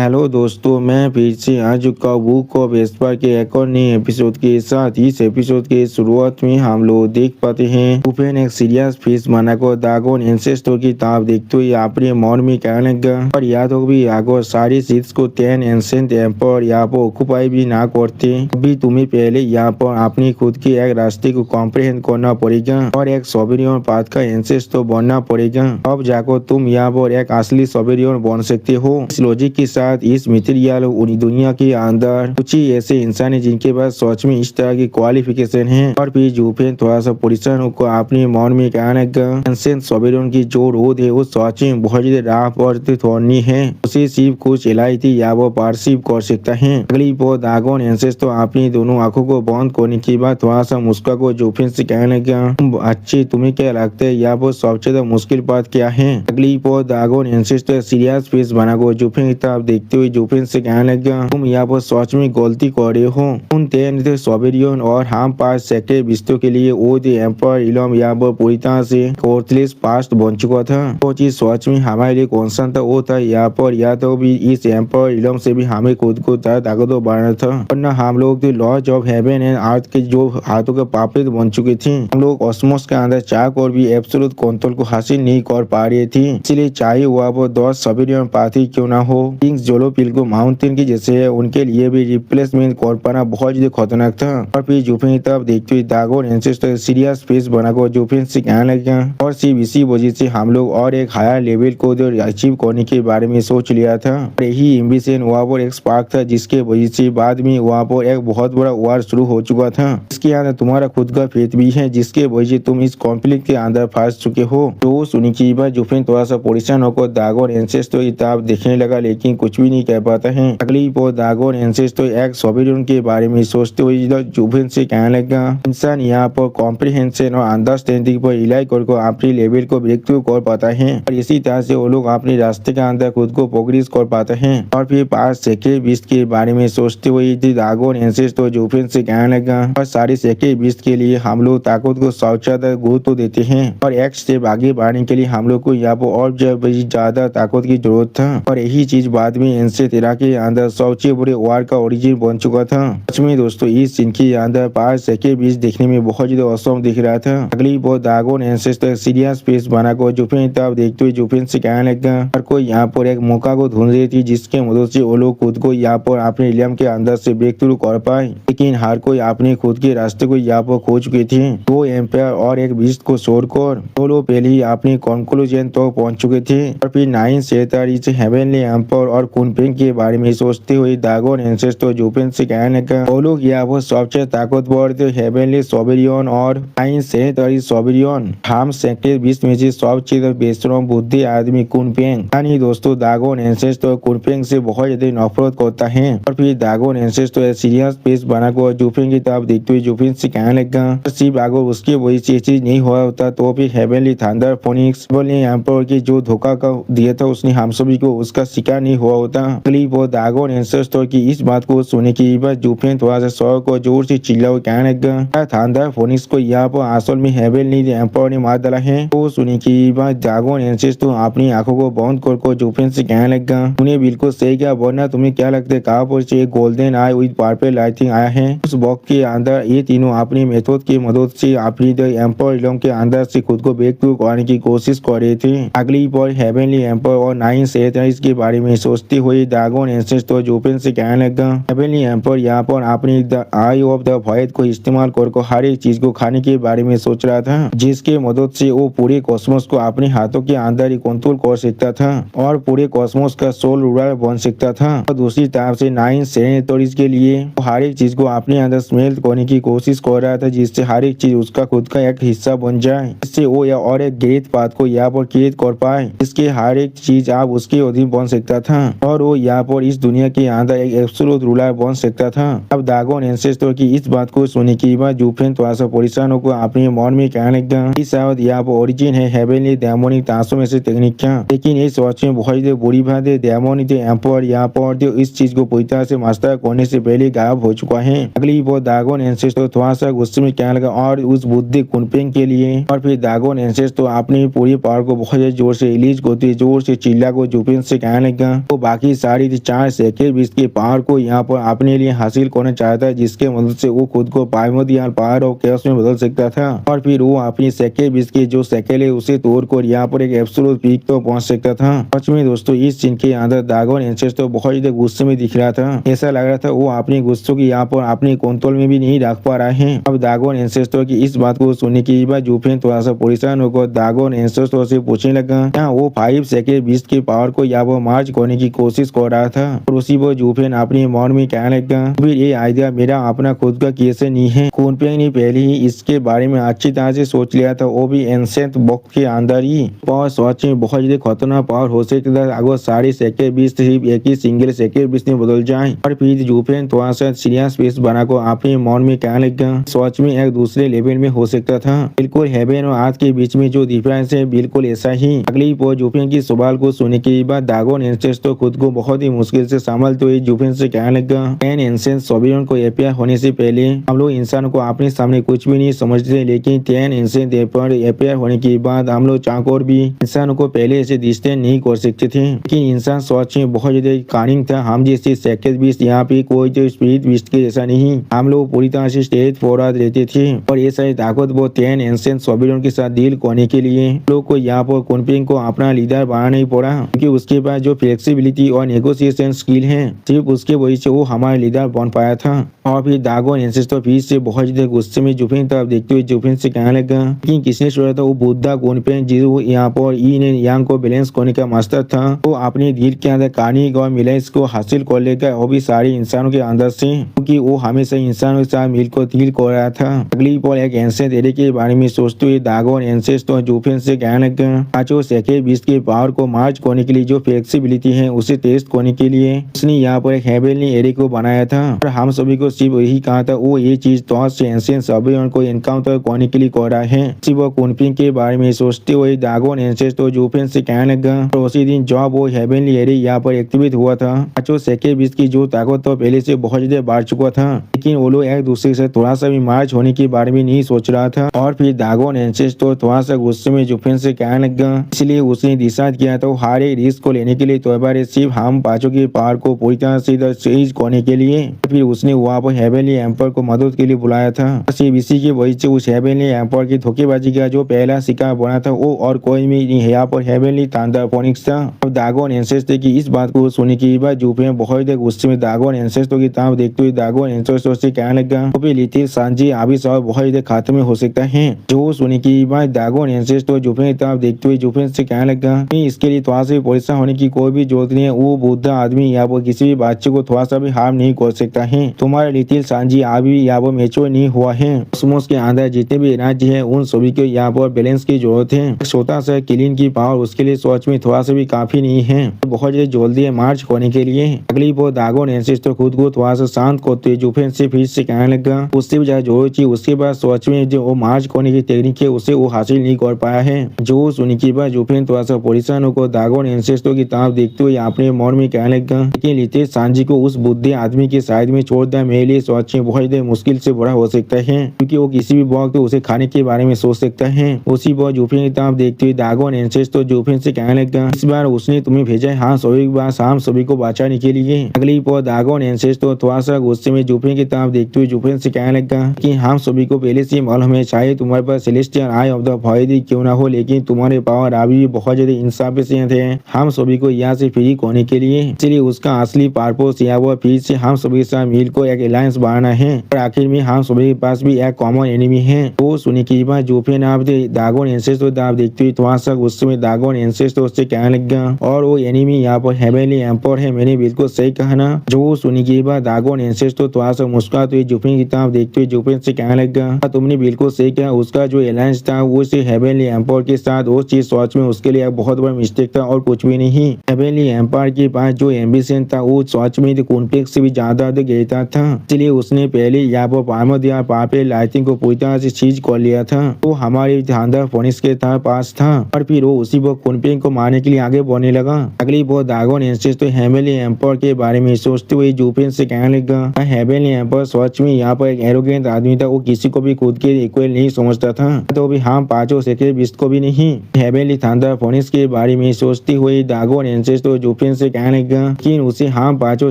Hello दोस्तों, मैं फिर से आ चुका हूँ बुक ऑफ एस्पर के एक और नए एपिसोड के साथ। इस एपिसोड के शुरुआत में हम लोग देख पाते हैं लुफिन एक सीरियस फिश बनाकर दागोन एंसेस्टर की ताब देखते हुए अपने मन में कहने लगा और या तो भी अगर सारी सीट्स को 10 एंसेंट एम्पर यहाँ पर ऑक्यूपाई भी ना करते, अभी तुम्हें पहले यहाँ पर अपनी खुद के एक रास्ते को कॉम्प्रिहेंड करना पड़ेगा और एक सोवेरियन पाथ का एंसेस्टर बनना पड़ेगा। अब जाकर तुम यहाँ पर एक असली सोवेरियन बन सकते हो। इस लॉजिक के साथ इस मटेरियल दुनिया के अंदर कुछ ही ऐसे इंसान है जिनके पास सच में इस तरह की क्वालिफिकेशन है। और फिर जूफेन थोड़ा सा परेशान को अपने मन में कहने लगा सोवेरियन की जो रोड है वो सच में बहुत ज्यादा राफ और थोड़नी है, उसे सिर्फ कुछ एलाइटी या वो परसीव कर सकता है। अगली बार दागोन एंसेस्टर अपनी दोनों आंखों को बंद करने के बाद थोड़ा सा मुस्का को जूफेन से कहने लगा अच्छे तुम्हें क्या लगता है यहाँ पर सबसे ज्यादा मुश्किल बात क्या है। अगली बार दागोन एंसेस्टर सीरियस फेस बनाकर जूफेन की तरफ देखते हुए जूफेन से कहने लगा तुम यहाँ पर सच में गलती कर रहे हो। उन 10 सोवेरियन और हम 5 सेक्रेट बिस्तों के लिए वो एम्पर इलम यहाँ पर पूरी तरह से कोर्थलेस पास्ट बन चुका था। वो चीज सच में हमारे लिए कॉन्सर्न था, वो था यहाँ पर या तो भी इस एम्पर इलम से भी हमें खुद को ताकतवर बनाना था, वरना हम लोग तो Lord of heaven and earth के जो हाथों के पापलेट बन चुके थे। हम लोग ऑस्मोस के अंदर चाह कर भी एब्सोल्यूट कंट्रोल को हासिल नहीं कर पा रहे थे। इसलिए चाहे वहाँ पर 10 सोवेरियन पाथी क्यों ना हो, किंग्स जोलो पिल्को माउंटेन की जैसे है उनके लिए भी रिप्लेसमेंट कर पाना बहुत ज्यादा खतरनाक था। और फिर जूफिन की तरफ देखते हुए दागोन एंसेस्टर सीरियस फेस बनाकर जूफिन से कहने लगा और सिर्फ इसी वजह से हम लोग और एक हायर लेवल को अचीव करने के बारे में सोच लिया था। और यही एम्बिशन वहाँ पर एक स्पार्क था जिसके वजह से बाद में वहाँ पर एक बहुत बड़ा वार शुरू हो चुका था। इसके अंदर तुम्हारा खुद का फेथ भी है जिसके वजह से तुम इस कॉन्फ्लिक्ट के अंदर फंस चुके हो। तो सुनी की बात जूफिन थोड़ा सा परेशान होकर दागोन एंसेस्टर की तरफ देखने लगा लेकिन कुछ भी नहीं कह पाता है। अगली बार दागोन एंसेस्टर एक सोवेरियन के बारे में सोचते हुए जूफिन से कहने लगा इंसान यहाँ पर कॉम्प्रिहेंशन और अंडरस्टैंडिंग पर इलाई कर अपने लेवल को ब्रेक थ्रू कर पाता है और इसी तरह से वो लोग अपने रास्ते के अंदर खुद को प्रोग्रेस कर पाते हैं। और फिर 5 सेक्रेट बीस्ट के बारे में सोचते हुए दागोन एंसेस्टर जूफिन से कहने लगा और सारे सेक्रेट बीस्ट के लिए हम लोग ताकत को सबसे ज्यादा गुरुत्व देते हैं और एक स्टेप आगे बढ़ने के लिए हम लोग को यहाँ पर और ज्यादा ताकत की जरूरत था। और यही चीज बाद में एंसे तेरा के अंदर सबसे बड़े वार का ओरिजिन बन चुका था। सच में दोस्तों इस सीन के अंदर 5 सेक्रेट बीस्ट देखने में बहुत ज्यादा औसम दिख रहा था। अगली बार दागोन एंसेस्टर सीरियस फेस बनाकर जूफिन तब देखते हुए जूफिन से कहने लगा हर कोई यहाँ पर एक मौका को ढूंढ रही थी जिसके मदद से वो लोग खुद को यहाँ पर अपने इलम के अंदर से ब्रेक थ्रू कर पाए, लेकिन हर कोई अपने खुद के रास्ते को यहाँ पर खो चुके थे। दो एम्पायर और एक बीस्ट को छोड़कर वो लोग पहले ही अपनी कंक्लूजन तो पहुंच चुके थे। और फिर 9 सेतारी से हेवनली एम्पायर और कुनपेंग के बारे में सोचते हुए दागोन एंसेस्टर जूफिन से कहने का वो लोग यहाँ पर सबसे ताकतवर थे हेवनली सोवेरियन और 9 सेतारी सोवेरियन हम सेक्रेट बीस्ट में से सबसे बेशरम बुद्धि आदमी कुनपेंग। यानी दोस्तों दागोन एंसेस्टर कुनपेंग से बहुत ज्यादा नफरत करता है। और फिर दागोन एंसेस्टर सीरियस फेस बनाकर जूफिन की तरफ देखते हुए जूफिन से कहने लगा सिर्फ अगर उसके वजह से चीज नहीं हुआ होता तो फिर हेवनली थंडर फोनिक्स ने एम्पर की जो धोखा का दिया था उसने हम सभी को उसका शिकार नहीं हुआ होता। अगली वो दागोन एंसेस्टर की इस बात को सुनने के बाद जूफिन थोड़ा सा सौ को जोर से चिल्ला हुआ कहने लगा थंडर फोनिक्स को यहाँ पर असल में हेवनली एम्पर ने मार डाला है। तो सुनने के बाद दागोन एंसेस्टर अपनी आंखों को बंद कर जूफिन से कहने लगा उन्हें बिल्कुल सही क्या वरना तुम्हें क्या लगता है कहाँ पर से golden I with purple lighting आया है। उस बॉक्स के अंदर ये तीनों अपनी मेथड की मदद से अपनी एम्पर इलम के अंदर से खुद को ब्रेक थ्रू करने की कोशिश कर रहे थे। अगली बार हेवनली एम्पर और 9 सेतारीज के बारे में सोचते हुए दागोन एंसेस्टर जूफिन से कहने लगा हेवनली एम्पर यहाँ पर अपनी आई ऑफ द वॉइड को इस्तेमाल कर हर एक चीज को खाने के बारे में सोच रहा था जिसके मदद से वो पूरे कॉस्मोस को अपने हाथों के अंदर ही कंट्रोल कर सकता था और पूरे कॉस्मोस का सोल रूलर बन सकता था। और दूसरी तरफ से 9 सेनेटरीज के लिए वो हर एक चीज को अपने अंदर स्मेल्ट करने की कोशिश कर रहा था जिससे हर एक चीज उसका खुद का एक हिस्सा बन जाए, इससे वो या और एक ग्रेट पाथ को यहाँ पर क्रिएट कर पाए इसके हर एक चीज आप उसके अधीन बन सकता था और वो यहाँ पर इस दुनिया के अंदर एक एब्सोल्यूट रूलर बन सकता था। अब दागोन एंसेस्टर की इस बात को सुनने के बाद जूफिन थोड़ा सा परेशान होकर अपने मन में कहने लगा शायद यहाँ पर ओरिजिन है हेवनली डेमोनिक तांसों में से टेक्निक, लेकिन इस सच में बहुत बुरी बात है डेमोनिक एम्पर यहाँ पर इस चीज को पूरी तरह से मास्टर करने से पहले गायब हो चुका है। अगली बार दागोन एंसेस्टर थोड़ा सा गुस्से में कहने लगा और उस बुद्धि कुनपेंग के लिए। और फिर दागोन एंसेस्टर अपनी पूरी पावर को बहुत जोर से रिलीज करते जोर से चिल्ला को जूफिन से कहने लगा वो बाकी सारी 4 सेकेंड बीस के पावर को यहाँ पर अपने लिए हासिल करना चाहता है, जिसके मदद से वो खुद को प्राइमोर्डियल पावर ऑफ कैओस में बदल सकता था और फिर वो अपनी सेकेंड बीस की जो सेकेंड है उसे तोड़कर यहाँ पर एक एब्सोल्यूट पीक तो पहुंच सकता था। सच में दोस्तों इस सीन के अंदर दागोन एंसेस्टर तो बहुत ज्यादा गुस्से में दिख रहा था। ऐसा लग रहा था वो अपने गुस्सों की यहाँ पर अपने कंट्रोल में भी नहीं रख पा रहे हैं। अब दागोन एंसेस्टर की इस बात को सुनने के बाद जूफेन थोड़ा सा परेशान होकर दागोन एंसेस्टर से पूछने लगा क्या वो 5 सेकेंड बीस्ट की पावर को यहाँ पर मार्च करने की कोशिश कर रहा था। और उसी पर जूफेन अपने मन में कहने लगा फिर ये आइडिया मेरा अपना खुद का कैसे नहीं है। कुनपेंग ने पहले ही इसके बारे में अच्छी तरह से सोच लिया था, वो भी एंसेंट बॉक्स के अंदर ही। पावर सच में बहुत ज्यादा खतरनाक पावर हो सकता था अगर सारे सेकेंड बीस्ट सिर्फ एक ही सिंगल सेकेंड बीस्ट में बदल जाए। और फिर जूफेन थोड़ा सा सीरियस फेस बनाकर अपने मन में कहने लगा सच में एक दूसरे लेवल में हो सकता था। बिल्कुल हेवन और अर्थ के बीच में जो डिफरेंस है बिल्कुल ऐसा ही। अगली पर जूफेन की सवाल को सुनने के बाद दागोन एंसेस्टर तो खुद को बहुत ही मुश्किल से संभालते हुए जूफेन से कहने लगा 10 एंसेंट सोबियन को एपियर होने से पहले हम लोग इंसानों को अपने सामने कुछ भी नहीं समझते, लेकिन 10 एंसेंट एपियर होने के बाद हम लोग चाकोर भी इंसानों को पहले ऐसे दिखते नहीं कर सकते थे। लेकिन इंसान सच में बहुत ज्यादा कानिंग था। हम जैसे सेकेंड बीस्ट यहाँ पे कोई जो स्पिरिट बीस्ट के जैसा नहीं, हम लोग पूरी तरह से स्टेज फॉरवर्ड रहते थे और ये सारी ताकत वो 10 एंसेंट सोबियन के साथ डील करने के लिए लोग को यहाँ पर कुनपेंग को अपना लीडर बनाना ही पड़ा, क्योंकि उसके पास जो फ्लेक्सिबिलिटी और नेगोशिएशन स्किल है सिर्फ उसके वजह से वो हमारा लीडर बन पाया था। और फिर दागोन एंसेस्टर फिर से बहुत ज्यादा गुस्से में जूफेन तरफ देखते हुए जूफेन से कहने लगा कि किसने सोचा था वो बुद्धा कुनपेंग जो यहाँ पर ईन एंड यांग को बैलेंस करने का मास्टर था, वो अपने दिल के अंदर कानिंग और मिलेंस को हासिल कर लेगा, वो भी सारे इंसानों के अंदर से, क्योंकि वो हमेशा इंसानों के साथ मिलकर डील कर रहा था। अगली पर एक एंसेंट एरिया के बारे में सोचते हुए दागोन एंसेस्टर जूफेन से कहने लगा पांचों सेकेंड बीस्ट के पावर को मार्च करने के लिए जो फ्लेक्सिबिलिटी है उसे टेस्ट करने के लिए उसने यहाँ पर एक हेवनली एरिया को बनाया था और हम सभी को सिर्फ यही कहा था वो ये चीज तो से एंसेंट सोबियन को एनकाउंटर करने के लिए कर रहा है। सिर्फ वो कुनपेंग के बारे में सोचते हुए दागोन एंसेस्टर जूफेन से कहने लगा और उसी दिन जब वो हेवनली एरिया यहाँ पर एक्टिवेट हुआ था पांचों सेकेंड बीस्ट की जो ताकत तो पहले से बहुत ज्यादा बढ़ चुका था, लेकिन वो लोग एक दूसरे से थोड़ा सा भी मार्च होने के बारे में नहीं सोच रहा था। और फिर दागोन एंसेस्टर थोड़ा सा गुस्से में जूफेन से कहने लगा इसलिए उसने डिसाइड किया था हर एक रिस्क को लेने के लिए तो बार सिर्फ हम पांचों की पावर को पूरी तरह से सीज करने के लिए। फिर उसने वहाँ पर हेवनली एम्पर को मदद के लिए बुलाया था। सिर्फ इसी की वजह से उस हेवनली एम्पर की धोखेबाजी का जो पहला शिकार बना था वो और कोई भी नहीं है, यहाँ पर हेवनली थंडर फोनिक्स था। अब दागोन एंसेस्टर की इस बात को सुनने के बाद जूफेन बहुत ज्यादा गुस्से में दागोन एंसेस्टर की तरफ देखते हुए दागोन एंसेस्टर से कहने लगा तो लिटिल सांजी अभी सब बहुत ज्यादा खात्मे हो सकता है। जो सुनने के बाद दागोन एंसेस्टर जूफेन की तरफ देखते हुए जूफेन से कहने लगा इसके लिए थोड़ा सा परेशान होने की कोई भी जरूरत नहीं है, वो बुद्धा आदमी यहाँ पर किसी भी बच्चे को थोड़ा सा भी हार्म नहीं कर सकता है। तुम्हारा लिटिल सांजी अभी यहाँ पर मैच्योर नहीं हुआ है। कॉस्मोस के अंदर जितने भी राज्य है उन सभी को यहाँ पर बैलेंस की जरूरत है। छोटा सा क्लीन की पावर उसके लिए सोच में थोड़ा सा भी काफी नहीं है, बहुत जल्दी है मार्च करने के लिए। अगली बार दागोन एंसेस्टर खुद को थोड़ा सा शांत करते हुए जूफेन से फिर से कहने लगा उससे भी ज्यादा जरूरत थी, उसके बाद सोच में जो मार्च करने की टेक्निक है उसे वो हासिल नहीं कर पाया है। जो सुनने के बाद जूफेन थोड़ा सा परेशान होकर दागोन एंसेस्टर की तरफ देखते हुए अपने मन में कहने लगा लेकिन लिटिल सांजी को उस बुद्धे आदमी के साइड में छोड़ देना मेरे लिए सोच में बहुत मुश्किल से बड़ा हो सकता है, क्योंकि वो किसी भी वक्त उसे खाने के बारे में सोच सकता है। उसी बार जूफेन की तरफ देखते हुए दागोन एंसेस्टर जूफेन से कहने लगा इस बार उसने तुम्हें भेजा है हाँ सभी बार हम सभी को बचाने के लिए। अगली बार दागोन एंसेस्टर थोड़ा सा गुस्से में जूफेन की तरफ देखते हुए जूफेन से कहने लगा कि हम सभी को पहले से मालूम है चाहे तुम्हारे पास सेलेस्टियल आई ऑफ द भॉइड क्यों ना हो, लेकिन तुम्हारे पावर अभी भी बहुत ज्यादा इंसाफिशिएंट है हम सभी को यहाँ से फ्री होने के लिए। इसलिए उसका असली पर्पस या वो फिर से हम सभी के साथ मिलकर एक अलायंस बनाना है और आखिर में हम सभी के पास भी एक कॉमन एनिमी है। वो सुनने के बाद जूफेन आप दागोन एंसेस्टर आप देखते हुए थोड़ा सा गुस्से में दागोन एंसेस्टर उससे कहने लगा और वो एनिमी यहाँ पर हेवनली एम्पर है, मैंने बिल्कुल सही कहा ना। जो सुनने के बाद दागोन एंसेस्टर थोड़ा सा मुस्कुराते हुए जूफेन की तरफ देखते हुए जूफेन से कहने लगा तुमने बिल्कुल सही कहा, उसका जो अलायंस था वो से हेवनली एम्पर के साथ वो चीज सोच में उसके लिए बहुत बड़ा मिस्टेक था और कुछ भी नहीं। हेवनली एम्पायर के पास जो एम्बिशन था वो सोच में कॉम्प्लेक्स से भी ज्यादा गहरा था, इसलिए उसने पहले यहाँ पर प्राइमोर्डियल पावर लाइटिंग को पूरी तरह से चीज कर लिया था। वो हमारे थंडर फोनिक्स के पास था और फिर वो उसी पर कुनपेंग को मारने के लिए आगे बढ़ने लगा। अगली बार दागोन एंसेस्टर हेवनली एम्पायर के बारे में सोचते हुए जूफेन से कहने लगा हेवनली एम्पायर सच में यहाँ पर एक एरोगेंट आदमी था, वो किसी को भी खुद के इक्वल नहीं समझता था, तो भी हम पांचों सेकेंड बीस्ट को भी नहीं। हेवनली थंडर फोनिक्स के बारे में सोचते हुए दागोन एंसेस्टर जूफेन जूफिन से कहने लगा कि उसे हम 5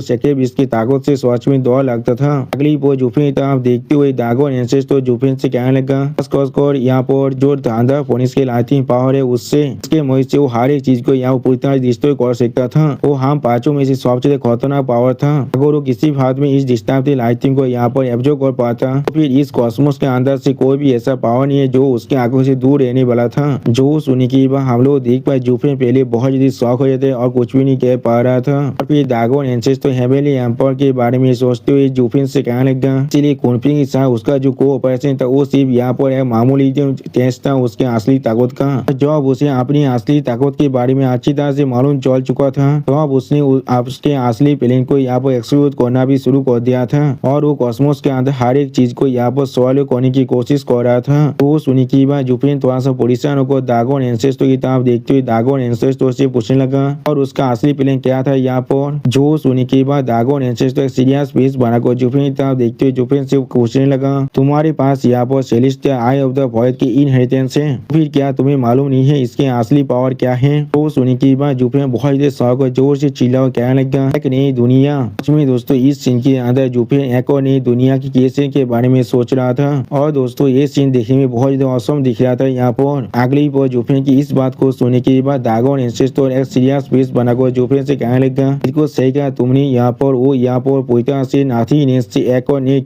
सेकेंड इसकी ताकत से सच में दौड़ लगता था। अगली वो जूफिन की तरफ देखते हुए दागोन एंसेस्टर जूफिन से कहने लगा यहाँ पर जो शानदार फोनिक्स के लाइटिंग पावर है उससे इसके मदद से वो हर एक चीज को यहाँ पूरी तरह डिस्ट्रॉय कर सकता था। वो हम 5 में से सबसे खतरनाक पावर था। अगर वो किसी भी हाथ में इस डिस्टर्ब लाइटिंग को यहाँ पर एब्जॉर्ब कर पाता तो फिर इस कॉस्मोस के अंदर से कोई भी ऐसा पावर नहीं है जो उसके आंखों से दूर रहने वाला था। जो सुनने की बात हम लोग देख पाए जूफिन पहले बहुत जल्दी शौक हो जाते और कुछ भी नहीं कह पा रहा था। और फिर दागोन एंसेस्टर हेवेली एम्पायर के बारे में सोचते हुए जूफिन से कहने लगा इसलिए कुनफिंग के साथ उसका जो कोऑपरेशन था वो सिर्फ यहाँ पर एक मामूली टेस्ट था उसके असली ताकत का। जब उसे अपनी असली ताकत के बारे में अच्छी तरह से मालूम चल चुका था तो अब उसने उसके असली प्लान को यहाँ पर एक्सिक्यूट करना भी शुरू कर दिया था और वो कॉस्मोस के अंदर हर एक चीज को यहाँ पर सॉल्व करने की कोशिश कर रहा था। तो सुनी की बात जूफिन थोड़ा सा परेशान होकर दागोन एंसेस्टर की तरफ देखते हुए दागोन एंसेस्टर से पूछने लगा और उसका असली प्लान क्या था यहाँ पर। जो सुनी की बात दागोन एंसेस्टर सीरियस फेस बनाकर जूफिन की तरफ देखते हुए जूफिन से पूछने लगा तुम्हारे पास यहाँ पर celestial I of the void की इनहेरिटेंस है फिर क्या तुम्हें मालूम नहीं है इसके असली पावर क्या है। तो सुनी की बात जूफिन बहुत ही शौक और जोर से चिल्ला और कहने लगा एक नई दुनिया। में दोस्तों इस सीन के अंदर जूफिन एक और नई दुनिया की केस के बारे में सोच रहा था और दोस्तों ये सीन देखने में बहुत ज्यादा औसम दिख रहा था। यहाँ पर अगली पर जूफिन की इस बात को सुनने के बाद दागोन एंसेस्टर एक सीरियस फेस बनाकर जूफिन से कहने लगा बिल्कुल सही कहा तुमने यहाँ पर वो यहाँ पर पूरी तरह से नाथीनेस से एक और नई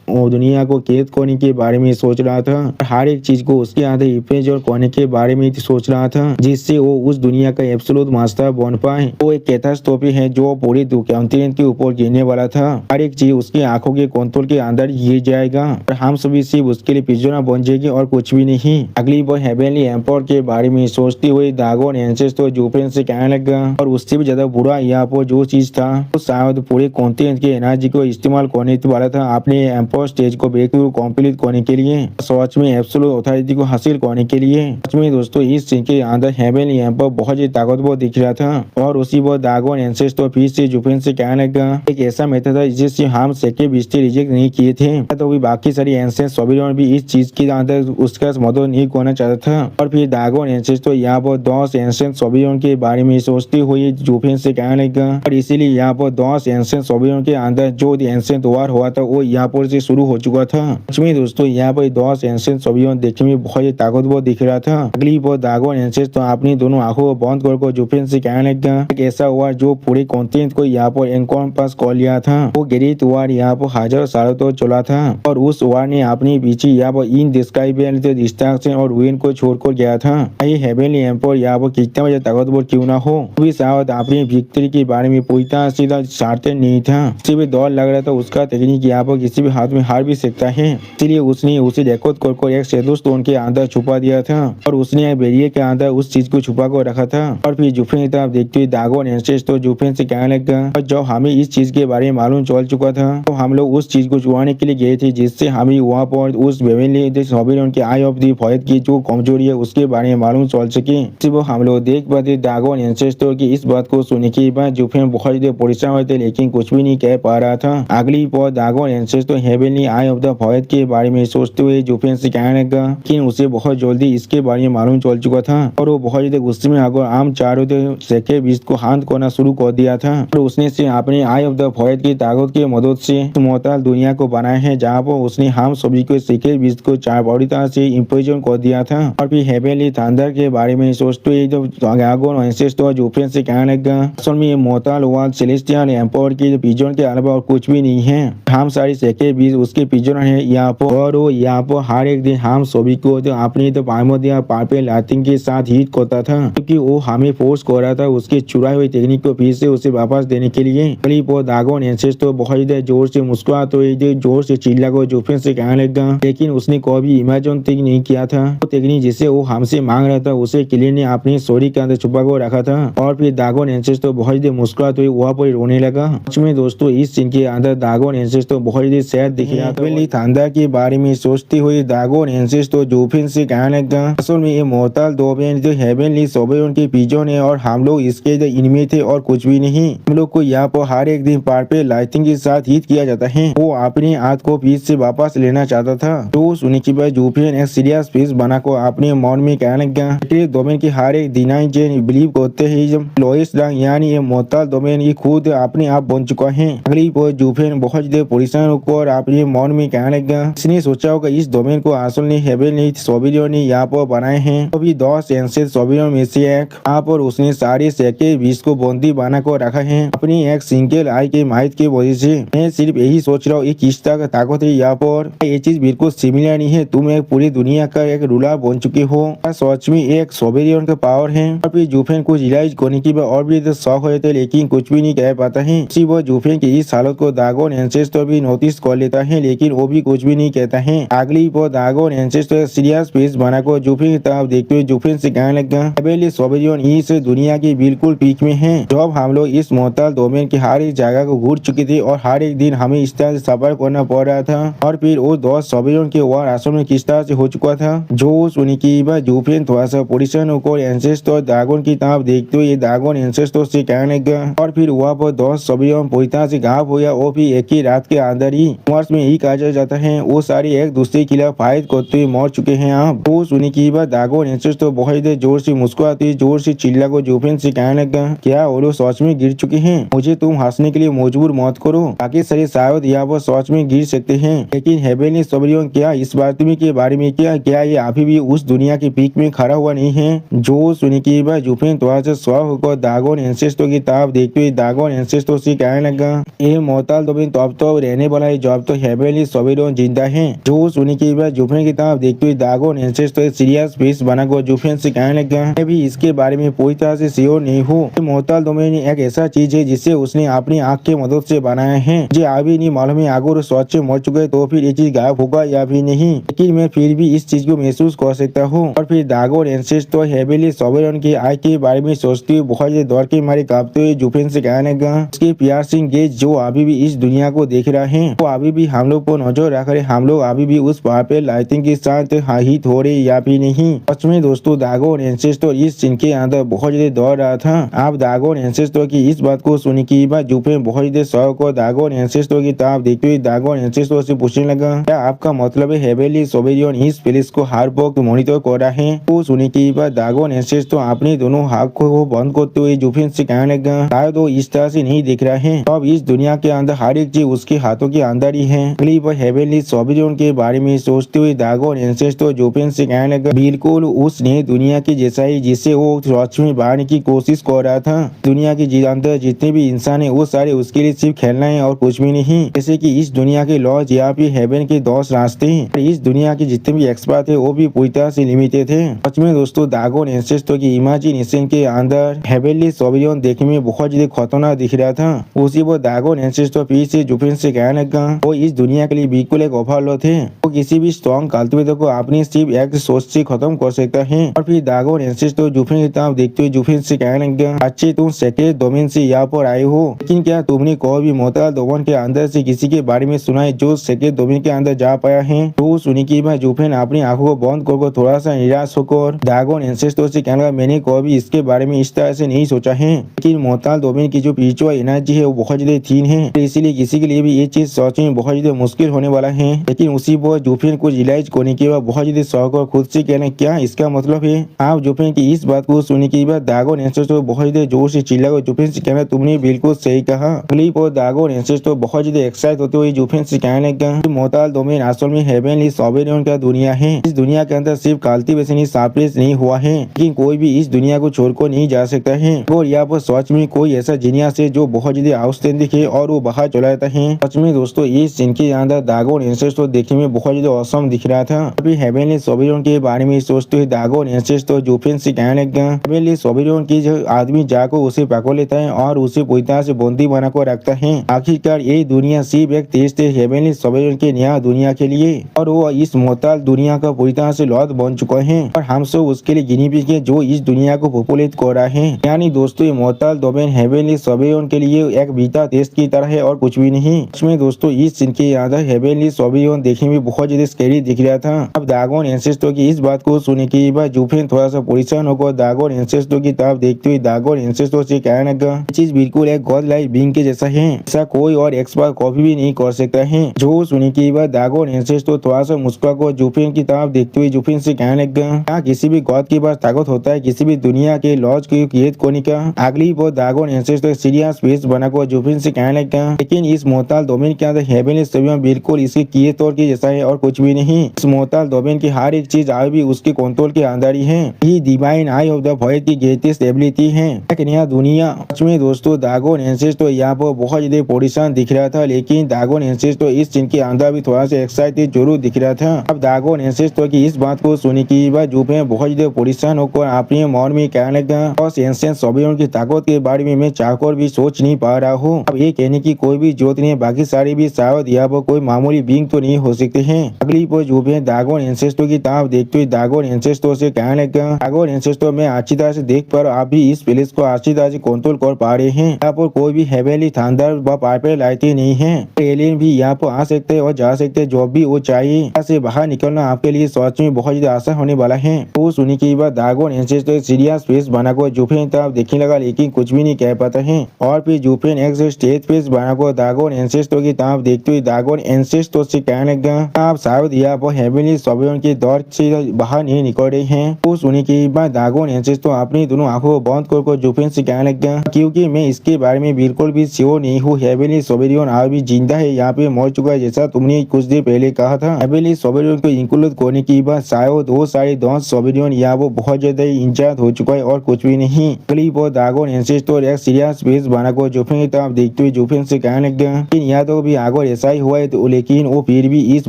दुनिया को कैद करने के बारे में सोच रहा था। हर एक चीज को उसके अंदर रिप्रेजेंट करने के बारे में सोच रहा था जिससे वो उस दुनिया का एब्सोल्यूट मास्टर बन पाए। वो एक कैटास्ट्रोफी है जो पूरी कॉन्टिनेंट के ऊपर गिरने वाला था। हर एक चीज उसकी आंखों के कंट्रोल के अंदर गिर जाएगा और हम सभी सिर्फ उसके लिए पिजोना बन जाएगी और कुछ भी नहीं। अगली बार हेवेनली एम्पायर के बारे में सोचते हुए दागोन एंसेस्टर जूफिन से कहने लगा और उससे भी ज्यादा बुरा यहाँ पर जो चीज था वो शायद पूरे कॉन्टिनेंट की एनर्जी को इस्तेमाल करने वाला था अपने स्टेज को ब्रेक थ्रू कंप्लीट करने के लिए सच में एब्सोल्यूट अथॉरिटी को हासिल करने के लिए। सच में दोस्तों इस सीन के अंदर हेवेनली एम्पायर बहुत ही ताकतवर दिख रहा था और उसी पर दागोन एंसेस्टर फिर से जूफिन से कहने लगा एक ऐसा मेथड था जिससे हम सेकेंड बिस्ते रिजेक्ट नहीं किए थे तो भी बाकी सारी एंसेंट सोबियन भी इस चीज के अंदर उसका मदद नहीं करना चाहता था। और फिर दागोन एंसेस्टर यहाँ पर 10 एंसेंट सोबियन के बारे में सोचते हुए जूफिन से कहने लगा और इसीलिए यहाँ पर 10 एंसेंट सोबियन के अंदर जो एंसेंट वार हुआ था वो यहाँ पर से शुरू हो चुका था। सच में दोस्तों यहाँ पर 10 एंसेंट सोबियन देखने में बहुत ही ताकतवर दिख रहा था। अगली बार दागोन एंसेस्टर अपनी दोनों आंखों को बंद कर जूफिन से कहने लगा एक ऐसा वार जो पूरे कॉन्टिनेंट को यहाँ पर एनकॉम्पास कर लिया था। वो ग्रेट वार यहाँ पर हजारों सालों तक चला था और उस वार ने अपने पीछे यहाँ पर इनडिस्क्राइबेबल डिस्ट्रक्शन और रुइन को छोड़कर गया था। ये हेवेनली एम्पायर यहाँ पर कितना बजे ताकतवर क्यों ना हो भी शायद अपनी विक्ट्री के बारे में पूरी तरह सीधा सार्थक नहीं था। उसे भी दौर लग रहा था उसका टेक्निक यहाँ पर किसी भी हाथ में हार भी सकता है इसलिए उसने उसे रिकॉर्ड कर एक शैडो स्टोन के अंदर छुपा दिया था और उसने एक बैरियर के अंदर उस चीज को छुपा कर रखा था। और फिर जूफिन की तरफ देखते हुए दागोन एंसेस्टर जूफिन से कहने लगा और जब हमें इस चीज के बारे में मालूम चल चुका था तो हम लोग उस चीज को छुपाने के लिए गए थे जिससे हमें वहाँ पर उस हेवेनली सोबियन के आई ऑफ द वॉइड की जो कमजोरी है उसके बारे में मालूम चल सके। सिर्फ हम लोग देख पाते दागोन एंसेस्टर की इस बात को सुनने के बाद जूफिन बहुत परेशान हुए थे लेकिन कुछ भी नहीं कह पा रहा था। अगली बार Dagon ancestor heavenly eye of the void के बारे में सोचते हुए जूफिन से कहने लगा कि उसे बहुत जल्दी इसके बारे में मालूम चल चुका था और वो बहुत ज्यादा गुस्से में आकर आम चारों सेके बीच को हाथ करना शुरू कर दिया था और उसने से अपने आई ऑफ द वॉइड की ताकत की मदद से मोहताल दुनिया को बनाया है जहाँ पर उसने हम सभी को सेके बीच को चार बड़ी तरह से इम्प्रेजन कर दिया था। और फिर हेवेनली थंडर के बारे में सोचते हुए दागोन एंसेस्टर जूफिन से कहने लगा असल में ये मोहताल वर्ल्ड सेलेस्टियल एम्पायर की पिजन के अलावा और कुछ भी नहीं है। हम सारी सेके बीच उसके पिजन है यहाँ पर और वो यहाँ पर हर एक दिन हम सभी को अपनी पामोदिया पापे लाइटिंग के साथ हिट करता था क्योंकि वो हमें फोर्स कर रहा था उसकी चुराई हुई टेक्निक को फिर से उसे वापस देने के लिए। अगली बार दागोन एंसेस्टर बहुत जोर से मुस्कुराते हुए जोर से चिल्ला को जूफिन से कहने लगा लेकिन उसने कभी इमेजिन तक नहीं किया था वो टेक्निक जिसे वो हमसे मांग रहा था उसे किले ने अपनी स्टोरी के अंदर छुपा कर रखा था। और फिर दागोन एंसेस्टर बहुत मुस्कुराते हुए वहाँ पर रोने लगा। सच में दोस्तों इस सीन के अंदर दागोन एंसेस्टर बहुत सैड दिख रहा था। थंडर के बारे में सोचते हुए दागोन एंसेस्टर जूफिन से कहने लगा असल में ये मोहताल दोबेन जो हेवेनली सोबियन के पिजन है और हम लोग इसके इनमें थे और कुछ भी नहीं। हम लोग को यहाँ पर हर एक दिन पार पे लाइटिंग के साथ हिट किया जाता है। वो अपने हाथ को पीस से वापस लेना चाहता था। तो सुनने के बाद जूफिन एक सीरियस फेस बना को अपने मन में कहने लगा दोबेन की हर एक दिनाई जे बिलीव करते हैं जब वेस्टलैंड यानी ये मोहताल डोमेन ये खुद अपने आप बन चुका है। अगली पर जुफेन बहुत ज्यादा परेशान होकर अपने मन में कहने लगा, इसने सोचा होगा इस डोमेन को असल में हेवेनली सोबिलियन ने यहाँ पर बनाए हैं। अभी 10 एंसेंट सोबिलियन में से एक यहाँ पर उसने सारे सेके बीस को बंदी बना कर रखा है अपनी एक सिंगल आई के माहित की वजह से। मैं सिर्फ यही सोच रहा हूँ किस तरह का ताकत है यहाँ पर, ये चीज बिल्कुल सिमिलर नहीं है। तुम एक पूरी दुनिया का एक रूलर बन चुके हो, सच में एक सोबिलियन का पावर है। और फिर जुफेन को रियलाइज करने की और भी शौक हो थे लेकिन कुछ भी नहीं कह पाता है। इसी वो जुफेन की इस हालत को दागोन एंसेस्टर भी नोटिस कर लेता है लेकिन वो भी कुछ भी नहीं कहता है। अगली पर दागोन एंसेस्टर सीरियस फेस बनाकर जुफेन की तरफ देखते हुए जुफेन से कहने लगा, हेवेनली सोबिलियन इस दुनिया की बिल्कुल पीक में है। जब हम लोग इस मोहताल डोमेन की हर एक जगह को घूर चुके थे और हर एक दिन हमें इस तरह से सफर करना पड़ रहा था और फिर वो 10 सोबिलियन के वार असल में किस तरह से हो चुका था। जो सुनी की बात जुफेन थोड़ा सा परेशान होकर एंसेस्टर दागोन की तरफ देखते हुए दागोन एंसेस्टर से कहने लगा और फिर वहाँ पर 10 सोबिलियन पूरी तरह से घाव हो गया। वो भी एक ही रात के अंदर ही वर्ष में ही कहा जाता है वो सारे एक दूसरे के खिलाफ फाइट करते हुए मर चुके हैं। आप वो सुनी की बात दागोन एंसेस्टर बहुत जोर से मुस्कुराते जोर से चिल्ला को जुफेन से कहने लगा, क्या वो लोग सच में गिर चुके हैं? मुझे तुम हंसने के लिए मजबूर मत करो, बाकी सारे शायद यहाँ पर सच में गिर सकते हैं लेकिन हेवेनली सोबिलियन क्या इस बात के बारे में क्या ये अभी भी उस दुनिया के पीक में खड़ा हुआ नहीं है? जो सुनी की बात जुफेन थोड़ा सा स्व होकर दागोन एंसेस्टर की तरफ देखते हुए दागोन एंसेस्टर से कहने लगा, ये मोहताल डोमेन तो अब तो रहने वाला है जब तो हेवेनली सोबिलियन जिंदा है। जो सुनी की बात जुफेन की तरफ देखते हुए दागोन एंसेस्टर सीरियस फेस बनाकर जुफेन से कहने लगा, मैं भी इसके बारे में पूरी तरह से श्योर नहीं हूँ। मोहताल डोमेन एक ऐसा चीज है जिसे उसने अपनी आँख की मदद से बनाया है। मुझे अभी नहीं मालूम है अगर सोच से मर चुके तो फिर ये चीज गायब होगा या भी नहीं, लेकिन मैं फिर भी इस चीज को महसूस कर सकता हूँ। और फिर दागोन एंसेस्टर हेवेनली सोबिलियन की आय के बारे में सोचते हुए बहुत दौड़ के मारे कांपते हुए जुफेन से कहने लगा, उसके प्यार सिंह गेज जो अभी भी इस दुनिया को देख रहा है वो अभी भी हम लोग को नजर रख रहे, हम लोग अभी भी उस पहाड़ पे लाइटिंग के साथ हिट हो रहे या भी नहीं। सच में दोस्तों दागोन एंसेस्टर इस सीन के अंदर बहुत ज्यादा दौड़ रहा था। आप दागोन एंसेस्टर की इस बात को सुनी की बात जुफेन बहुत ज्यादा शौक और दागोन एंसेस्टर की तरफ देखते हुए दागोन एंसेस्टर से पूछने लगा, क्या आपका मतलब है हेवेनली सोबिलियन इस प्लेस को हर वक्त मॉनिटर कर रहा है? वो सुनी की बात दागोन एंसेस्टर अपने दोनों हाथ को बंद करते हुए जुफेन से कहने लगा, शायद वो इस तरह से नहीं दिख रहा है। अब इस दुनिया के अंदर हर एक चीज उसके हाथों के अंदर ही है। अगली बार हेवेनली सोबिलियन के बारे में सोचते हुए दागोन एंसेस्टर जुफेन से कहने लगा, बिल्कुल उस नई दुनिया के जैसा ही जिसे वो सच में बाहर की कोशिश कर रहा था। दुनिया के अंदर जितने भी इंसान है वो सारे उसके लिए सिर्फ खेलना है और कुछ भी नहीं। जैसे कि इस दुनिया के लॉज या फिर हेवन के 10 रास्ते हैं। इस दुनिया के जितने भी एक्सपर्ट थे वो भी पूरी तरह से लिमिटेड थे। सच में दोस्तों दागोन एंसेस्टर की इमेजिनेशन के अंदर हेवेनली सोबिलियन देखने में बहुत ज्यादा खतरनाक दिख रहा था। उसी वो दागोन एंसेस्टर फिर से जुफेन से कहने लगा, वो इस दुनिया के लिए बिल्कुल एक ओवरलॉर्ड थे। वो किसी भी स्ट्रॉन्ग कल्टिवेटर को अपनी सिर्फ एक सोच से खत्म कर सकता है। और फिर दागोन एंसेस्टर जुफेन की तरफ देखते हुए जुफेन से कहने लगा, अच्छे तुम सेक्रेट डोमेन से यहाँ पर आए हो, लेकिन क्या तुमने कोई भी मोहताल डोमेन के अंदर से किसी के बारे में सुना है जो सेक्रेट डोमेन के अंदर जा पाया है? तो सुनी की बात जुफेन अपनी आंखों को बंद कर थोड़ा सा निराश होकर दागोन एंसेस्टर से कहने लगा, मैंने कोई भी इसके बारे में इस तरह से नहीं सोचा है, लेकिन मोहताल डोमेन की जो स्पिरिचुअल एनर्जी है वो बहुत ज्यादा थीन है, इसीलिए किसी के लिए भी ये चीज सोचने में बहुत ज्यादा मुश्किल होने वाला है। लेकिन उसी पर जुफेन को रियलाइज करने के बाद बहुत ज्यादा शौक और खुद से कहना, क्या इसका मतलब है? आप जुफेन की इस बात को सुनने के बाद दागोन एंसेस्टर बहुत ज्यादा जोर से चिल्लाकर जुफेन से कहना, तुमने बिल्कुल सही कहा। अगली पर दागोन एंसेस्टर बहुत ज्यादा एक्साइट होते हुए जुफेन से कहने लगा, मोहताल डोमेन असल में हेवेनली सोबिलियन का दुनिया है। इस दुनिया के अंदर सिर्फ कल्टीवेशन ही सप्रेस नहीं हुआ है, लेकिन कोई भी इस दुनिया को छोड़कर नहीं जा सकता है। और यहाँ पर सच में कोई ऐसा जीनियस है जो बहुत ज्यादा आउटस्टैंडिंग है और वो बाहर चला जाता है। सच में दोस्तों इस सीन के अंदर दागोन एंसेस्टर देखने में बहुत ज्यादा औसम दिख रहा था। अभी हेवेनली सोबिलियन के बारे में सोचते हुए दागोन एंसेस्टर जुफेन से कहने लगा, हेवेनली सोबिलियन की जो आदमी जाकर उसे पकड़ लेता है और उसे पूरी तरह से बंदी बनाकर रखता है। आखिरकार ये दुनिया सिर्फ एक टेस्ट है हेवेनली सोबिलियन के नया दुनिया के लिए, और वो इस मोहताल दुनिया का पूरी तरह से लॉर्ड बन चुका है और हम सब उसके लिए गिनी पिग है जो इस दुनिया को पॉपुलेट कर रहा है। यानी दोस्तों ये मोहताल डोमेन हेवेनली सोबिलियन के लिए एक बीटा टेस्ट की तरह है और कुछ भी नहीं। इसमें दोस्तों इस सीन के अंदर हेवेनली सोबिलियन देखने में बहुत ज्यादा स्कैरी दिख रहा था। अब दागोन एंसेस्टर की इस बात को सुनने के बाद जुफेन थोड़ा सा परेशान होकर दागोन एंसेस्टर की तरफ देखते हुए दागोन एंसेस्टर से कहने लगा, चीज बिल्कुल एक गॉड लाइक बीइंग के जैसा है, ऐसा कोई और एक्सपर्ट कॉपी भी नहीं कर सकता है। जो सुनने के बाद दागोन एंसेस्टर थोड़ा सा मुस्कुराकर जुफेन की तरफ देखते हुए जुफेन से कहने लगा, क्या किसी भी गॉड के पास ताकत होता है किसी भी दुनिया के लॉज को क्रिएट करने का। अगली वो ड्रैगन एंसेस्टर सीरियस फेस बनाकर जुफिन से कहने लगा, लेकिन इस मोहताल डोमेन के अंदर हेवनली सभी बिल्कुल इसके किए तौर के जैसा है और कुछ भी नहीं। इस मोहताल डोमेन की हर एक चीज आज भी उसके कंट्रोल के अंदर ही है। ये divine eye of the void की ग्रेटेस्ट एबिलिटी है, एक नया दुनिया। सच में दोस्तों ड्रैगन एंसेस्टर यहाँ पर बहुत ज्यादा परेशान दिख रहा था, लेकिन ड्रैगन एंसेस्टर इस चीज के अंदर भी थोड़ा सा एक्साइटेड जरूर दिख रहा था। अब ड्रैगन एंसेस्टर की इस बात को सुनने के बाद जुफिन बहुत ज्यादा परेशान होकर अपने मन में कहने लगा, और एंसेंट सोबियन की ताकत के बारे में मैं चाहकर भी सोच नहीं पा रहा हूँ। अब ये कहने की कोई भी जरूरत नहीं है, बाकी सारे भी शायद यहाँ पर कोई मामूली बींग तो नहीं हो सकते हैं। अगली पर जुफिन ड्रैगन एंसेस्टर की तरफ देखते हुए ड्रैगन एंसेस्टर से कहने लगा, ड्रैगन एंसेस्टर मैं अच्छी तरह से देख पर आप भी इस प्लेस को अच्छी तरह से कंट्रोल कर पा रहे हैं। यहाँ पर कोई भी हेवनली थंडर व पाइपर लाइटें नहीं है। एलियन भी यहाँ पर आ सकते हैं और जा सकते हैं, जो भी वो चाहिए। यहाँ से बाहर निकलना आपके लिए सच में बहुत ज्यादा आसान होने वाला है। तो सुनने के बाद ड्रैगन एंसेस्टर सीरियस फेस बनाकर जुफिन तरफ देखने लगा, लेकिन कुछ भी नहीं कह पाता है। और फिर जुफिन एक स्टेज फेस बनाकर ड्रैगन एंसेस्टर की तरफ देखते हुए ड्रैगन एंसेस्टर से कहने लगा, आप शायद यहाँ पर हेवनली सोबियन के दौर से बाहर नहीं निकल रहे हैं। तो सुनने के बाद ड्रैगन एंसेस्टर अपनी दोनों आंखों को बंद कर जुफिन से कहने लगा, क्योंकि मैं इसके बारे में बिल्कुल भी श्योर नहीं हूँ। हेवनली सोबियन आज भी जिंदा है, यहाँ पे मर चुका है, जैसा तुमने कुछ देर पहले कहा था। हेवनली सोबियन को इंक्लूड करने की बात शायद वो सारे 10 सोबियन यहाँ वो बहुत ज्यादा इंचार्ज हो चुका है और कुछ भी नहीं। अगली वो ड्रैगन एंसेस्टर एक सीरियस फेस बनाकर जुफिन की तरफ देखते हुए जुफिन से कहने लगा, लेकिन यहाँ तो भी अगर ऐसा ही हुआ है तो, लेकिन वो फिर भी इस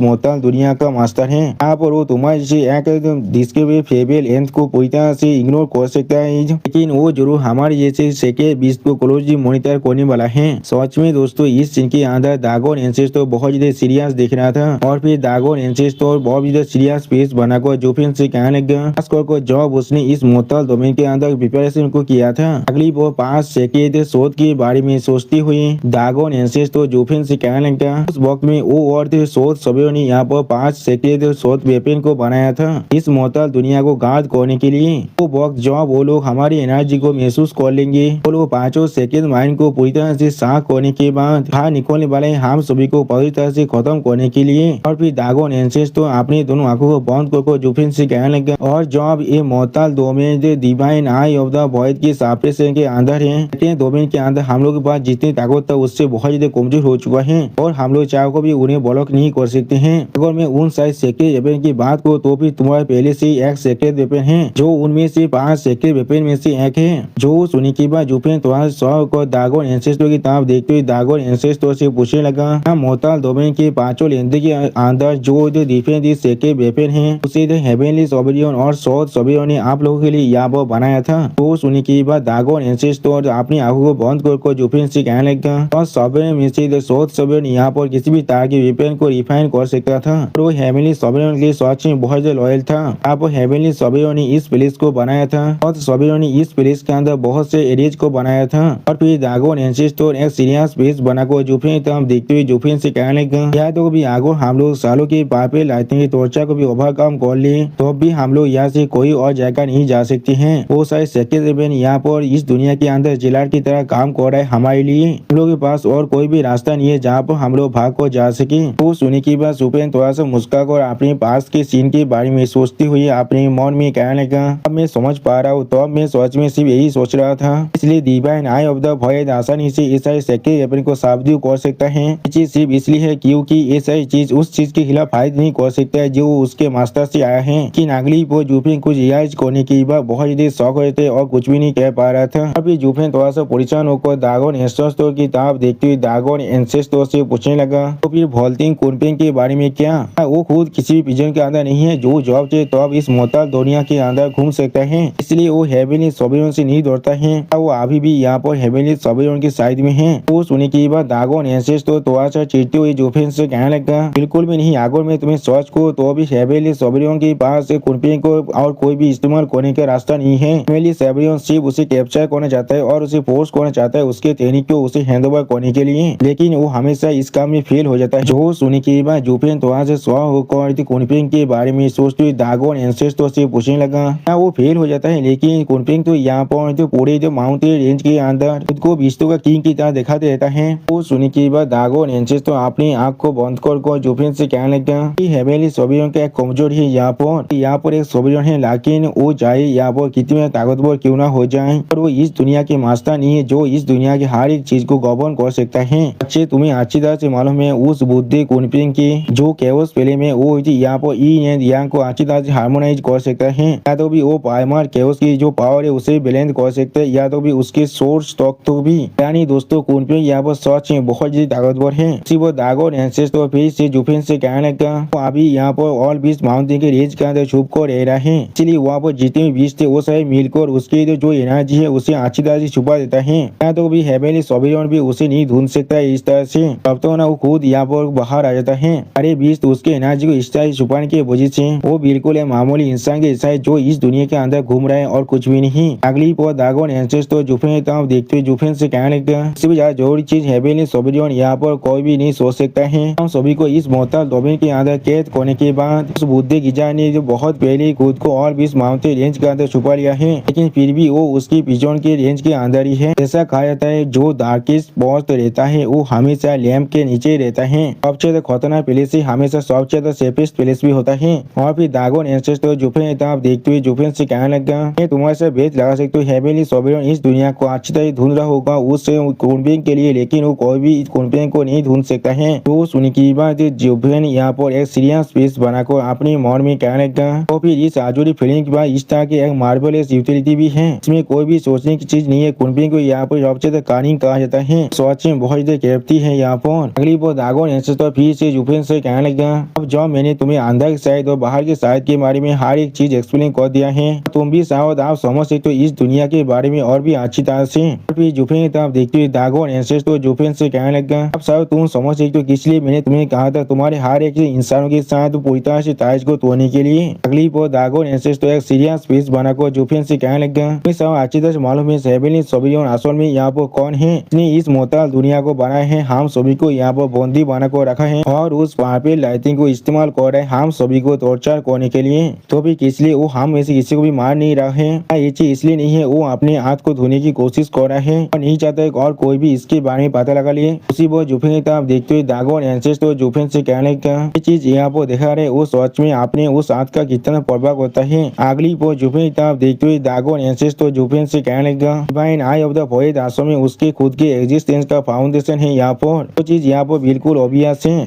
मोहताल दुनिया का मास्टर है। यहाँ पर वो तुम्हारे जैसे एक डिस्कवरी फेबल एंड को पूरी तरह से इग्नोर कर सकता है, लेकिन वो जरूर हमारे जैसे सेके बीस को क्लोजली मॉनिटर करने वाला है। सच में दोस्तों इस सीन के अंदर ड्रैगन एंसेस्टर बहुत ज्यादा सीरियस दिख रहा था। और फिर ड्रैगन एंसेस्टर बहुत ज्यादा सीरियस फेस बनाकर जुफिन से कहने लगा, खासकर जब उसने इस मोहताल डोमेन के अंदर प्रिपरेशन को किया था। अगली वो 5 सेकेंड शोध के बारे में सोचती हुई ड्रैगन एंसेस्टर जुफिन से कहने लगा, उस वक्त में वो और शोध सभी ने यहाँ पर 5 सेकेंड शोध वेपन को बनाया था इस मोहताल दुनिया को गार्ड करने के लिए। वो वक्त जब वो लोग हमारी एनर्जी को महसूस कर लेंगे, वो लोग 5 सेकेंड माइंड को पूरी तरह से साफ करने के बाद बाहर निकलने वाले हम सभी को पूरी तरह से खत्म करने के लिए। और फिर ड्रैगन एंसेस्टर अपनी दोनों आंखों को बंद कर जुफिन से कहने लगा, और जब ये मोहताल domain divine eye of the void के सापेक्ष के अंदर है, डोमेन के अंदर हम लोग के पास जितनी ताकत था उससे बहुत ज्यादा कमजोर हो चुका है, और हम लोग चाहे को भी उन्हें ब्लॉक नहीं कर सकते हैं। अगर मैं उन साइज सेकेंड वेपन की बात करूँ तो भी तुम्हारे पहले से एक सेकेंड वेपन है, जो उनमें से 5 सेकेंड वेपन में से एक है। जो सुनने के बाद जुफिन थोड़ा सौ को ड्रैगन एंसेस्टर की तरफ देखते हुए ड्रैगन एंसेस्टर से पूछने लगा, मोहताल डोमेन के 5 लेंदे के अंदर जो डिफेंस सेकेंड वेपन है उसे हेवनली सोबियन और सौथ सोबियन ने आप लोगों के लिए यहाँ पर बनाया था। तो सुनने के बाद ड्रैगन एंसेस्टर अपनी आंखों को बंद कर जुफिन से कहने लगा, और सोबियन में से सौथ सोबियन यहाँ पर किसी भी तरह के वेपन को रिफाइन कर सकता था। तो हेवनली सोबियन के सच में बहुत ज्यादा लॉयल था। आप हेवनली सोबियन ने इस प्लेस को बनाया था, और सोबियन ने इस प्लेस के अंदर बहुत से एरियाज को बनाया था। और फिर ड्रैगन एंसेस्टर एक सीरियस फेस बनाकर जुफिन तरफ देखते हुए जुफिन से कहने लगा, या तो भी आगे हम लोग सालों की पाइपें लाइटिंग की टॉर्चर को भी ओवरकम कर लिए तो भी हम लोग यहाँ से कोई और जगह नहीं जा सकते हैं। वो सारे सेकेंड वेपन यहाँ पर इस दुनिया के अंदर जिलार की तरह काम कर रहा है हमारे लिए। हम लोग के पास और कोई भी रास्ता नहीं है जहाँ पर हम लोग भाग कर जा सके। वो सुनने के बाद जुफिन थोड़ा सा मुस्कुराकर अपने पास के सीन के बारे में सोचती हुई अपने मन में कहने लगा, अब मैं समझ पा रहा हूँ, तो अब मैं सच में सिर्फ यही सोच रहा था। इसलिए divine eye of the void आसानी से इस सारे सेकेंड वेपन को साबित कर सकता है। ये चीज सिर्फ इसलिए है क्योंकि ये सारी चीज उस चीज के खिलाफ फायद नहीं कर सकता है जो उसके मास्टर से आया है। कि नागली वो जुफिन कुछ रियाज करने की बात बहुत ज्यादा शौक हो थे और कुछ भी नहीं कह पा रहा था। अभी जुफिन थोड़ा सा परेशान होकर ड्रैगन एंसेस्टर की तरफ देखते हुए ड्रैगन एंसेस्टर से पूछने लगा, तो फिर वोल्टिंग कुनपिंग के बारे में क्या? वो खुद किसी भी पिजन के अंदर नहीं है, जो जॉब चाहे तो अब इस मोहताल दुनिया के अंदर घूम सकता है, इसलिए वो हेवनली सोबियन से नहीं दौड़ता है। वो अभी भी यहाँ पर हेवनली सोबियन की साइड में है। वो सुनने के बाद ड्रैगन एंसेस्टर थोड़ा सा चिढ़ते हुए जुफिन से कहने लगा, बिल्कुल भी नहीं, अगर मैं तुम्हें सर्च को तो भी हेवनली सोबियन के पास कुनपिंग को और कोई भी इस्तेमाल करने का रास्ता नहीं है। हेवनली सोबियन सिर्फ उसे कैप्चर करना चाहता है और उसे फोर्स करना चाहता है उसके ट्रेनिंग को उसे हैंडओवर करने के लिए, लेकिन वो हमेशा इस काम में फेल हो जाता है। जो सुनने के बाद जुफिन थोड़ा से सौ होकर कुनपिंग के बारे में सोचते हुए ड्रैगन एंसेस्टर से पूछने लगा, वो फेल हो जाता है, लेकिन कुनपिंग तो यहाँ पर तो पूरे जो माउंटेन रेंज के अंदर खुद को विश्व का किंग की तरह दिखाते रहता है। वो सुनने के बाद ड्रैगन एंसेस्टर अपनी आंख को बंद कर जुफिन से कहने लगा कि हेवनली सोबियन का कमजोर है, यहाँ पर एक सोबियन है, लेकिन वो चाहे यहाँ पर कितने ताकतवर क्यों ना हो जाए और वो इस दुनिया के मास्टर नहीं है जो इस दुनिया के हर एक चीज को गवर्न कर सकता है। अच्छे तुम्हें अच्छी तरह से मालूम है उस बुद्धि कुनपिंग की जो केवस पहले में वो यहाँ पर ई एंड यांग को अच्छी तरह से हार्मोनाइज कर सकता है। या तो भी वो प्राइमर केवस की जो पावर है उसे बैलेंस कर सकते हैं या तो भी उसके सोर्स तक तो भी। यानी दोस्तों कुनपिंग यहाँ पर सच में बहुत ज्यादा ताकतवर है। वो दागोन एंसेस्टर फिर से जुफिन से कहने का अभी यहाँ पर ऑल बीस माउंटेन के रेंज के अंदर छुप कर रह रहा है। इसलिए वहाँ पर जितने भी बीस थे वो सभी मिलकर उसकी जो एनर्जी है उसे अच्छी तरह से छुपा देता है। या तो भी हेवेली सोबियन भी उसे नहीं ढूंढ सकता है इस तरह से। तब तो ना वो खुद यहाँ पर बाहर आ जाता है। अरे बीस तो उसके एनर्जी को इस तरह से छुपाने की वजह से वो बिल्कुल मामूली इंसान के जैसा है जो इस दुनिया के अंदर घूम रहा है और कुछ भी नहीं। अगली पर दागोन एंसेस्टर जुफिन तो देखते हुए जुफिन से कहने लगा इससे भी ज्यादा जरूरी चीज हेवेली सोबियन यहाँ पर कोई भी नहीं सोच सकता है। हम सभी को इस मोहताज डोमेन के अंदर कैद करने के बाद उस बुद्धि गिजा ने जो बहुत पहले खुद को और 20 माउंटेन रेंज के अंदर छुपा लिया है लेकिन फिर भी वो उसकी पिछों के रेंज के अंदर ही है। ऐसा कहा जाता है जो डार्केस्ट पॉइंट रहता है वो हमेशा लैम्प के नीचे रहता है। सबसे ज्यादा खतरनाक प्लेस ही हमेशा सबसे ज्यादा सेफेस्ट प्लेस भी होता है। और फिर दागोन एंसेस्टर जुफिन आप देखते हुए जुफिन से कहने लगा मैं तुम्हारे से भेद लगा सकते हो हेवेली सोबियन इस दुनिया को अच्छी तरह ढूंढ रहा होगा उस कुनपिंग के लिए लेकिन वो कोई भी इस कुनपिंग को नहीं ढूंढ सकता है। तो सुनने की बात जुफिन यहाँ पर एक सीरियस पीस बनाकर अपने मन में कहने लगा तो फिर इस आजुरी फिल्म के बाद इस तरह की एक मार्वलेस यूटिलिटी भी है। इसमें कोई भी सोचने की चीज नहीं है। कुनपिंग को यहाँ पर सबसे ज्यादा कहानी कहा जाता है। सोच में बहुत ज्यादा कैप्टी है यहाँ पर। अगली बार दागोन एंसेस्टर फिर से जुफिन से कहने लगा अब जब मैंने तुम्हें अंदर की साइड और बाहर की साइड के बारे में हर एक चीज एक्सप्लेन कर दिया है तुम भी शायद आप समझ सकते हो इस दुनिया के बारे में और भी अच्छी तरह से। फिर जुफिन आप देखते हुए दागोन एंसेस्टर जुफिन से कहने लगा अब शायद तुम समझ सकते हो इसलिए मैंने तुम्हें कहा था तुम्हारे हर एक इंसानों के साथ पूरी तरह से ताज को तोड़ने के लिए। अगली पर दागोन एंसेस्टर एक सीरियस पीस बनाकर जुफिन से कहने लगा सब अच्छी तरह से मालूम है हेवेली सोबियन असल में यहाँ पर कौन है इसने इस मोहताज दुनिया को बनाया है। हम सभी को यहाँ पर बंदी बना कर रखा है और उस वहाँ पे लाइटिंग को इस्तेमाल कर रहे हैं हम सभी को टॉर्चर करने के लिए। तो भी इसलिए वो हम में से किसी को भी मार नहीं रहा है। ये चीज इसलिए नहीं है वो अपने हाथ को धोने की कोशिश कर रहा है और नहीं चाहता है और कोई भी इसके बारे में पता लगा लिए। उसी वो जुफिन आप देखते हुए दागोन एंसेस्टर जुफिन से कहने का ये चीज यहाँ पर देखा रहे वो सच में आपने उस हाथ का कितना प्रभाव होता है। अगली वो जुफिन आप देखते हुए दागोन एंसेस्टर जुफिन से कहने का divine eye of the void असल में उसके खुद के एग्जिस्टेंस का फाउंडेशन है। यहाँ पर वो चीज यहाँ पर बिल्कुल ऑब्वियस है।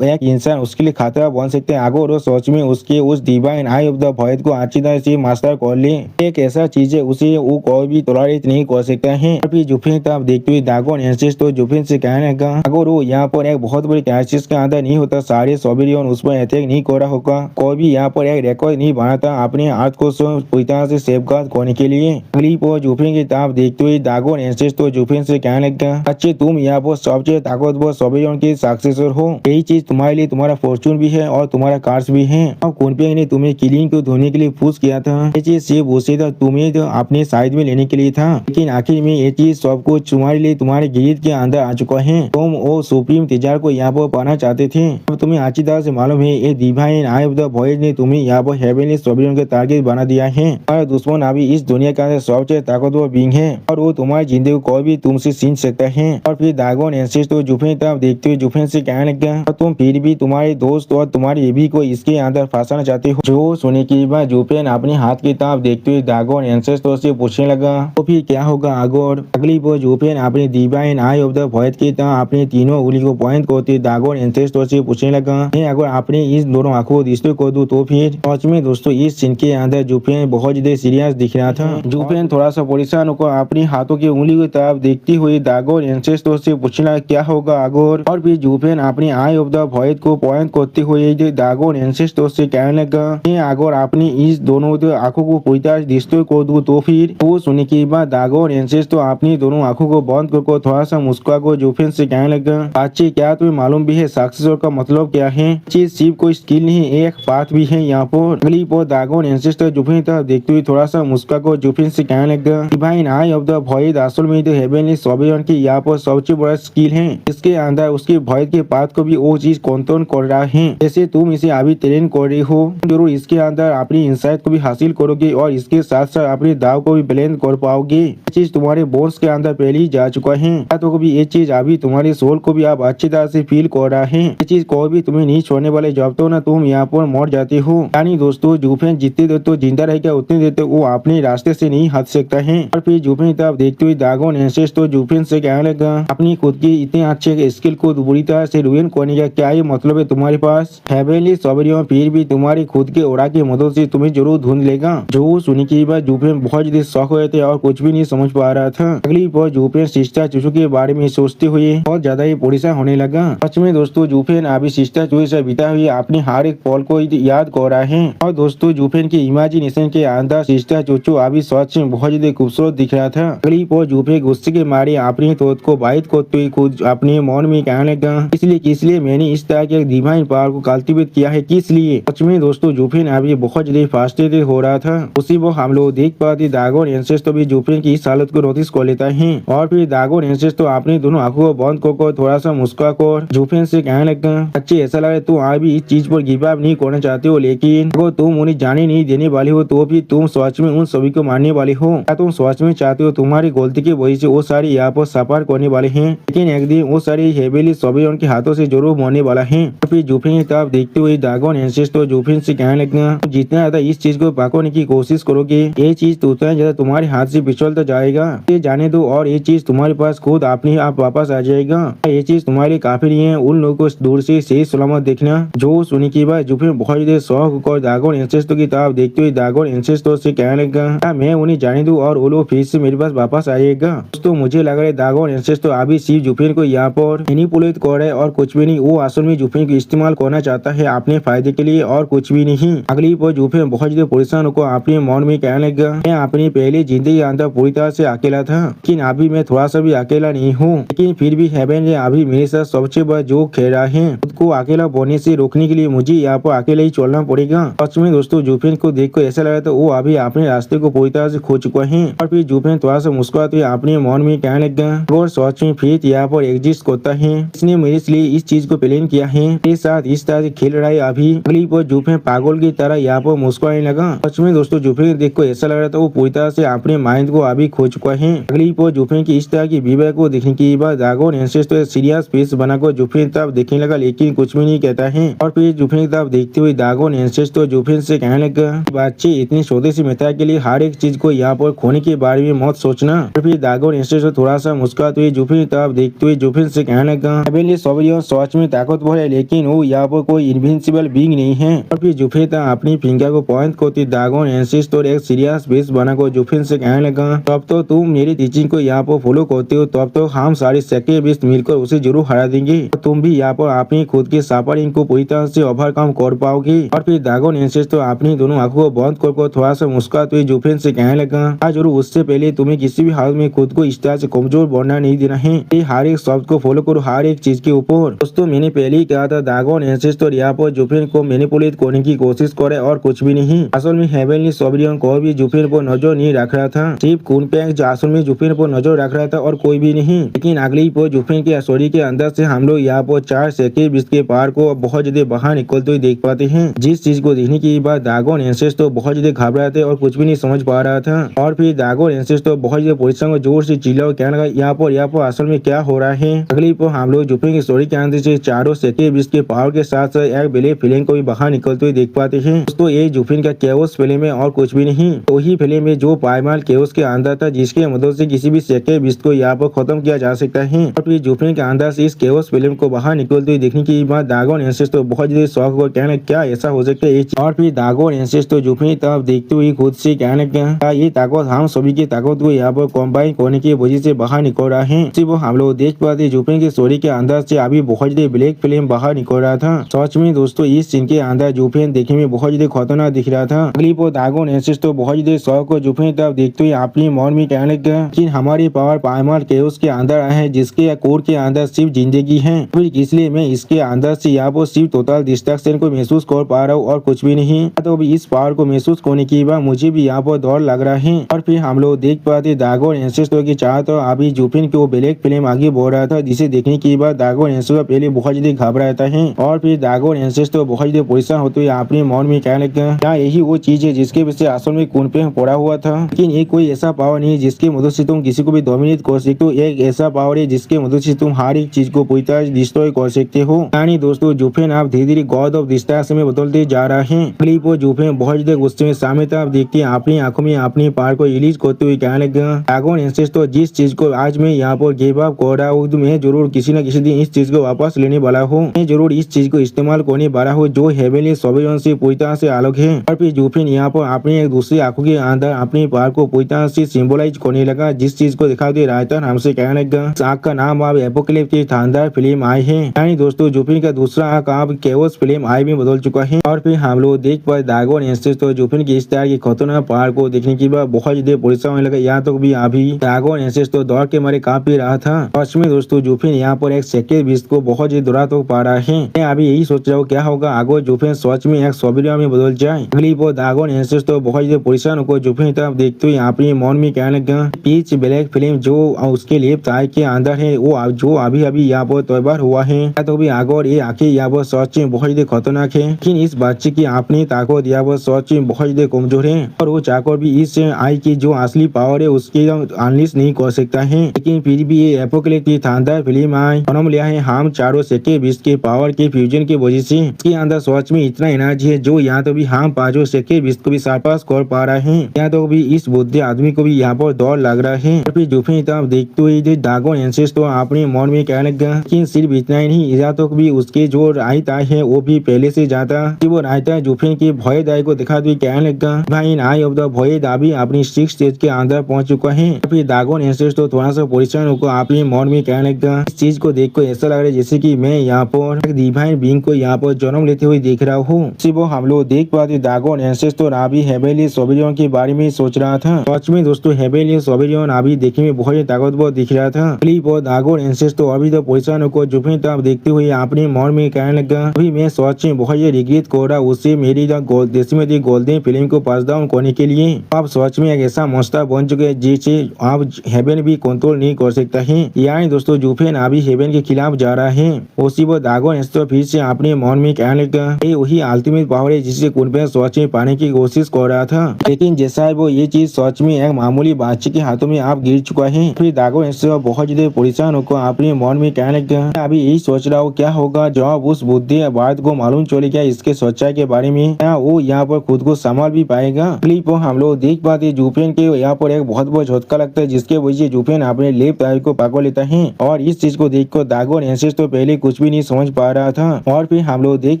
एक इंसान उसके लिए खतरा बन सकते हैं अगर वो सोच में उसके उस divine eye of the void को अच्छी तरह से मास्टर कर ले। एक ऐसा चीज है उसे वो कोई भी टॉलरेट नहीं कर सकता है। फिर जुफिन आप देखते हुए दागोन एंसेस्टर जुफिन से कहने का अगर वो यहाँ पर एक बहुत बड़ी क्राइसिस के अंदर नहीं होता सारे सोबियन उस पर अटैक नहीं कर रहा होगा कोई भी यहाँ पर एक रिकॉर्ड नहीं बनाता अपने हाथ को पूरी तरह से सेफगार्ड करने के लिए। अगली पर जुफिन की तरफ देखते हुए दागोन एंसेस्टर जुफिन से कहने लगा अच्छे तुम यहाँ पर सबसे ताकतवर सोबियन के सक्सेसर हो। यही चीज तुम्हारे लिए तुम्हारा फॉर्चून भी है और तुम्हारा कार्स भी है। अब कुनपिंग ने तुम्हें किलिंग को धोने के लिए पुश किया था ये चीज सिर्फ उसे तुम्हें अपने साइड में लेने के लिए था लेकिन आखिर में ये चीज सब कुछ तुम्हारे लिए तुम्हारे गिरीद के अंदर आ चुका है। तुम वो सुप्रीम तेजार को यहाँ पर पाना चाहते थे। अब तुम्हें अच्छी तरह से मालूम है ये divine eye of the void ने तुम्हें यहाँ पर हेवेनली सोबियन के टारगेट बना दिया है। तुम्हारा दुश्मन अभी इस दुनिया के अंदर सबसे ताकतवर बीइंग है और वो तुम्हारी जिंदगी को कोई भी तुमसे छीन सकता है। और फिर दागोन एंसेस्टर जुफिन तरफ देखते हुए जुफिन से कहने लगा तुम फिर भी तुम्हारे दोस्त और तुम्हारी एबी को इसके अंदर फंसाना चाहते हो। जो सुनने की बात जुफिन अपने हाथ की तरफ देखते हुए दागोन एंसेस्टर से पूछने लगा तो फिर क्या होगा अगर। अगली बार जुफिन अपने divine eye of the void की तरफ अपने तीनों उंगली को पॉइंट करते दागोन एंसेस्टर से पूछने लगा मैं अगर अपने इस दोनों आंखों को डिस्ट्रॉय कर दूं तो फिर। सच में दोस्तों इस सीन के अंदर जुफिन बहुत ज्यादा सीरियस दिख रहा था। जुफिन थोड़ा सा परेशान होकर अपनी हाथों की उंगली की तरफ देखती हुई दागोन एंसेस्टर से पूछना क्या होगा अगर। और फिर जुफिन अपनी आई ऑफ द वॉइड को पॉइंट करते हुए दागोन एंसेस्टर से कहने लगा मैं अगर अपनी इस दोनों आंखों को पूरी तरह डिस्ट्रॉय कर दूं तो फिर। वो सुनने के बाद दागोन एंसेस्टर अपनी दोनों आंखों को बंद करके थोड़ा सा मुस्कुरा को जुफिन से कहने लगा अच्छी क्या तुम्हें मालूम भी है सक्सेसर का मतलब क्या है। चीज सिर्फ कोई स्किल नहीं एक पाथ भी है यहाँ पर। अगली पर दागोन एंसेस्टर जुफिन तरफ देखते हुए थोड़ा सा मुस्कुरा को जुफिन से कहने लगा divine eye of the void असल में तो हेवेनली सोबियन की यहाँ पर सबसे बड़ा स्किल है। इसके अंदर उसके वॉइड के पाथ को भी वो चीज कंट्रोल कर रहा है जैसे तुम इसे अभी ट्रेन कर रही हो जरूर इसके अंदर अपनी इंसाइट को भी हासिल करोगे और इसके साथ साथ अपने दाव को भी बैलेंस कर पाओगे। ये चीज तुम्हारे बोन्स के अंदर पहले ही जा चुका है तो भी ये चीज अभी तुम्हारे सोल को भी आप अच्छी तरह से फील कर रहा है। ये चीज कोई भी तुम्हें नहीं छोड़ने वाले जब तो ना तुम यहाँ पर मर जाते हो। यानी दोस्तों जुफिन जितने देर तो जिंदा रहेगा उतनी देर तक वो अपने रास्ते से नहीं हट सकता है। और फिर जुफिन तरफ देखते हुए ड्रैगन एंसेस्टर तो जुफिन से कहने लगा, अपनी खुद की इतने अच्छे स्किल को बुरी तरह से रुइन करने का क्या ये मतलब है तुम्हारे पास? हेवनली सोवरियन फिर भी तुम्हारी खुद के ओरा की मदद से तुम्हें जरूर ढूंढ लेगा। जो सुनी की बात जुफिन बहुत ज्यादा शौक हुए थे और कुछ भी नहीं समझ पा रहा था। अगली बार जुफिन सिस्टर चूचू के बारे में सोचते हुए बहुत ज्यादा ही परेशान होने लगा। सच में दोस्तों जुफिन अभी सिस्टर चूचू से बिता हुए अपने हर एक पल को याद कर रहा है। और दोस्तों जुफिन की इमेजिनेशन के अंदर सिस्टर चूचू अभी सच में बहुत ज्यादा खूबसूरत दिख रहा था। अगली बार जुफिन गुस्से के मारे अपनी थोत को बाइट करते हुए खुद अपने मन में कहने लगा, इसलिए मैंने इस तरह के डिवाइन पावर को कल्टीवेट किया है, किस लिए? सच में दोस्तों जुफिन अभी बहुत ज्यादा फ्रस्ट्रेटेड हो रहा था। उसी वो हम लोग देख पाते ड्रैगन एंसेस्टर भी जुफिन की इस हालत को नोटिस कर लेता है। और फिर ड्रैगन एंसेस्टर अपनी दोनों आंखों को बंद कर थोड़ा सा मुस्कुरा कर जुफिन से कहने लगा, अच्छे ऐसा लग रहा है तुम अभी इस चीज पर गिव अप नहीं करना चाहते हो, लेकिन अगर तुम उन्हें जाने नहीं देने वाले हो तो भी तुम सच में उन सभी को मारने वाले हो। क्या तुम सच में चाहते हो तुम्हारी गलती की वजह से वो सारे यहाँ पर सफर करने वाले हैं, लेकिन एक दिन वो सारे हेवेली सभी उनके हाथों से जरूर मरने वाला है। और फिर जुफिन की तरफ देखते हुए ड्रैगन एंसेस्टर जुफिन से कहने लगा, जितना ज्यादा इस चीज को पकड़ने की कोशिश करोगे ये चीज तो उतना ज्यादा तुम्हारे हाथ से फिसलता जाएगा। ये जाने दो और ये चीज तुम्हारे पास खुद अपने आप वापस आ जाएगा। ये चीज तुम्हारे लिए काफी नहीं है उन लोगों को दूर से सही सलामत देखना। जो सुनी की बात जुफिन बहुत ज्यादा शौक होकर ड्रैगन एंसेस्टर की तरफ देखते हुए ड्रैगन एंसेस्टर से कहने लगा, मैं उन्हें जाने दूं और वो लोग फिर से मेरे पास वापस आएगा। दोस्तों मुझे लग रहा है ड्रैगन एंसेस्टर अभी सिर्फ जुफिन को यहाँ पर मैनिपुलेट कर रहा है और कुछ भी नहीं। वो असल में जुफिन को इस्तेमाल करना चाहता है अपने फायदे के लिए और कुछ भी नहीं। अगली पर जुफिन बहुत ज्यादा परेशान होकर अपने मन में कहने लगा, मैं अपनी पहली जिंदगी के अंदर पूरी तरह से अकेला था, लेकिन अभी मैं थोड़ा सा भी अकेला नहीं हूँ। लेकिन फिर भी हेवन ने अभी मेरे साथ सबसे बड़ा जो खेल रहा है, खुद को अकेला बोने से रोकने के लिए मुझे यहाँ पर अकेला ही चलना पड़ेगा। सच में दोस्तों जुफिन को देखकर ऐसा लगा था वो अभी अपने रास्ते को पूरी तरह से खो चुका है। और फिर जुफिन थोड़ा सा मुस्कुराते हुए अपने मन में कहने लगा, अगर सच में फेथ यहाँ पर एग्जिस्ट करता है, इसने मेरे लिए इस चीज को प्लान किया है, मेरे साथ इस तरह से खेल रहा है। अभी अगली पर जुफिन पागल की तरह यहाँ पर मुस्कुराने लगा। सच में दोस्तों जुफिन देख को ऐसा लग रहा था वो पूरी तरह से अपने माइंड को अभी खो चुका है। अगली पर जुफिन की इस तरह की विवेक को देखने के बाद ड्रैगन एंसेस्टर सीरियस फेस बनाकर जुफिन की तरफ देखने लगा, लेकिन कुछ भी नहीं कहता है। और फिर जुफिन की तरफ देखते हुए ड्रैगन एंसेस्टर जुफिन से कहने लगा, बच्चे इतनी छोटे सी मित्रता के लिए हर एक चीज को यहाँ पर खोने के बारे में मत सोचना। और फिर ड्रैगन एंसेस्टर थोड़ा सा मुस्कुराते हुए जुफिन की तरफ देखते हुए जुफिन से कहने लगा, हेवनली सोवरियन सच में ताकतवर है, लेकिन वो यहाँ पर कोई इनविंसिबल बीइंग नहीं है। और फिर जुफिन अपनी फिंगर को पॉइंट करती ड्रैगन एंसेस्टर एक सीरियस फेस बनाकर जुफिन से कहने लगा, तब तो तुम मेरी टीचिंग को यहाँ पर फॉलो करते हो, तब तो हम सारे सेक्रेट बीस्ट मिलकर उसे जरूर हरा देंगे। तुम भी यहाँ पर अपनी खुद के सफरिंग को पूरी तरह से ओवरकम कर पाओगे। और फिर ड्रैगन एंसेस्टर अपनी दोनों आंखों को बंद कर थोड़ा सा मुस्कुराते हुए जुफिन से कहने लगा, आज जरूर उससे पहले तुम्हें किसी भी हाल में खुद को इस तरह से कमजोर बनना नहीं देना है। ये हर एक शब्द को फॉलो करो हर एक चीज के ऊपर। दोस्तों मैंने पहले ही कहा था ड्रैगन एंसेस्टर यहाँ पर जुफिन को मैनिपुलेट करने की कोशिश करे और कुछ भी नहीं। असल में हेवनली सोवरियन को भी जुफिन पर नजर नहीं रख रहा था, सिर्फ कुनपेंग जो असल में जुफिन पर नजर रख रहा था और कोई भी नहीं। लेकिन अगली पर जुफिन के असोरी के अंदर से हम लोग यहाँ पर 4 सेक्रेट बीस्ट के पार को बहुत ज्यादा बाहर निकलते हुए देख पाते हैं। जिस चीज को देखने के बाद ड्रैगन एंसेस्टर बहुत ज्यादा घबराते और कुछ भी नहीं समझ पा रहा था। और फिर ड्रैगन एंसेस्टर बहुत ज्यादा परेशान जोर से चिल्ला और कहने लगा, यहाँ पर असल में क्या हो रहा है। अगली पर हम लोग जुफिन की स्टोरी के अंदर से चारों सेक्रेट बीस्ट के पावर के साथ एक बिले फिल्म को भी बाहर निकलते हुए देख पाते हैं। दोस्तों ये जुफिन का केओस फिल्म है और कुछ भी नहीं। तो वही फिल्म है जो प्राइमल केओस के अंदर था, जिसके मदद से किसी भी सेक्रेट बीस्ट को यहाँ पर खत्म किया जा सकता है। और फिर जुफिन के अंदर से इस केओस फिल्म को बाहर निकलते हुए देखने के बाद ड्रैगन एंसेस्टर बहुत ज्यादा शौक को कहने क्या ऐसा हो सकता है। और फिर ड्रैगन एंसेस्टर जुफिन की तरफ देखते हुए खुद से कहने क्या ये ताकत हम सभी की ताकत को यहाँ पर कॉम्बाइन करने की वजह से बाहर निकल रहा है। सिर्फ हम लोग देख पाते जुफिन की स्टोरी के अंदर से अभी बहुत ज्यादा ब्लैक फिल्म बाहर निकल रहा था। सच में दोस्तों इस सीन के अंदर जुफिन देखने में बहुत ज्यादा खतरनाक दिख रहा था। अगली पर ड्रैगन एंसेस्टर बहुत ज्यादा शौक को जुफिन की तरफ देखते हुए अपनी मन में कहने लगा कि हमारी पावर प्राइमल केओस के अंदर है, जिसके कोर के अंदर सिर्फ जिंदगी है। फिर इसलिए मैं इसके अंदर से यहाँ पर सिर्फ टोटल डिस्ट्रक्शन को महसूस कर पा रहा हूँ और कुछ भी नहीं। तो अभी इस पावर को महसूस करने के बाद मुझे भी यहाँ पर डर लग रहा है। और फिर हम लोग देख पाते ड्रैगन एंसेस्टर की चाह तो अभी जुफिन की वो ब्लैक फिल्म आगे बढ़ रहा था, जिसे देखने के बाद ड्रैगन एंसेस्टर पहले बहुत ज्यादा घबराता है। और फिर ड्रैगन एंसेस्टर बहुत ज्यादा परेशान होते हुए अपने मन में कहने लगा क्या यही वो चीज है जिसके वजह से असल में खून पे पड़ा हुआ था। लेकिन ये कोई ऐसा पावर नहीं है जिसके मदद से तुम किसी को भी डोमिनेट कर सकते हो। एक ऐसा पावर है जिसके मदद से तुम हर एक चीज को पूरी तरह डिस्ट्रॉय कर सकते हो। यानी दोस्तों जुफिन आप धीरे धीरे गॉड ऑफ डिस्ट्रक्शन में बदलते जा रहा है। अगली पर जुफिन बहुत ज्यादा गुस्से में सामने तरफ देखते अपनी आंखों आंखों में अपनी पार को रिलीज करते हुए कहने लगा, ड्रैगन एंसेस्टर जिस चीज को आज मैं यहाँ पर गिव अप कर रहा हूँ, तो मैं जरूर किसी न किसी दिन इस चीज को वापस लेने वाला हूँ। मैं जरूर इस चीज को इस्तेमाल करने वाला हूँ जो हेवनली सोबेरियन से पूरी तरह से अलग है। और फिर जूफिन यहाँ पर अपनी एक दूसरी आंखों के अंदर अपनी पार को पूरी तरह से सिंबलाइज करने लगा, जिस चीज को दिखा दे रायतन हमसे कहने लगा इस आंख का नाम अब एपोकलिप्स की शानदार फिल्म आई है। यानी दोस्तों जूफिन का दूसरा आंख अब केओस फिल्म आई में बदल चुका है। और फिर हम लोग देख पाए ड्रैगन एंसेस्टर जूफिन की इस तरह की खतरनाक पहाड़ को देखने के बाद बहुत ज्यादा परेशान होने लगा। यहाँ तक भी अभी ड्रैगन एंसेस्टर दौड़ के मारे कांप रहा था। सच में दोस्तों जूफिन यहाँ पर एक सेकेंड बीस को बहुत ज्यादा दौड़ा तो पा रहा है। मैं अभी यही सोच रहा हूँ क्या होगा अगर जूफिन सच में एक सोबेरियन में बदल जाए। अगली बार ड्रैगन एंसेस्टर बहुत ज्यादा परेशान होकर जूफिन तरफ देखते हुए अपने मन में कहने लगा पिच ब्लैक फिल्म जो उसके लेफ्ट आई के अंदर है वो जो अभी अभी यहाँ पर तैयार हुआ है, तो भी अगर ये आंखें यहाँ पर सच में बहुत ज्यादा खतरनाक है, लेकिन इस बच्चे की अपनी ताकत यहाँ पर सच में बहुत ज्यादा कमजोर है और वो चाहकर भी इस आई की जो असली पावर है उसकी अनलिश नहीं कर सकता है। लेकिन फिर भी ये एपोकलिप्स की शानदार फिल्म आई जन्म लिया है हम चारों सेकेंड बीस के पावर के फ्यूजन की वजह से। इसके अंदर सच में इतना एनर्जी है जो यहाँ तो भी हम पांचों सेकेंड बीस को भी सरपास कर पा रहे हैं। यहाँ तो भी इस बुद्धि आदमी को भी यहाँ पर दौड़ लग रहा है। फिर जूफिन तरफ देखते हुए ड्रैगन एंसेस्टर अपने मन में कहने लगा लेकिन सिर्फ इतना ही नहीं, यहाँ तक भी उसके जो रायता है वो भी पहले से ज्यादा वो रायता जूफिन की भय दाई को दिखा हुए कहने लगा भाई आई ऑफ द भय दाबी अपनी 6 स्टेज के अंदर पहुंच चुका है। फिर ड्रैगन एंसेस्टर थोड़ा सा परेशान होकर अपने मन में कहने लगा इस चीज को देख कर ऐसा लग रहा है जैसे कि मैं यहाँ पर एक डिवाइन बीइंग को यहाँ पर जन्म लेते हुए देख रहा हूँ। वो हम लोग देख पाते ड्रैगन एंसेस्टर अभी हेवनली सोबेरियन के बारे में सोच रहा था। सच में दोस्तों हेवनली सोबेरियन अभी देखने में बहुत ताकतवर दिख रहा था। ड्रैगन एंसेस्टर अभी तो परेशान होकर जूफिन तरफ देखते हुए अपने मन में कहने लगा अभी मैं सच में बहुत रिग्रेट कर रहा उससे मेरी गोल्डन फिल्म को पास डाउन करने के लिए। आप सच में एक ऐसा मस्ता बन चुके जिसे आप हेवन भी कंट्रोल नहीं कर सकता है। यानी दोस्तों जूफिन अभी हेवन के खिलाफ जा रहा है। उसी पर ड्रैगन एंसेस्टर फिर से अपने मन में कहने लगा ये वही अल्टीमेट पावर है जिसे कुनफेन सच में पाने की कोशिश कर रहा था, लेकिन जैसा है वो ये चीज सच में एक मामूली बच्चे के हाथों में आप गिर चुका है। फिर ड्रैगन एंसेस्टर बहुत ज्यादा परेशान होकर अपने मन में कहने लगा अभी यही सोच रहा हूँ क्या होगा जब उस बुद्धि बात को मालूम चले गया इसके सच्चाई के बारे में, क्या वो यहाँ पर खुद को संभाल भी पाएगा। क्लिप पर हम लोग देख पाते जूफिन के यहाँ पर एक बहुत बड़ा झटका लगता है जिसके वजह से जूफिन अपने लेफ्ट आई को पकड़ लेता है और इस चीज को देखकर ड्रैगन एंसेस्टर पहले कुछ भी नहीं समझ पा रहा था। और फिर हम लोग देख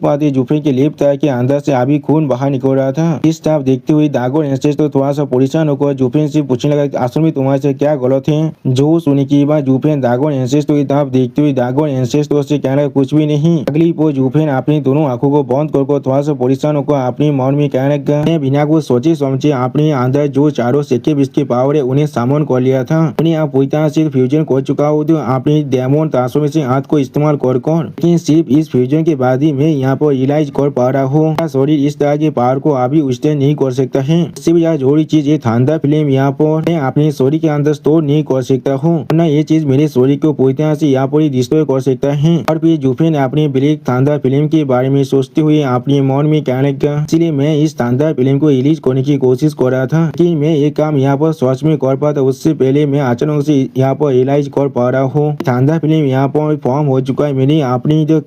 पाते जूफिन के लेफ्ट आई के अंदर से अभी खून बाहर निकल रहा था। इस तरफ देखते हुए ड्रैगन एंसेस्टर थोड़ा सा परेशान होकर जूफिन से पूछने लगा असल में तुम्हारे से क्या गलत है। जो सुनी की बात जूफिन ड्रैगन एंसेस्टर की तरफ देखते हुए ड्रैगन एंसेस्टर से कहना कुछ भी नहीं। अगली पो जूफिन अपनी दोनों आंखों को बंद कर थोड़ा सा परेशान होकर अपने मन में कहने लगा मैं बिना कुछ सोचे समझे अपने अंदर जो चारों सेके बीस के पावर है उन्हें सामन कर लिया था। उन्हें आप पूरी तरह से फ्यूजन कर चुका हूँ तो अपनी डेमन ट्रांसफॉर्मेशन में से हाथ को इस्तेमाल कर लेकिन सिर्फ इस फ्यूजन के बाद ही मैं यहाँ पर रियलाइज कर पा रहा हूँ शरीर इस तरह के पावर को अभी विस्तार नहीं कर सकता है। इससे भी जोड़ी चीज ये शानदार फिल्म यहाँ पर मैं अपने शरीर के अंदर स्टोर नहीं कर सकता हूँ, न ये चीज मेरे शरीर को पूरी तरह से यहाँ पर डिस्ट्रॉय कर सकता है। और फिर जूफिन अपनी ब्लैक शानदार फिल्म के बारे में सोचते हुए अपने मन में कहने लगा इसलिए मैं इस शानदार फिल्म को रिलीज करने की कोशिश कर रहा था कि मैं ये काम यहाँ पर सच में कर पाता उससे पहले मैं अचानक से यहाँ पर रियलाइज कर पा रहा हूँ शानदार फिल्म यहाँ पर फॉर्म हो चुका है। मैंने अपनी जो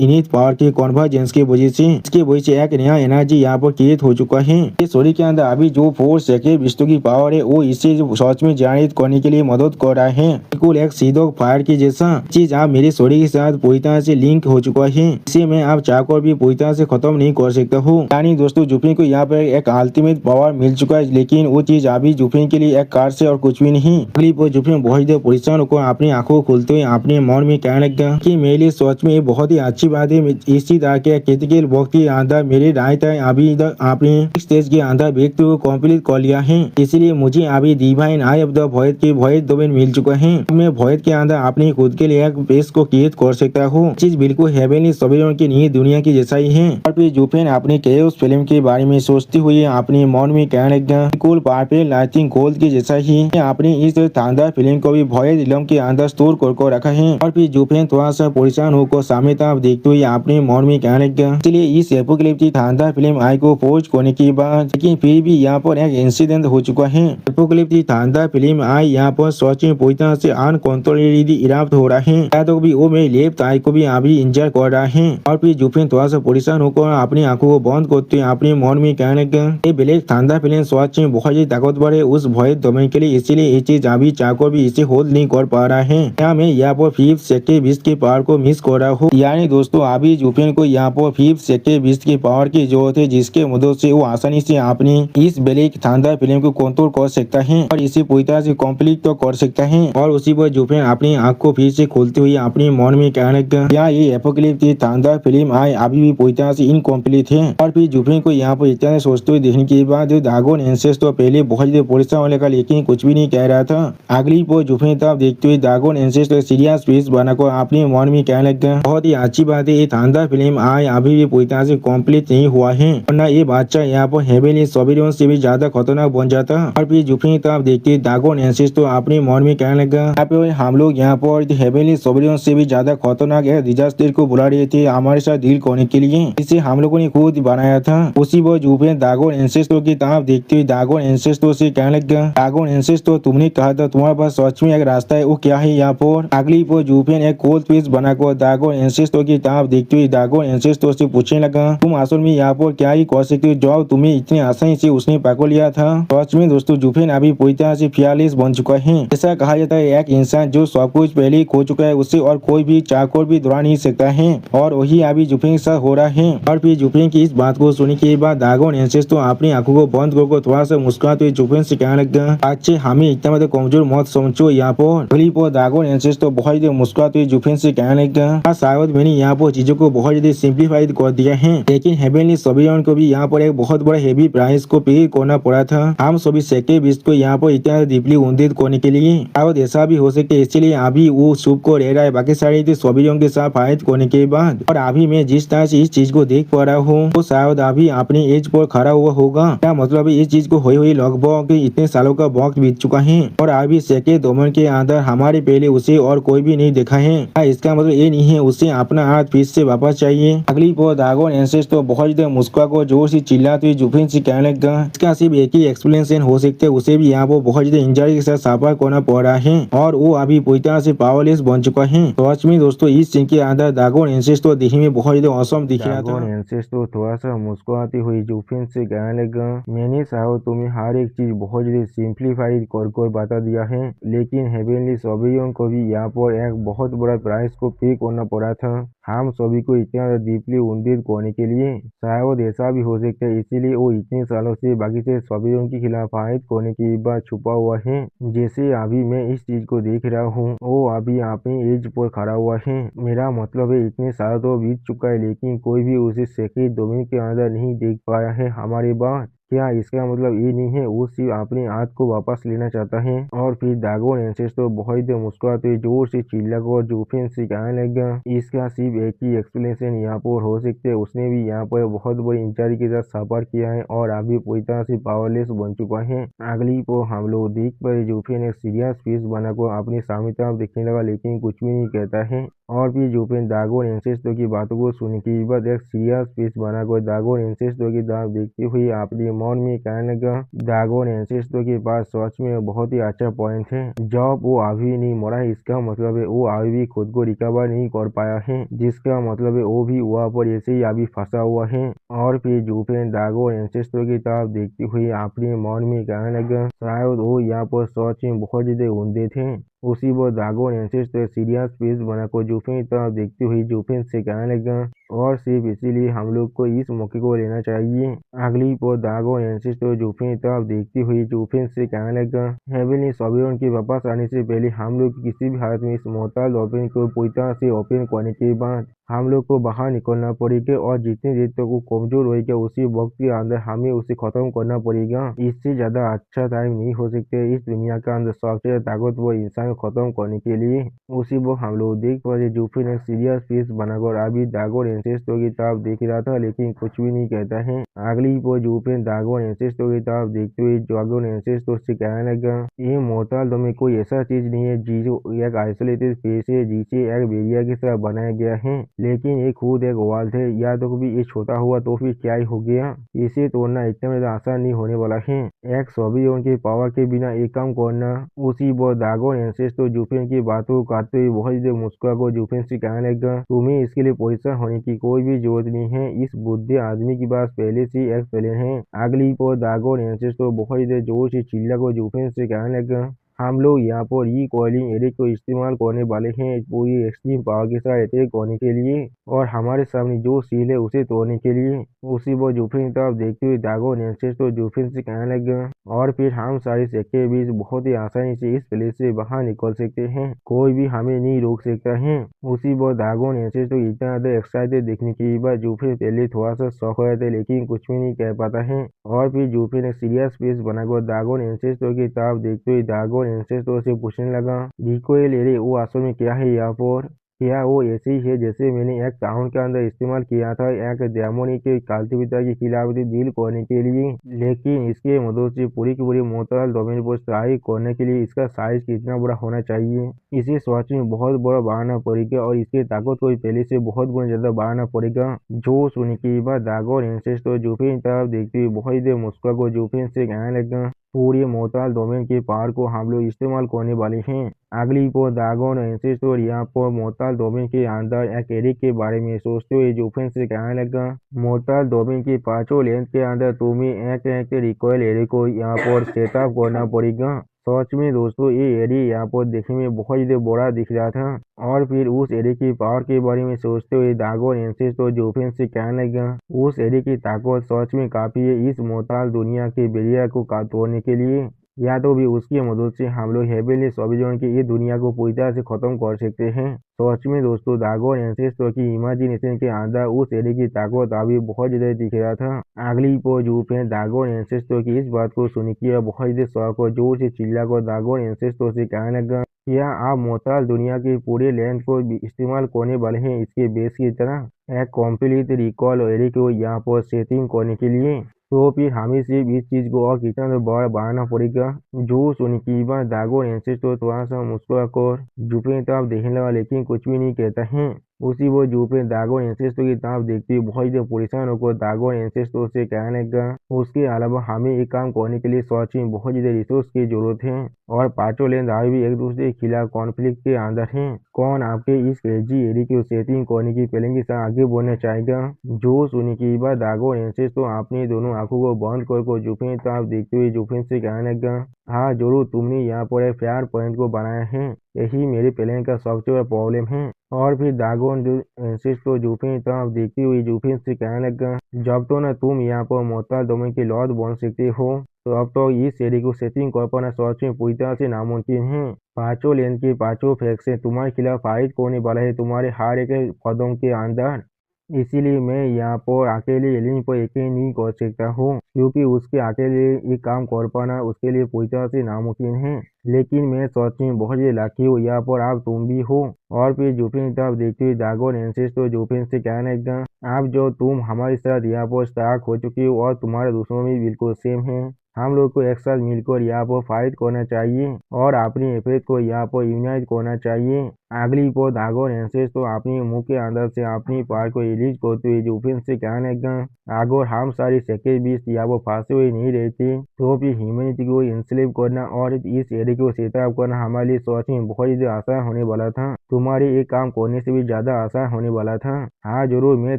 इनिट पावर के कॉन्वर्जेंस की वजह से इसके वजह से एक नया एनर्जी यहाँ पर क्रिएट हो चुका है। ये शरीर के अंदर अभी जो 4 सेकेंड विश्व की पावर है वो इसे सच में जनरेट करने के लिए मदद कर रहा है। बिल्कुल एक सीधो फायर की जैसा चीज आप मेरे शरीर के साथ पूरी तरह से लिंक हो चुका है। इसे मैं आप चाहकर भी पूरी तरह से खत्म नहीं कर सकता हूँ। यानी दोस्तों जूफिन को यहाँ पर एक अल्टीमेट पावर मिल चुका है, लेकिन वो चीज अभी जूफिन के लिए एक कार से और कुछ भी नहीं। अगली वो जूफिन बहुत देर परेशान होकर अपनी आंखों खोलते हुए अपने मन में कहने लगा कि मेरे लिए सच में बहुत ही अच्छी बात है इसी तरह के क्रिटिकल वक्त के अंदर मेरे रायता अभी अपने स्टेज के अंदर व्यक्ति को कंप्लीट कर लिया है। इसलिए मुझे अभी divine eye of the void के वॉइड डोमेन मिल चुका है। मैं वॉइड के अंदर अपनी खुद के लिए एक पेज को क्रिएट कर सकता हूँ। चीज बिल्कुल हेवनली सोबेरियन की नई दुनिया की जैसा ही है। और फिर जूफिन अपने केओस फिल्म के बारे में सोचते हुए अपने मन में कहने लगा बिल्कुल परफेक्ट लाइटिंग गोल्ड की जैसा ही अपनी इस शानदार फिल्म को भी वॉइड रिलम के अंदर स्टोर कर रखा है। और फिर जूफिन थोड़ा सा परेशान होकर सामने तरफ देखते हुए अपने मन में कहने लगा। इसलिए इस एपोकलिप्टिक शानदार फिल्म आई को पोस्ट करने के बाद लेकिन फिर भी यहाँ पर एक इंसिडेंट हो चुका है। एपोकलिप्टिक शानदार फिल्म आई यहाँ पर सच में पूरी तरह से अनकंट्रोलेबली इरप्ट हो रहा है। या तो भी वो मेरे लेफ्ट आई को भी अभी इंजर कर रहा है और फिर जुफिन थोड़ा सा परेशान होकर अपनी आंखों को बंद करते अपने मन में कहने लगा ये ब्लैक शानदार फिल्म सच में बहुत ही ताकतवर है उस भय दमन के लिए, इसीलिए ये चीज अभी चाहकर भी इसे होल्ड नहीं कर पा रहा है। क्या मैं यहाँ पर फिफ्थ सेक्टर बीस्ट के पावर को मिस कर रहा हूँ? यानी दोस्तों अभी जुफिन को यहाँ पर फिफ्थ सेक्टर बीस्ट की पावर की जरूरत है जिसके मदद से वो आसानी से अपनी इस ब्लैक शानदार फिल्म को कंट्रोल कर सकता है और इसे पूरी तरह से कम्प्लीट तो कर सकता है। और उसी पर जुफिन अपनी आंख को फिर से खोलते हुए अपने मन में कहने लगा क्या ये एपोकलिप्टिक शानदार फिल्म आई अभी भी पूरी तरह से इनकम्प्लीट है। और फिर जुफिन को यहाँ पर इतना सोचते हुए देखने के बाद ड्रैगन एंसेस तो पहले बहुत ही परेशान होने का लेकिन कुछ भी नहीं कह रहा था। अगली पर जुफिन तरफ देखते हुए ड्रैगन एंसेस तो सीरियस फेस बनाकर अपने मन में कहने लगा बहुत ही अच्छी बात है ये शानदार फिल्म आई अभी भी पूरी तरह से कम्प्लीट नहीं हुआ है वरना ये बादशाह यहाँ पर हेवेली सोबिरियन से भी ज्यादा खतरनाक बन जाता। और फिर जुफिन तरफ देखते ड्रैगन एंसेस तो अपने मन में कहने लगा यहाँ पे हम लोग यहाँ पर हेवेली सोबिरियन से भी ज्यादा खतरनाक है डिजास्टर को बुला रहे थे हमारे साथ डील करने के लिए, इसे हम लोगों ने खुद बनाया था। उसी पर जुफिन ड्रैगन एंसेस्टो की तरफ देखते हुए ड्रैगन एंसेस्टो से कहने लगा ड्रैगन एंसेस्टो तुमने कहा था तुम्हारे पास सच में एक रास्ता है वो क्या है यहाँ पर? अगली पर जुफिन एक कोल्ड पीस बनाकर ड्रैगन एंसेस्टो की तरफ देखते हुए ड्रैगन एंसेस्टो से पूछने लगा तुम असल में यहाँ पर क्या ही कर सकते हो जो तुम्हें इतनी आसानी से उसने पकड़ लिया था। सच में दोस्तों जुफिन अभी पूरी तरह से फियरलेस बन चुका है। ऐसा कहा जाता है एक इंसान जो सब कुछ पहले ही खो चुका है उसे और कोई भी चाहकर भी दोहरा नहीं सकता है और वही अभी जुफिन के साथ हो रहा है। और फिर जुफिन की इस बात को सुनने के बाद ड्रैगन एंसेस तो अपनी आंखों को बंद करके थोड़ा सा मुस्कुराते हुए जुफिन से कहने लगा अच्छे हमें इतना मतलब कमजोर मत समझो यहाँ पर। अगली पर ड्रैगन एंसेस तो बहुत ही मुस्कुराते हुए जुफिन से कहने लगा शायद मैंने यहाँ पर चीजों को बहुत ज्यादा सिंप्लीफाइड कर दिया है लेकिन हेवेनली सोबिरियन को भी यहाँ पर एक बहुत बड़ा हेवी प्राइस को पे करना पड़ा था हम सभी सेक्टर बीस्ट को यहाँ पर इतना डीपली उन्दित करने के लिए। शायद ऐसा भी हो सके इसलिए अभी वो शुभ को रह रहा है बाकी सारे सोबिरियन के साथ फाइट करने के बाद। और अभी मैं जिस तरह से इस चीज को देख पा रहा हूँ वो शायद अभी अपने एज पर खड़ा हुआ होगा। क्या मतलब इस चीज को हुई लगभग इतने सालों का वक्त बीत चुका है और अभी सेक्टर दोमन के अंदर हमारे पहले उसे और कोई भी नहीं देखा है। इसका मतलब ये नहीं है उसे अपना हाथ फिर से वापस चाहिए। अगली पर ड्रैगन एंसेस तो बहुत ज्यादा मुस्कुरा को जोर से चिल्लाते हुए जुफिन से कहने लगा इसका सिर्फ एक ही एक्सप्लेनेशन हो सकता है उसे भी यहाँ पर बहुत ज्यादा इंजरी के साथ सफर करना पड़ रहा है और वो अभी पूरी तरह से पावरलेस बन चुका है। सच में दोस्तों इस सीन के अंदर ड्रैगन एंसेस तो देखने में बहुत ज्यादा औसम दिख रहा था। एंसेस तो थोड़ा सा मुस्कुराती हुई जुफिन से कहने लगा मैंने शायद तुम्हें हर एक चीज बहुत ज्यादा सिंप्लीफाइड कर बता दिया है लेकिन हेवेनली सोबिरियन को भी यहाँ पर एक बहुत बड़ा प्राइस को पे करना पड़ा था हम सभी को इतना डीपली उन्दित करने के लिए। शायद ऐसा भी हो सकता है इसीलिए वो इतने सालों से बाकी से सोबिरियन के खिलाफ फाइट करने की बात छुपा हुआ है। जैसे अभी मैं इस चीज को देख रहा हूँ वो अभी अपनी एज पर खड़ा हुआ है। मेरा मतलब है इतने साल तो बीत चुका है लेकिन कोई भी उसे सेक्टर डोमेन के अंदर नहीं देख पाया है हमारी बात। क्या इसका मतलब ये नहीं है वो सिर्फ अपने हाथ को वापस लेना चाहता है? और फिर ड्रैगन एंसेस तो बहुत देर मुस्कुराते हुए जोर से चिल्लाकर जुफिन से कहने लगा इसका सिर्फ एक ही एक्सप्लेनेशन यहाँ पर हो सकते है उसने भी यहाँ पर बहुत बड़ी इंचारी के साथ सफर किया है और अभी पूरी तरह से पावरलेस बन चुका है। अगली को हम लोग देख पर जुफिन एक सीरियस फेस बनाकर अपनी सामने तरफ देखने लगा लेकिन कुछ भी नहीं कहता है। और फिर जुफिन ड्रैगन एंसेस्टो की बातों को सुनने के बाद एक सीरियस फेस बनाकर ड्रैगन एंसेस्टो की तरफ देखते हुए अपने मन में कहने लगा ड्रैगन एंसेस्टो के पास सच में बहुत ही अच्छा पॉइंट है जब वो अभी नहीं मरा है इसका मतलब है वो अभी भी खुद को रिकवर नहीं कर पाया है जिसका मतलब है वो भी वहाँ पर ऐसे ही अभी फंसा हुआ है। और फिर जुफिन ड्रैगन एंसेस्टो की तरफ देखते हुए अपने मन में कहने लगा शायद वो यहाँ पर सच में बहुत ज्यादा उन्नत थे। उसी वो ड्रैगन एंसेस तो सीरियस फेस बनाकर जुफिन की तरफ देखती हुई जुफिन से कहने लगा और सिर्फ इसीलिए हम लोग को इस मौके को लेना चाहिए। अगली पर ड्रैगन एंसेस तो जुफिन की तरफ देखती हुई जुफिन से कहने लगा हेवेनली सोबिरियन के वापस आने से पहले हम लोग किसी भी हालत में इस मोहताज ओपन को पूरी तरह से ओपन करने के बाद हम लोग को बाहर निकलना पड़ेगा और जितनी देर तक वो कमजोर होगा उसी वक्त के अंदर हमें उसे खत्म करना पड़ेगा। इससे ज्यादा अच्छा टाइम नहीं हो सकता इस दुनिया का अंदर सबसे ताकतवर इंसान को खत्म करने के लिए। उसी वक्त हम लोग देख पाए जुफिन एक सीरियस फेस बनाकर अभी ड्रैगन एंसेस्टो की तरफ देख रहा था लेकिन कुछ भी नहीं कहता है। अगली पर जूफिन ड्रैगन एंसेस्टर की तरफ देखते हुए ड्रैगन एंसेस्टर से कहने लगा, ये मोर्टल में कोई ऐसा चीज नहीं है जो एक आइसोलेटेड स्पेस है जिसे एक बेरिया की तरह बनाया गया है, लेकिन ये खुद एक वर्ल्ड है। या तो कभी ये छोटा हुआ तो फिर क्या ही हो गया, इसे तोड़ना इतना ज्यादा आसान नहीं होने वाला है। एक सोबियन के पावर के बिना एक काम करना। उसी वो ड्रैगन एंसेस्टर जूफिन की बातों को काटते हुए बहुत देर मुस्कुरा को जूफिन से कहने लगा, तुम्हें इसके लिए परेशान होने की कोई भी जरूरत नहीं है। इस बुद्धि आदमी की बात पहले से एक प्लान है। अगली को ड्रैगन एंसेस्टर बहुत देर जोर से चिल्ला को जूफिन से कहने लगा, हम लोग यहाँ पर रिकॉइलिंग एरिक को इस्तेमाल करने वाले हैं पूरी एक्सट्रीम पावर के साथ अटैक करने के लिए, और हमारे सामने जो सील है उसे तोड़ने के लिए। उसी वो जूफिन की तरफ देखते हुए ड्रैगन एंसेस्टर जूफिन से कहने लगा, और फिर हम सारे सेक्टर के बीच बहुत ही आसानी से इस प्लेस से बाहर निकल सकते हैं, कोई भी हमें नहीं रोक सकता है। उसी वो ड्रैगन एंसेस्टर इतना ज्यादा एक्साइटेड देखने के बाद जूफिन पहले थोड़ा सा शौक हो जाता है लेकिन कुछ भी नहीं कह पाता है। और फिर जूफिन एक सीरियस फेस बनाकर ड्रैगन एंसेस्टर की तरफ देखते हुए ड्रैगन एंसेस्टर से पूछने लगा, रिकोएल एरे वो असल में क्या है यहाँ पर? क्या वो ऐसे ही है जैसे मैंने एक टाउन के अंदर इस्तेमाल किया था एक डेमोनी के कल्टिवेटर के खिलाफ डील करने के लिए, लेकिन इसके मदद से पूरी की पूरी मोटल डोमेन पर स्ट्राइक करने के लिए इसका साइज कितना बड़ा होना चाहिए, इसे सच में बहुत बड़ा बढ़ाना पड़ेगा और इसकी ताकत को पहले से बहुत गुना ज्यादा बढ़ाना पड़ेगा। जो सुनने के बाद ड्रैगन एंसेस्टर जूफिन तरफ देखते हुए बहुत देर मुस्कुरा को जूफिन से कहने लगा, पूरे मोर्टल डोमेन के पावर को हम लोग इस्तेमाल करने वाले हैं। अगली को ड्रैगन एंसेस्टर यहाँ पर मोर्टल डोमेन के अंदर एक एरिक के बारे में सोचते हुए जूफिन से कहने लगा, मोर्टल डोमेन की पांचों लेंथ के अंदर तुम्हें एक रिकॉइल एरिक को यहाँ पर सेटअप करना पड़ेगा। सच में दोस्तों ये एरी यहाँ पर देखने में बहुत ही बड़ा दिख रहा था। और फिर उस एरी की पावर के बारे में सोचते हुए ड्रैगन एंसेस्टर जूफिन से कहने लगा, उस एरी की ताकत सच में काफी है इस मोर्टल दुनिया के बैरियर को तोड़ने के लिए, या तो भी उसकी मदद से हम लोग हेवनली सोल्यूशन की ये दुनिया को पूरी तरह से खत्म कर सकते हैं। सच में दोस्तों ड्रैगन एंसेस्टर की इमेजिनेशन के अंदर उस एरी की ताकत अभी बहुत ज्यादा दिख रहा था। अगली को जूफिन ड्रैगन एंसेस्टर की इस बात को सुन के बहुत ज्यादा शौक और जोर से चिल्ला कर ड्रैगन एंसेस्टर से कहने लगा, क्या आप मोर्टल दुनिया के पूरे लेंथ को इस्तेमाल करने वाले हैं इसके बेस की तरह एक कॉम्प्लीट रिकॉल एरी को यहाँ पर सेटिंग करने के लिए? तो फिर हमें सिर्फ इस चीज को और कितना तो बड़ा बढ़ाना पड़ेगा। जो सुन की बात ड्रैगन एंसेस्टर थोड़ा सा मुस्कुरा कर जूफिन की तरफ देखने लगा लेकिन कुछ भी नहीं कहता है। उसी वो जूफिन ड्रैगन एंसेस्टर की तरफ देखते हुए बहुत ही परेशान होकर ड्रैगन एंसेस्टर से कहने लगा, उसके अलावा हमें एक काम करने के लिए सच में बहुत ज्यादा रिसोर्स की जरूरत है और पांचों लेंथ अभी भी एक दूसरे के खिलाफ कॉन्फ्लिक्ट के अंदर है। कौन आपके इस क्रेजी एरी की सेटिंग करने की प्लान के साथ आगे बढ़ना चाहेगा? जो सुनने की बात ड्रैगन एंसेस्टर अपनी दोनों आंखों को बंद कर जूफिन की तरफ देखते हुए जूफिन से कहने लगा, हाँ जरूर, तुमने यहाँ पर एक फेयर पॉइंट को बनाया है, यही मेरे प्लान का सबसे बड़ा प्रॉब्लम है। और फिर ड्रैगन एंसेस्टर जूफिन की तरफ देखते हुए जूफिन से कहने लगा, जब तो ना तुम यहाँ पर मोर्टल डोमेन के लॉर्ड बन सकते हो तो अब तो इस एरी को सेटिंग कर पाना सच में पूरी तरह से नामुमकिन है। पांचों लेन के पांचों फैक्शन तुम्हारे खिलाफ फाइट करने वाला है तुम्हारे हर एक कदम के अंदर, इसीलिए मैं यहाँ पर अकेले एलियन पर यकीन नहीं कर सकता हूँ क्योंकि उसके अकेले ये काम कर पाना उसके लिए पूरी तरह से नामुमकिन है। लेकिन मैं सच में बहुत ही लकी हूँ यहाँ पर आप तुम भी हो। और फिर जूफिन की तरफ देखते हुए ड्रैगन एंसेस्टर जूफिन से कहने लगा, आप जो तुम हमारे साथ यहाँ पर स्टार्ट हो चुकी हो और तुम्हारे दुश्मन भी बिल्कुल सेम है, हम लोग को एक साथ मिलकर यहाँ पर फाइट करना चाहिए और अपनी एफर्ट को यहाँ पर यूनाइट करना चाहिए। अगली पर ड्रैगन एंसेस्टर अपने मुंह के अंदर से अपनी पावर को रिलीज करते हुए जूफिन से कहने लगा, अगर हम सारी सेक्टर बीच यहाँ पर फंसे हुए नहीं रहते तो फिर ह्यूमैनिटी को इंस्लेव करना और इस एरिया को सेटअप करना हमारे लिए सच में बहुत ही आसान होने वाला था, तुम्हारे एक काम करने से भी ज्यादा आसान होने वाला था। हाँ जरूर, मैं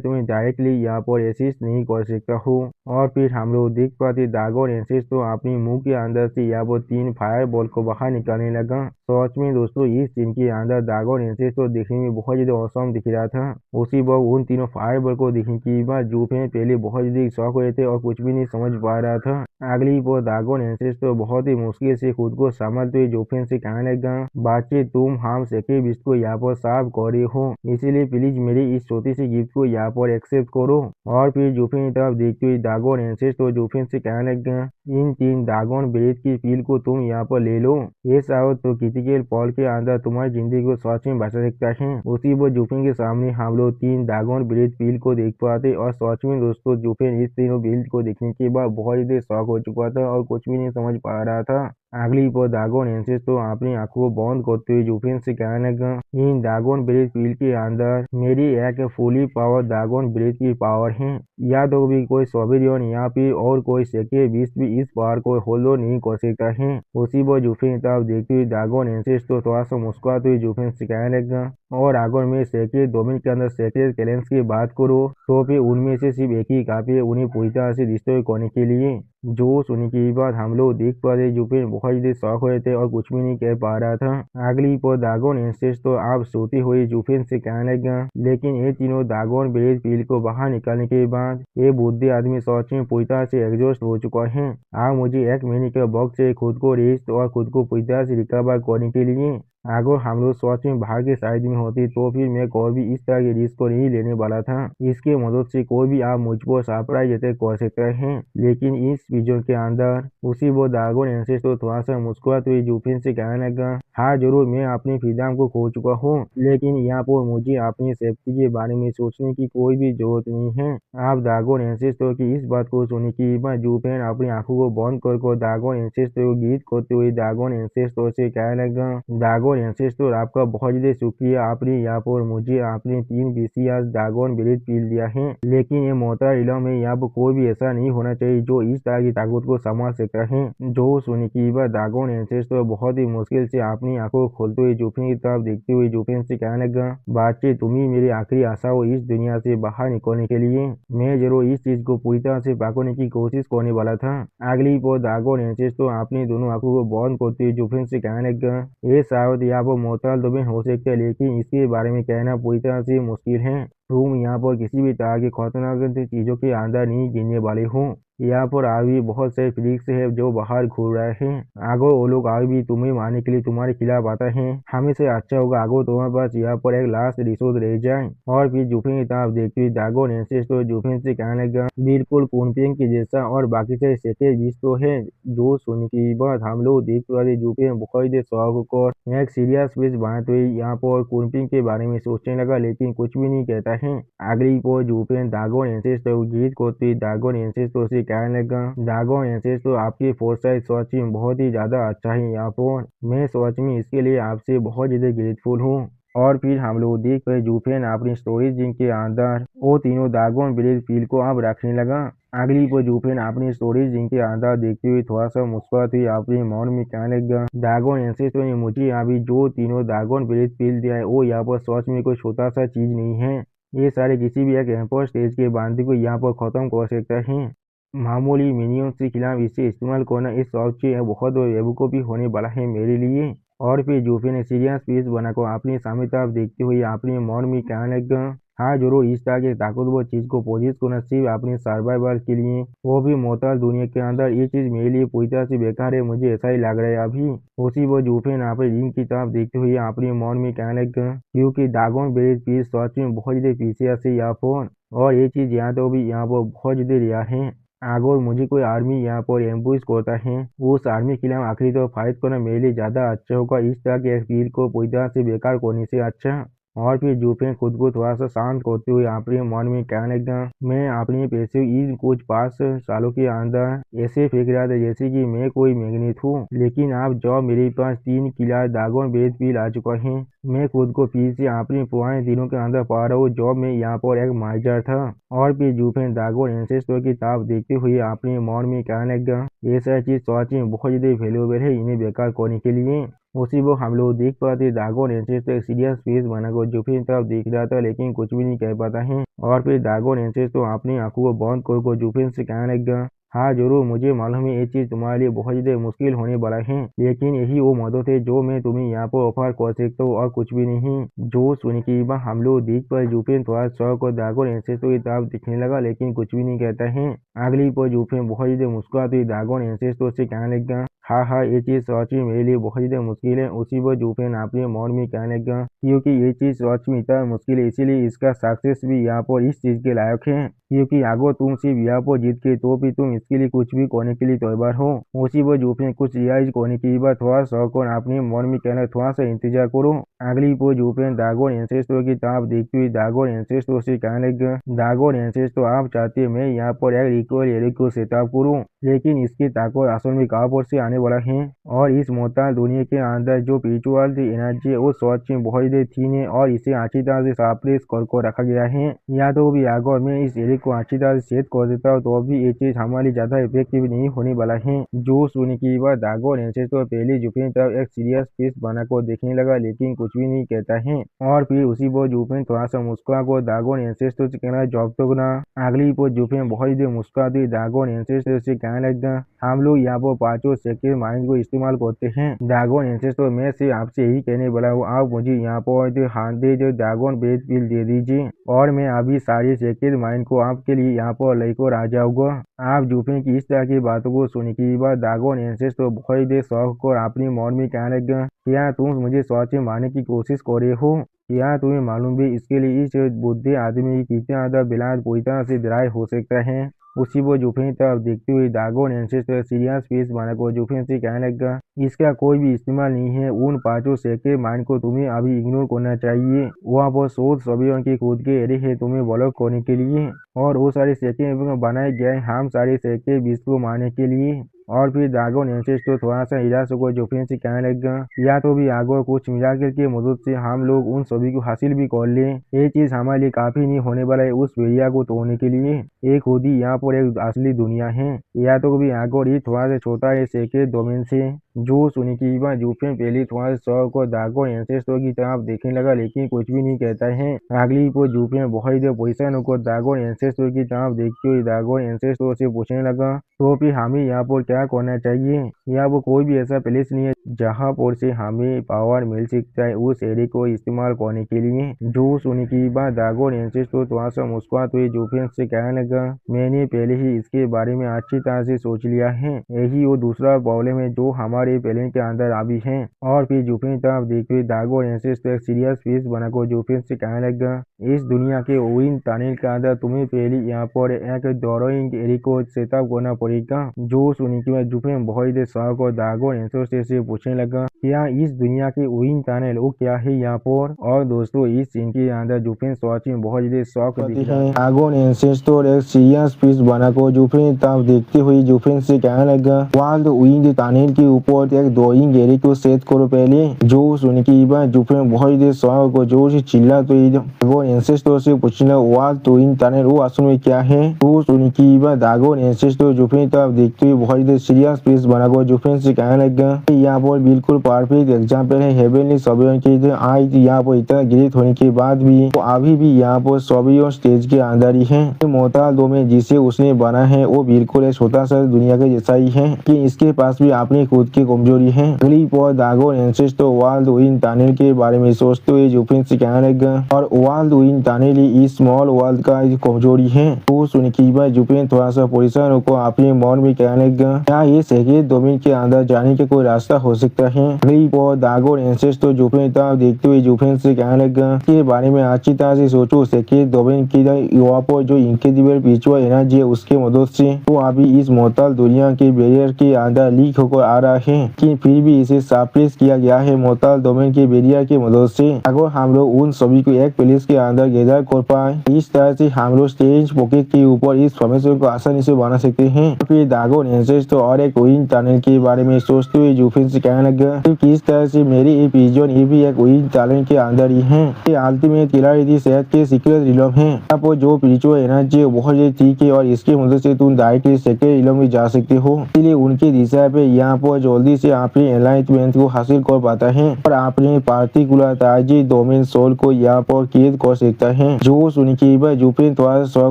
तुम्हें डायरेक्टली यहाँ पर असिस्ट नहीं कर सकता हूँ। और फिर हम लोग देख पाते ड्रैगन एंसेस्टर अपनी मुंह के अंदर से यहाँ पर 3 फायर बॉल को बाहर निकालने लगा। सच में दोस्तों इस सीन के अंदर ड्रैगन एंसेस्टर देखने में बहुत ज्यादा औसम दिख रहा था। उसी वक्त उन तीनों फायर बॉल को देखने के बाद जूफिन पहले बहुत ज्यादा शॉक हुए थे और कुछ भी नहीं समझ पा रहा था। अगली वो दागोन एंसेस्टर बहुत ही मुश्किल से खुद को संभालते हुए जोफिन से कहने लगा, बातचीत तुम हम सके बिस्ट को यहाँ पर साफ करे हो, इसीलिए प्लीज मेरी इस छोटी सी गिफ्ट को यहाँ पर एक्सेप्ट करो। और फिर जोफिन की तरफ देखते हुए दागोन एंसेस्टर जोफिन से कहने लगा, इन 3 दागोन ब्रेथ की पील को तुम यहाँ पर ले लो, ये साहब तो क्रिटिकल पॉल के अंदर तुम्हारी जिंदगी को सच में बचा सकता है। उसी वो जोफिन के सामने हम लोग 3 दागोन ब्रेथ पील को देख पाते और सच में दोस्तों जोफिन इस तीनों बिल्ड को देखने के बाद बहुत ही शौक हो चुका था और कुछ भी नहीं समझ पा रहा था। अगली पर दागोन एंसेस तो अपनी आंखों को बंद करते हुए जोफिन से कहने लगा, इन दागोन ब्रेथ पील के अंदर मेरी एक फुली पावर दागोन ब्रेथ की पावर है, या तो भी कोई सोबेरियन या फिर और कोई सेके बीस्ट भी इस पावर को होल्ड नहीं कर सकता है। उसी पर जोफिन की तरफ देखते हुए दागोन एंसेस तो थोड़ा सा मुस्कुराते हुए जोफिन से कहने लगा, और अगर मैं सेक्रेट डोमेन के अंदर सेक्रेट टैलेंट्स की बात करूँ तो फिर उनमें से सिर्फ एक ही काफी है उन्हें पूरी तरह से डिस्ट्रॉय करने के लिए। जो सुनने की बात हम लोग देख पा रहे जोफिन बहुत ही शौक हो रहे थे और कुछ भी नहीं कह पा रहा था। अगली पर दागोन एंसेस तो आप सोती हुई जोफिन से कहने लगा, लेकिन ये तीनों दागोन ब्रेथ पील को बाहर निकालने के बाद ये बुद्धि आदमी सच में पूरी तरह से एग्जॉस्ट हो चुका है। आप मुझे 1 महीने के वक्त से खुद को रेस्ट और खुद को पूरी तरह से रिकवर करने के लिए, अगर हम लोग सच में बाहर के साइड में होती तो फिर मैं कोई भी इस तरह की रिस्क को नहीं लेने वाला था। इसके मदद से कोई भी आप मुझ पर सरप्राइज अटैक कर सकते हैं, लेकिन इस वीडियो के अंदर उसी वो दागोन एंसेस तो थोड़ा सा मुस्कुराते हुए जोफिन से कहने लगा, हाँ जरूर मैं अपनी फ्रीडम को खो चुका हूँ, लेकिन यहाँ पर मुझे अपनी सेफ्टी के बारे में सोचने की कोई भी जरूरत नहीं है। आप दागोन एंसेस तो की इस बात को सुनने के बाद जोफिन अपनी आंखों को बंद कर दागोन एंसेस को गीत करते हुए दागोन एंसेस तो से कहने लगा, दागोन एंसेस्टर आपका बहुत ज़्यादा शुक्रिया, आपने यहाँ पर मुझे आपने 3 BCS दागोन ब्रेथ पील दिया है, लेकिन ये मोटा इलम में यहाँ पर कोई भी ऐसा नहीं होना चाहिए जो इस तरह की ताकत को संभाल सकता है। जो सुनने की बात दागोन एंसेस्टर बहुत ही मुश्किल से अपनी आंखों को खोलते हुए जोफिन की तरफ देखते हुए जोफिन से कहने लगा, बातचीत तुम ही मेरी आखिरी आशा हो इस दुनिया से बाहर निकलने के लिए, मैं जरूर इस चीज को पूरी तरह से पकड़ने की कोशिश करने वाला था। अगली पर दागोन एंसेस्टर अपनी दोनों आंखों को बंद करते हुए जोफिन से कहने लगा, ये शायद यहाँ पर मोहताल डोमेन हो सकता है, लेकिन इसके बारे में कहना पूरी तरह से मुश्किल है। तुम यहाँ पर किसी भी तरह की खतरनाक चीजों के अंदर नहीं गिनने वाले हो। यहाँ पर अभी भी बहुत सारे फिजिक्स है जो बाहर घूम रहे हैं, अगर वो लोग अभी भी तुम्हें मारने के लिए तुम्हारे खिलाफ आता है, हमेशा अच्छा होगा अगर तुम्हारे पास यहाँ पर एक लास्ट रिसोर्स रह जाए। और फिर जोफिन की तरफ देखते हुए दागोन एंसेस्टर जोफिन से कहने लगा, बिल्कुल कुनपिंग के जैसा, और बाकी सारे सेके बीच तो है। जो सुनने की बात हम लोग देख पा जोफिन बहुत ही शौक कर एक सीरियस फेस बनाते हुए यहाँ पर कुनपिंग के बारे में सोचने लगा, लेकिन कुछ भी नहीं कहता है। अगली पर जोफिन दागोन एंसेस्टर को गीत करते दागोन एंसेस्टर से कहने लगा, दागोन एंसेस्टर आपकी फोरसाइट सच में बहुत ही ज्यादा अच्छा है, यहाँ पर मैं सच में इसके लिए आपसे बहुत ज्यादा ग्रेटफुल हूँ। और फिर हम लोग देख पाए जोफिन अपनी स्टोरेज जिंक के अंदर वो तीनों दागोन ब्रेथ पील को अब रखने लगा। अगली पर जोफिन अपनी स्टोरेज जिंक के अंदर देखते हुए थोड़ा सा मुस्कुराते हुए अपने मौन में कहने लगा, दागोन एंसेस्टर ने मुझे अभी जो तीनों दागोन ब्रेथ पील दिया है वो यहाँ पर सच में कोई छोटा सा चीज नहीं है, ये सारे किसी भी एक एम्पर स्टेज के बांधे को यहाँ पर खत्म कर सकता है। मामूली मिनियंस के खिलाफ इसे इस्तेमाल करना इस वक्त से बहुत बेवकूफ़ी होने वाला है मेरे लिए। और फिर जोफिन ने सीरियस पीस बनाकर अपनी सामने तरफ देखते हुए अपने मौन में कहने लगा, हाँ जरूर इस तरह के ताकतवर चीज को पोजिस करना सिर्फ अपने सर्वाइवल के लिए, वो भी मोहताज दुनिया के अंदर, ये चीज मेरे लिए पूरी तरह से बेकार है, मुझे ऐसा ही लग रहा है अभी। उसी वो जोफिन अपने रिंग की तरफ देखते हुए अपने मौन में कहने लगा, क्योंकि दागोन ब्रेथ पीस सच में बहुत ज्यादा पीछे से यहाँ पर, और ये चीज यहाँ तो भी यहाँ पर बहुत ज्यादा रेयर है। अगर मुझे कोई आर्मी यहाँ पर एम्बुश करता है, उस आर्मी के खिलाफ आखिरी तो फाइट करना मेरे लिए ज्यादा अच्छा होगा, इस तरह के एक्सपीरियंस को पूरी तरह से बेकार करने से अच्छा। और फिर जोफिन खुद को थोड़ा सा शांत करते हुए अपने मन में कहने लगा, मैं अपने पैसे इन कुछ 5 सालों के अंदर ऐसे फेंक रहा था जैसे कि मैं कोई मैग्नेट हूँ, लेकिन अब जब मेरे पास 3 किला दागोन ब्रेथ पील आ चुका है, मैं खुद को फिर से अपने पुराने दिनों के अंदर पा रहा हूँ जब मैं यहाँ पर एक माइजर था। और फिर जोफिन दागोन एंसेस्टर की तरफ देखते हुए अपने मन में कहने लगा, ये सारी चीज सच में बहुत ज्यादा वैल्यूएबल है इन्हें बेकार करने के लिए। उसी वो हम लोग देख पाते दागोन एंसेस्टर एक सीरियस फेस बनाकर जोफिन तरफ देख रहा था, लेकिन कुछ भी नहीं कह पाता है। और फिर दागोन एंसेस्टर अपनी आंखों को बंद कर जोफिन से कहने लगा, हाँ जरूर, मुझे मालूम है ये चीज तुम्हारे लिए बहुत ज़्यादा मुश्किल होने वाला है, लेकिन यही वो मदद है जो मैं तुम्हें यहाँ पर ऑफर कर सकता हूँ और कुछ भी नहीं। जो सुन के बाद हम लोग देख पर जूफिन थोड़ा शौक और दागोन एंसेस्टो की तरफ दिखने लगा, लेकिन कुछ भी नहीं कहता है। अगली पर जूफिन बहुत ज़्यादा मुस्कुराते हुए दागोन एंसेस्टो से कहने लगा, हाँ हाँ ये चीज़ सच में मेरे लिए बहुत ज़्यादा मुश्किल है। उसी पर जूफिन अपने मन में कहने लगा, क्योंकि ये चीज़ सच में इतना मुश्किल है, इसीलिए इसका सक्सेस भी यहाँ पर इस चीज़ के लायक है, क्योंकि अगर तुम सिर्फ यहाँ पर जीत के तो भी तुम इसके लिए कुछ भी करने के लिए तैयार हो। उसी पर जूफिन कुछ रियाइज करने के बाद थोड़ा शौक और अपने मन में कहना, थोड़ा सा इंतजार करो। अगली पर जूफिन दागोन एंसेस्टो की तरफ देखते हुए दागोन एंसेस्टो से कहने लगा, दागोन एंसेस्टो आप चाहते मैं यहाँ पर एक रिकॉल एरिया को सेटअप करूँ, लेकिन इसकी ताकत असल में कहाँ पर से आने वाला है। और इस मोहताज दुनिया के अंदर जो स्पिरिचुअल एनर्जी है वो सच में बहुत ही थीन है और इसे अच्छी तरह से सप्रेस कर रखा गया है। या तो भी अगर मैं इस एरिया को अच्छी तरह से सेट कर देता हूँ तो भी ये चीज हमारी ज्यादा इफेक्टिव नहीं होने वाला है। जो सुनने की बात दागोन एंसेस्टर पहले जूफिन तरफ एक सीरियस फेस बनाकर देखने लगा, लेकिन कुछ भी नहीं कहता है। और फिर उसी पर जूफिन थोड़ा सा मुस्कुरा कर दागोन एंसेस्टर से कहना, जॉब तो ना। अगली पर जूफिन बहुत ही मुस्कुराती दागोन एंसेस्टर से कहने लगा, हम लोग यहाँ पर 5 सेकंड माइंड को इस्तेमाल करते हैं। दागोन एंसेस्टर मैं से आपसे यही कहने वाला हूँ, आप मुझे यहाँ पर हाथ दे जो दागोन बेस बिल दे दीजिए और मैं अभी सारे सेकंड माइंड को आपके लिए यहाँ पर लेकर आ जाऊंगा। आप जूफिन की इस तरह की बातों को सुनने के बाद दागोन एंसेस्टर बहुत देर शौक और अपनी मन में कहने लगा, क्या तुम मुझे सच में मारने की कोशिश कर रहे हो? क्या तुम्हें मालूम भी इसके लिए इस बुद्धि आदमी की कितना ज्यादा बिलाद पूरी तरह से ड्राई हो सकता है। उसी वो जूफिन तरफ देखते हुए दागोन एंसेस्टर सीरियस फेस बनाकर जूफिन से कहने लगा, इसका कोई भी इस्तेमाल नहीं है। उन 5 सेकंड माइंड को तुम्हें अभी इग्नोर करना चाहिए। वहाँ पर सोच सभी उनके खुद के एरे है तुम्हें ब्लॉक करने के लिए, और वो सारे सेकंड बनाए गए हम सारे सेकंड बीस को मारने के लिए। और फिर दागोन एंसेस्टर थोड़ा सा निराश होकर जूफिन से कहने लगा, या तो भी आगे कुछ मिराकल की मदद से हम लोग उन सभी को हासिल भी कर ले। ये चीज हमारे लिए काफी नहीं होने वाला है उस भेड़िया को तोड़ने के लिए। एक खुद ही यहाँ पर एक असली दुनिया है। या तो भी आगे ही थोड़ा सा छोटा है सेकेंड डोमेन से। जो सुनी की बात जूफिन पहले थोड़ा सा शौक और दागोन एंसेस्टर की तरफ देखने लगा, लेकिन कुछ भी नहीं कहता है। अगली को जूफिन बहुत ही पोजिशन होकर दागोन एंसेस्टर की तरफ देखते हुए दागोन एंसेस्टर से पूछने लगा, तो फिर हमें यहाँ पर क्या करना चाहिए? यहाँ पर कोई भी ऐसा प्लेस नहीं है जहाँ पर से हमें पावर मिल सकता है उस एरिया को इस्तेमाल करने के लिए। जो सुनी की बात दागोन एंसेस्टर थोड़ा सा मुस्कुराते हुए जूफिन से कहने लगा, मैंने पहले ही इसके बारे में अच्छी तरह से सोच लिया है। यही वो दूसरा प्रॉब्लम है जो हमारे प्लान के अंदर अभी है। और फिर जूफिन तरफ देखते हुए दागोन एंसेस्टर एक सीरियस फेस बनाकर जूफिन से कहने लगा, इस दुनिया के विन टनल के अंदर तुम्हें पहले यहाँ पर एक डोरोइंग एरिया को सेटअप करना पड़ेगा। जो सुनी की बात जूफिन बहुत देर शौक और दागोन एंसेस्टर से पूछने लगा, क्या इस दुनिया के विन टनल वो क्या है यहाँ पर? और दोस्तों इस सीन के अंदर जूफिन सच में बहुत देर शौक दिख रहा है। दागोन एंसेस्टर एक सीरियस फेस बनाकर जूफिन तरफ देखते हुए जूफिन से कहने लगा, वर्ल्ड विन टनल के ऊपर एक डोइंग एरिया को सेट करो पहले। जो सुनी की बात जूफिन बहुत देर शौक और जोर से चिल्ला तो दागोन एंसेस्टर से पूछना, वर्ल्ड विन टनल वो असल में क्या है? तो सुनी की बात दागोन एंसेस्टर जूफिन तरफ देखते हुए बहुत देर सीरियस फेस बनाकर जूफिन से कहने लगा, यहाँ पर बिल्कुल परफेक्ट एग्जाम्पल है हेवनली सबियन के। आज यहाँ पर इतना ग्रेट होने के बाद भी तो अभी भी यहाँ पर सबियन स्टेज के अंदर ही है। मोहताज डोमेन जिसे उसने बना है वो बिल्कुल एक छोटा सा दुनिया के जैसा ही है कि इसके पास भी अपनी खुद की कमजोरी है। अगली पर Dagon ancestor world win tunnel के बारे में सोचते हुए जूफिन से कहने लगा, और वर्ल्ड विन टनल इस स्मॉल वर्ल्ड का कमजोरी है। तो सुन की बात जूफिन थोड़ा सा परेशान को अपने मन में कहने लगा, क्या ये सेकेंड डोमेन के अंदर जाने का कोई रास्ता हो सकता है? अगली पर दागोन एंसेस्टर जूफिन तरफ देखते हुए जूफिन से कहने लगा, के बारे में अच्छी तरह से सोचो। सेकेंड डोमेन की यहाँ पर जो इनक्रेडिबल स्पिरिचुअल एनर्जी है उसके मदद से तो अभी इस मोहताज दुनिया के बैरियर के अंदर लीक होकर आ रहा है, कि फिर भी इसे सप्रेस किया गया है मोहताज डोमेन के बैरियर की मदद से। अगर हम लोग उन सभी को एक प्लेस के अंदर गैदर कर पाए, इस तरह से हम लोग स्टेज पॉकेट के ऊपर इस फॉर्मेशन को आसानी से बना सकते हैं। फिर दागोन एंसेस्टर और एक विन टनल के बारे में सोचते हुए जूफिन से कहने लगा, किस तरह से मेरी ये पिजन ये भी एक विन टनल के अंदर ही है। ये अल्टीमेट क्लैरिटी सेट के सीक्रेट रिलम है। यहाँ पर जो स्पिरिचुअल एनर्जी बहुत ठीक है और इसकी मदद से तुम डायरेक्टली सेक्रेट रिलम में जा सकते हो। इसलिए उनकी दिशा पे यहाँ पर जो जल्दी से अपनी एनलाइटमेंट को हासिल कर पाता है और अपने पार्टिकुलर ताजी डोमेन सोल को यहाँ पर कैद कर सकता है। जो सुन के बाद जुफिन थोड़ा सा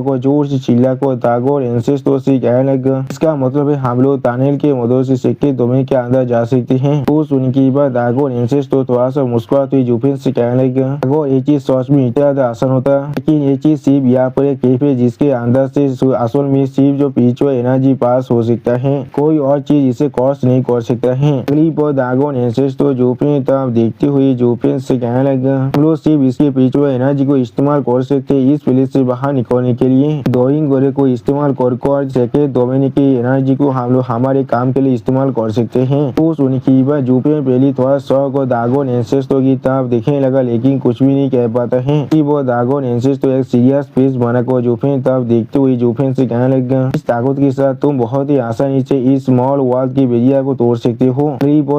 को जोर से चिल्ला कर दागोन एंसेस्टर से कहने लगा, इसका मतलब है हम लोग टनल के मदद से सेक्रेट डोमेन के अंदर जा सकते हैं। तो सुन के बाद दागोन एंसेस्टर थोड़ा सा मुस्कुराते हुए जुफिन से कहने लगा, अगर ये चीज सच में इतना ज्यादा आसान होता, लेकिन ये चीज सिर्फ यहाँ पर एक कैफ है जिसके अंदर से असल में सिर्फ जो स्पिरिचुअल एनर्जी पास हो सकता है, कोई और चीज इसे कॉस्ट नहीं कर सकता है। अगली पर दागोन एंसेस्टर जुफिन तरफ देखते हुए जुफिन से कहने लगा, हम लोग सिर्फ इसके स्पिरिचुअल एनर्जी को इस्तेमाल कर सकते हैं इस प्लेस से बाहर निकलने के लिए। डोइंग गोरे को इस्तेमाल कर सेक्रेट डोमेन की एनर्जी को हम लोग हमारे काम के लिए इस्तेमाल कर सकते हैं। तो सुन की बात जुफिन पहले थोड़ा शौक और दागोन एंसेस्टर की तरफ देखने लगा, लेकिन कुछ भी नहीं कह पाता है। वो दागोन एंसेस्टर एक सीरियस फेस बनाकर जुफिन तरफ देखते हुए जुफिन से कहने लगा, इस ताकत के साथ तुम बहुत ही आसानी से इस स्मॉल वॉल की बेरियर को तोड़ सकते हो।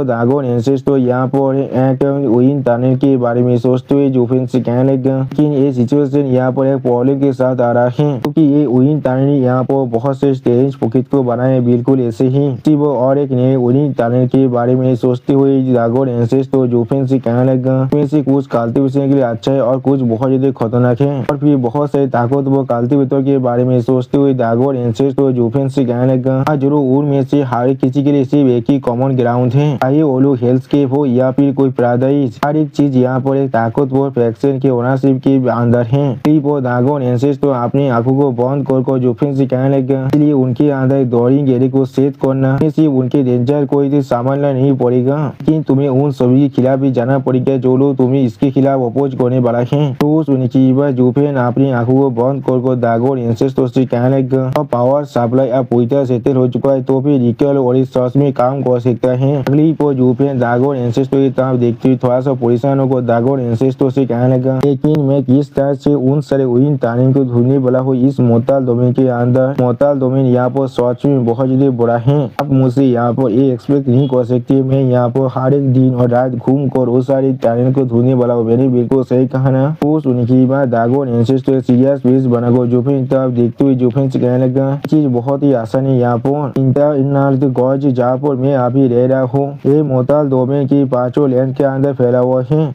दागोन एंसेस्टर यहाँ पर एक विन टनल के बारे में सोचते हुए जुफिन से कहने लगा, लेकिन ये सिचुएशन यहाँ पर एक प्रॉब्लम के साथ आ रहा है, क्योंकि ये विन टनल यहाँ पर बहुत से स्टेज पॉकेट को बनाए बिल्कुल ऐसे ही। वो और एक नए विन टनल के बारे में सोचते हुए दागोन एंसेस्टर जुफिन से कहने लगा, इसमें से कुछ कल्टीवेशन के लिए अच्छा है और कुछ बहुत ज्यादा खतरनाक है। और फिर बहुत सारे ताकतवर कल्टीवेटर के बारे में सोचते हुए दागोन एंसेस्टर जुफिन से कहने लगा, जरूर उनमें से हर किसी के लिए सिर्फ एक ही कॉमन ग्राउंड है, चाहे वो लोग हेल्थस्केप हो या फिर कोई पैराडाइज, हर एक चीज यहाँ पर एक ताकतवर फैक्शन के ओनरशिप के अंदर है। दागोन एंसेस्टर अपनी आंखों को बंद कर जुफिन से कहने लगा, इसलिए उनके अंदर डोरिंग एरिया को सेट करना सिर्फ उनके डेंजर कोई सामना नहीं पड़ेगा, लेकिन तुम्हें उन सभी के खिलाफ भी जाना पड़ेगा जो लोग तुम्हें इसके खिलाफ अपोज करने वाला है। तो उनकी बात जुफिन अपनी आंखों को बंद कर दागोन एंसेस्टर से कहने लगा, पावर सप्लाई अब पूरी तरह सेटल हो चुका है, तो फिर रिकल और इस सॉस में काम कर सकता है। अगली को जुफिन दागोन एंसेस्टर की तरफ देखते हुए थोड़ा सा परेशान होकर दागोन एंसेस्टर से कहने लगा, लेकिन मैं किस तरह से उन सारे विन टनल को ढूंढने वाला हूँ इस मोर्टल डोमेन के अंदर। मोर्टल डोमेन यहाँ पर सच में बहुत ज्यादा बड़ा है, अब मुझसे यहाँ पर ये एक्सपेक्ट नहीं कर सकती मैं यहाँ पर हर एक दिन और रात घूम कर उस सारे टनल को ढूंढने वाला हूँ। मैंने बिल्कुल सही कहा ना। तो उनकी बात दागोन एंसेस्टर सीरियस फेस बनाकर जुफिन तरफ देखते हुए जुफिन से कहने लगा, चीज बहुत ही आसान है यहाँ पर इंटरनल गॉज जहाँ पर मैं अभी रह रहा हूँ, ये मोर्टल डोमेन की पांचों लैंड के अंदर फैला हुआ है।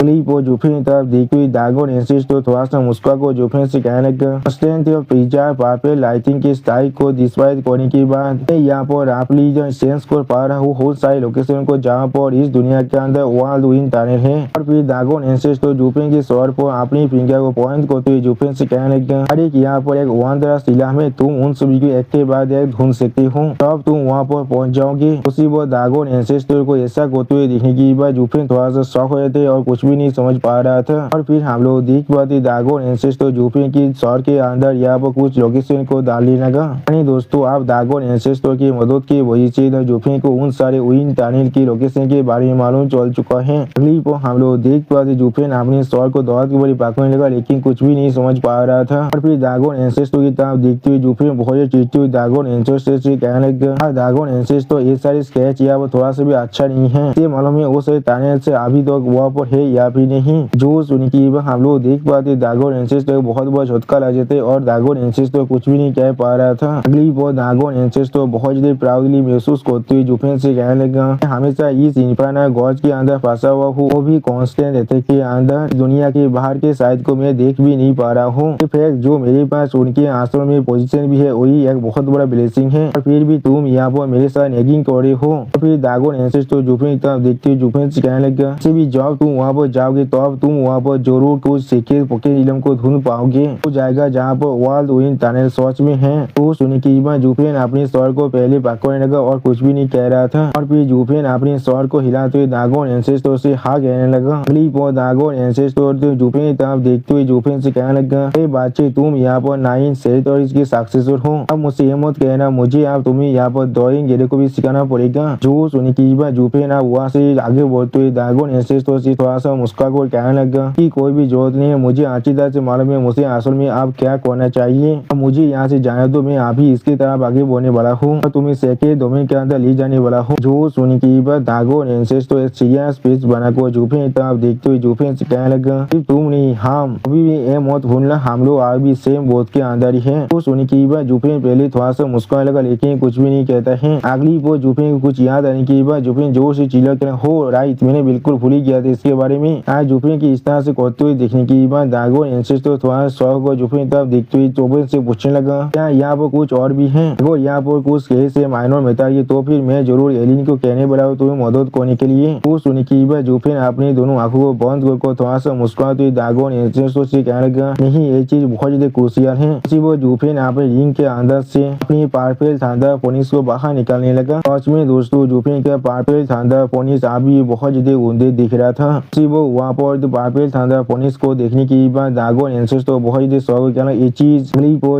जुफिन तरफ देखते हुए दागोन एंसेस्टर थोड़ा सा मुस्कुरा को जुफिन से कहने लगा, स्ट्रेंथ ऑफ पिज्जा पापे लाइटिंग के स्टाइल को डिस्क्राइब करने के बाद यहाँ पर आपली जो सेंस कर पा रहा हूँ बहुत सारे लोकेशन को जहाँ पर इस दुनिया के अंदर वर्ल्ड विन टनल है। और फिर दागोन एंसेस्टर जुफिन के सर पर अपनी फिंगर को पॉइंट करते हुए जुफिन से कहने लगा, अरे यहाँ पर एक वंडरस इला में तुम उन सभी को एक के बाद एक ढूंढ सकती हो, तब तुम वहाँ पर पहुँच जाओगे। उसी पर दागोन एंसेस्टर को ऐसा करते हुए देखने की बाद जुफिन थोड़ा सा शॉक हो जाते और कुछ भी नहीं समझ पा रहा था। और फिर हम लोग देख पाते दागोन एंसेस्टर जुफिन की सर के अंदर यहाँ पर कुछ लोकेशन को डालने लगा। दोस्तों आप दागोन एंसेस्टर की मदद की वजह से जुफिन को उन सारे विन टनल की लोकेशन के बारे में मालूम चल चुका है। अगली पर हम लोग देख पाते जुफिन अपने सर को दौड़ के बड़ी पकड़ने लगा, लेकिन कुछ भी नहीं समझ पा रहा था। और फिर दागोन एंसेस्टर की तरफ देखते हुए जुफिन बहुत चिढ़ती हुई दागोन एंसेस्टर से कहने लगा, दागोन एंसेस्टर ये सारे स्केच या वो थोड़ा सा भी अच्छा नहीं है, ये मालूम है वो सारे टनल से अभी तक वहाँ पर है या भी नहीं। जो सुनकी हम लोग देख पाते दागोन एंसेस्टर बहुत बड़ा झटका लग जाते और दागोन एंसेस्टर कुछ भी नहीं कह पा रहा था। अगली बार दागोन एंसेस्टर बहुत ज्यादा प्राउडली महसूस करते हुए जुफिन से कहने लगा, हमेशा इस इन्फर्नल गॉज के अंदर फंसा हुआ हूँ, वो भी कांस्टेंट रहते के अंदर, दुनिया के बाहर के साइड को मैं देख भी नहीं पा रहा हूँ। फैक्ट जो मेरे पास उनके आश्रम में पोजीशन भी है वही एक बहुत बड़ा ब्लेसिंग है, और फिर भी तुम यहाँ पर मेरे साथ नेगिंग कर रहे हो। और फिर दागोन एंसेस्टर जुफिन की तरफ देखते हुए जुफिन से कहने लगा, भी जब तुम वहाँ पर जाओगे तो अब तुम वहाँ पर जरूर कुछ सीक्रेट पॉकेट इलम को ढूंढ पाओगे, वो जाएगा जहाँ पर वर्ल्ड विन टनल सच में है। तो सुन की जुफिन अपने सर को पहले पकड़ने लगा और कुछ भी नहीं कह रहा था। और फिर जुफिन अपने सर को हिलाते हुए दागोन एंसेस्टर से हाँ कहने लगा। अगली बार दागोन एंसेस्टर जुफिन की तरफ देखते हुए जुफिन से कहने लगा, हे बच्चे तुम यहाँ पर 9 टेरिटरीज के सक्सेसर हो, अब मुझसे ये मत कहना मुझे अब तुम्हें यहाँ पर डोइंग एरिया को भी सिखाना पड़ेगा। जो सुन की जुफिन अब वहाँ से आगे बढ़ते हुए दागोन एंसेस्टर से थोड़ा सा मुस्कुरा कर कहने लगा कि कोई भी जरूरत नहीं है, मुझे अच्छी तरह से मालूम है मुझे असल में अब क्या करना चाहिए। अब मुझे यहाँ से जाने दो, मैं अभी इसकी तरफ आगे बढ़ने वाला हूँ और तुम्हें सेक्रेट डोमेन के अंदर ले जाने वाला हूँ। जो सुन की दागोन एंसेस्टर एक सीरियस फेस बनाकर जुफिन की तरफ देखते हुए जुफिन से कहने लगा, तुम नहीं हम अभी भी ये मत भूलना, हम लोग अभी सेम बोध के अंदर ही है। तो सुन की जुफिन पहले थोड़ा सा मुस्कुराने लगा, लेकिन कुछ भी नहीं कहता है। अगली बार जुफिन को कुछ याद बात आने के बाद जुफिन जोर से चिल्ला कर हो राइट, मैंने बिल्कुल भूल ही गया था इसके बारे में। आज जुफिन की इस तरह से करते हुए देखने के बाद दागोन एंसेस्टर थोड़ा शौक को जुफिन तरफ देखते हुए चौबे से पूछने लगा, क्या यहाँ पर कुछ और भी है? अगर यहाँ पर कुछ केस है माइनर बताइए तो फिर मैं जरूर एलिन को कहने वाला हूँ तुम्हें मदद करने के लिए। वो सुनने के बाद जुफिन अपनी दोनों आंखों को बंद कर थोड़ा सा मुस्कुराते हुए दागोन एंसेस्टर से कहने लगा, नहीं ये चीज बहुत ज्यादा क्रूशियल है। इसी वो जुफिन अपने रिंग के अंदर से अपनी पार्पल थंडर फोनिक्स को बाहर निकालने लगा। सच में दोस्तों जुफिन का पार्पल थंडर फोनिक्स अभी बहुत ज्यादा ऊंधे दिख रहा था। इसी वो वहाँ पर पार्पल थंडर फोनिक्स को देखने के बाद दागोन एंसेस्टर बहुत ज्यादा शौक किया ये चीज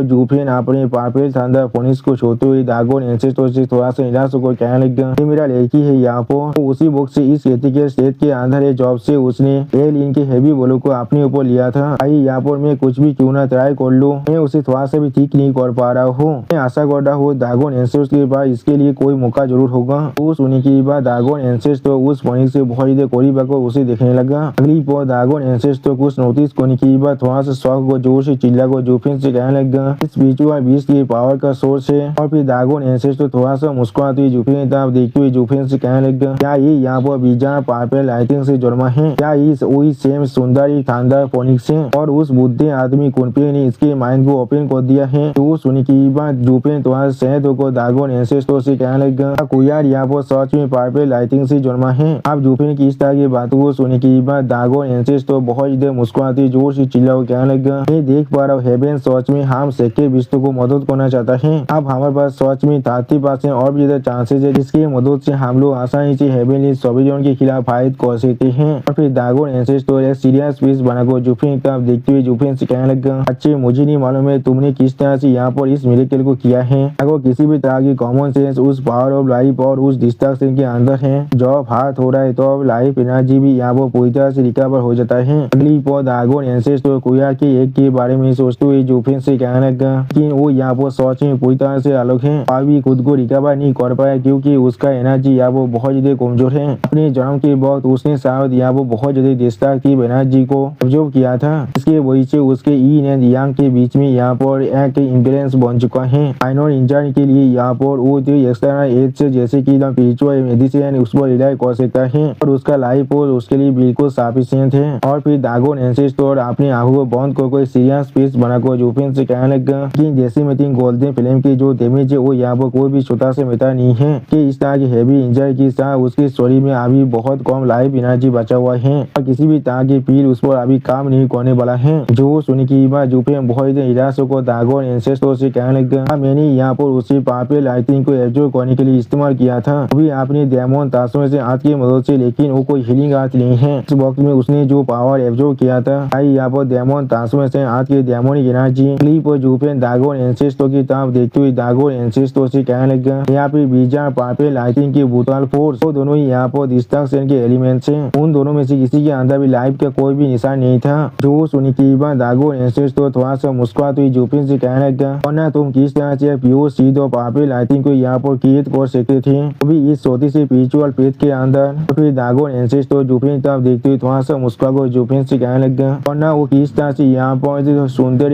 जुफिन अपने पार्पल थंडर फोनिक्स को छोड़ते हुए दागोन एंसेस्टर से थोड़ा सा निराश होकर कहने लगा, ये मेरा लड़की है यहाँ पर। तो उसी वक्त से इस एथिकल स्टेट के अंदर है जॉब से उसने एलियन के हेवी बोलो को अपने ऊपर लिया था। आई यहाँ पर मैं कुछ भी क्यों ना ट्राई कर लूं, मैं उसे थोड़ा सा भी ठीक नहीं कर पा रहा हूँ। मैं आशा कर रहा हूँ दागोन एंसेस्टर के बाद इसके लिए कोई मौका जरूर होगा। वो सुनने के बाद दागोन एंसेस्टर उस फोनिक्स से बहुत ज्यादा करीब आकर उसे देखने लगा। अगली पर दागोन एंसेस्टर कुछ नोटिस करने के बाद थोड़ा सा शौक को जोर से चिल्ला को जुफिन से कहने लगा, इस स्पिरिचुअल बीस्ट की पावर का सोर्स है। और फिर दागोन एंसेस्टर थोड़ा सा मुस्कुराते हुए जुफिन की तरफ देखते हुए जुफिन से कहने लगा, क्या ये यहाँ पर बीजा पार्पल लाइटिंग से जन्मा है? क्या इस वही सेम सुंदर थंडर फोनिक्स है? और उस बुद्धे आदमी कुनपे ने इसके माइंड को ओपन कर दिया है। तो सुनने की बात जुफिन थोड़ा सहत होकर दागोन एंसेस्टर से कहने लगा, कोई यार यहाँ पर सच में पार्पल लाइटिंग से जन्मा है। आप जुफिन की इस तरह की बातों को सुनने की बाद दागोन एंसेस्टर बहुत ज्यादा मुस्कुराते जोर से चिल्ला कहने लगा, मैं देख पा रहा हूँ हेवन सच में हम सेक्टर विश्व को मदद करना चाहता है। अब हमारे पास सच में 30% और भी ज्यादा चांसेस है जिसकी मदद से हम लोग आसानी से हेवनली सॉबिजन के खिलाफ फाइट कर सकते हैं। और फिर दागोन एंसेस्टर एक सीरियस फेस बनाकर जुफिन की तरफ देखते हुए जुफिन से कहने लगा, अच्छे मुझे नहीं मालूम है तुमने किस तरह से यहाँ पर इस मिरेकल को किया है। अगर किसी भी तरह की कॉमन सेंस उस पावर ऑफ लाइफ और उस डिस्ट्रक्शन के अंदर है, जब हाथ हो रहा है तो अब लाइफ एनर्जी भी यहाँ पर पूरी तरह से रिकवर हो जाता है। अगली पर दागोन एंसेस्टर कुया के एक के बारे में सोचते हुए जुफिन से कहने लगा कि वो यहाँ पर सोच में पूरी तरह से अलग है, अभी खुद को रिकवर नहीं कर पाया क्योंकि उसका एनर्जी यहाँ पर बहुत ज्यादा कमजोर है। अपने जन्म के वक्त उसने शायद यहाँ पर बहुत ज्यादा डिस्ट्रक्टिव एनर्जी को ऑब्जर्व किया था, इसके वजह से उसके ईन एंड यांग के बीच में यहाँ पर एक इम्बैलेंस बन चुका है। माइनर इंजरी के लिए यहाँ पर वो एक्सटर्नल एड से जैसे कि स्पिरिचुअल मेडिसिन उस पर रिलाई कर सकता है और उसका लाइफ और उसके लिए बिल्कुल सफिशिएंट है। और फिर दागोन एंसेस्टर अपनी आंखों को बंद कर कोई सीरियस फेस बनाकर जुफिन से कहने लगा कि जैसे मैं गोल्डन फिल्म की जो डैमेज है वो यहाँ पर कोई भी छोटा से मैटर नहीं है कि इस तरह की हैवी इंजरी के साथ उसके शरीर में अभी बहुत कम लाइफ एनर्जी बचा हुआ है और किसी भी तरह की पील उस पर अभी काम नहीं करने वाला है। जो सुनने की बात जुफिन बहुत निराश होकर दागोन एंसेस्टर से कहने लगा, मैंने यहाँ पर उसी पार्पल लाइटिंग को एब्जॉर्ब करने के लिए इस्तेमाल किया था, अभी आपने डेमन तासमे से हाथ की मदद से, लेकिन वो कोई हीलिंग आर्ट नहीं है। इस वक्त में उसने जो पावर एब्जॉर्ब किया था आई यहाँ पर डेमन तासमे से हाथ की डेमोनिक एनर्जी। पर जुफिन दागोन एंसेस्टर की तरफ देखते हुए दागोन एंसेस्टर से कहने लगा, यहाँ पे बीजा पार्पल लाइटिंग की ब्रूटल फोर्स वो दोनों ही यहाँ पर डिस्ट्रक्शन के एलिमेंट्स हैं। उन दोनों में से किसी के अंदर भी लाइफ का कोई भी निशान नहीं था। जो सुनी की बात दागोन एंसेस्टर थोड़ा सा मुस्कुराते हुए जुफिन से कहने लगा, वरना तुम किस तरह से प्योर सीध और पार्पल लाइटिंग को यहाँ पर क्रिएट कर सकते थे, अभी इस छोटी सी स्पिरिचुअल पेज के अंदर। तो फिर दागोन एंसेस्टर जुफिन तरफ देखते हुए थोड़ा सा मुस्कुराकर जुफिन से कहने लगा, वरना वो किस तरह से यहाँ पर सुंदर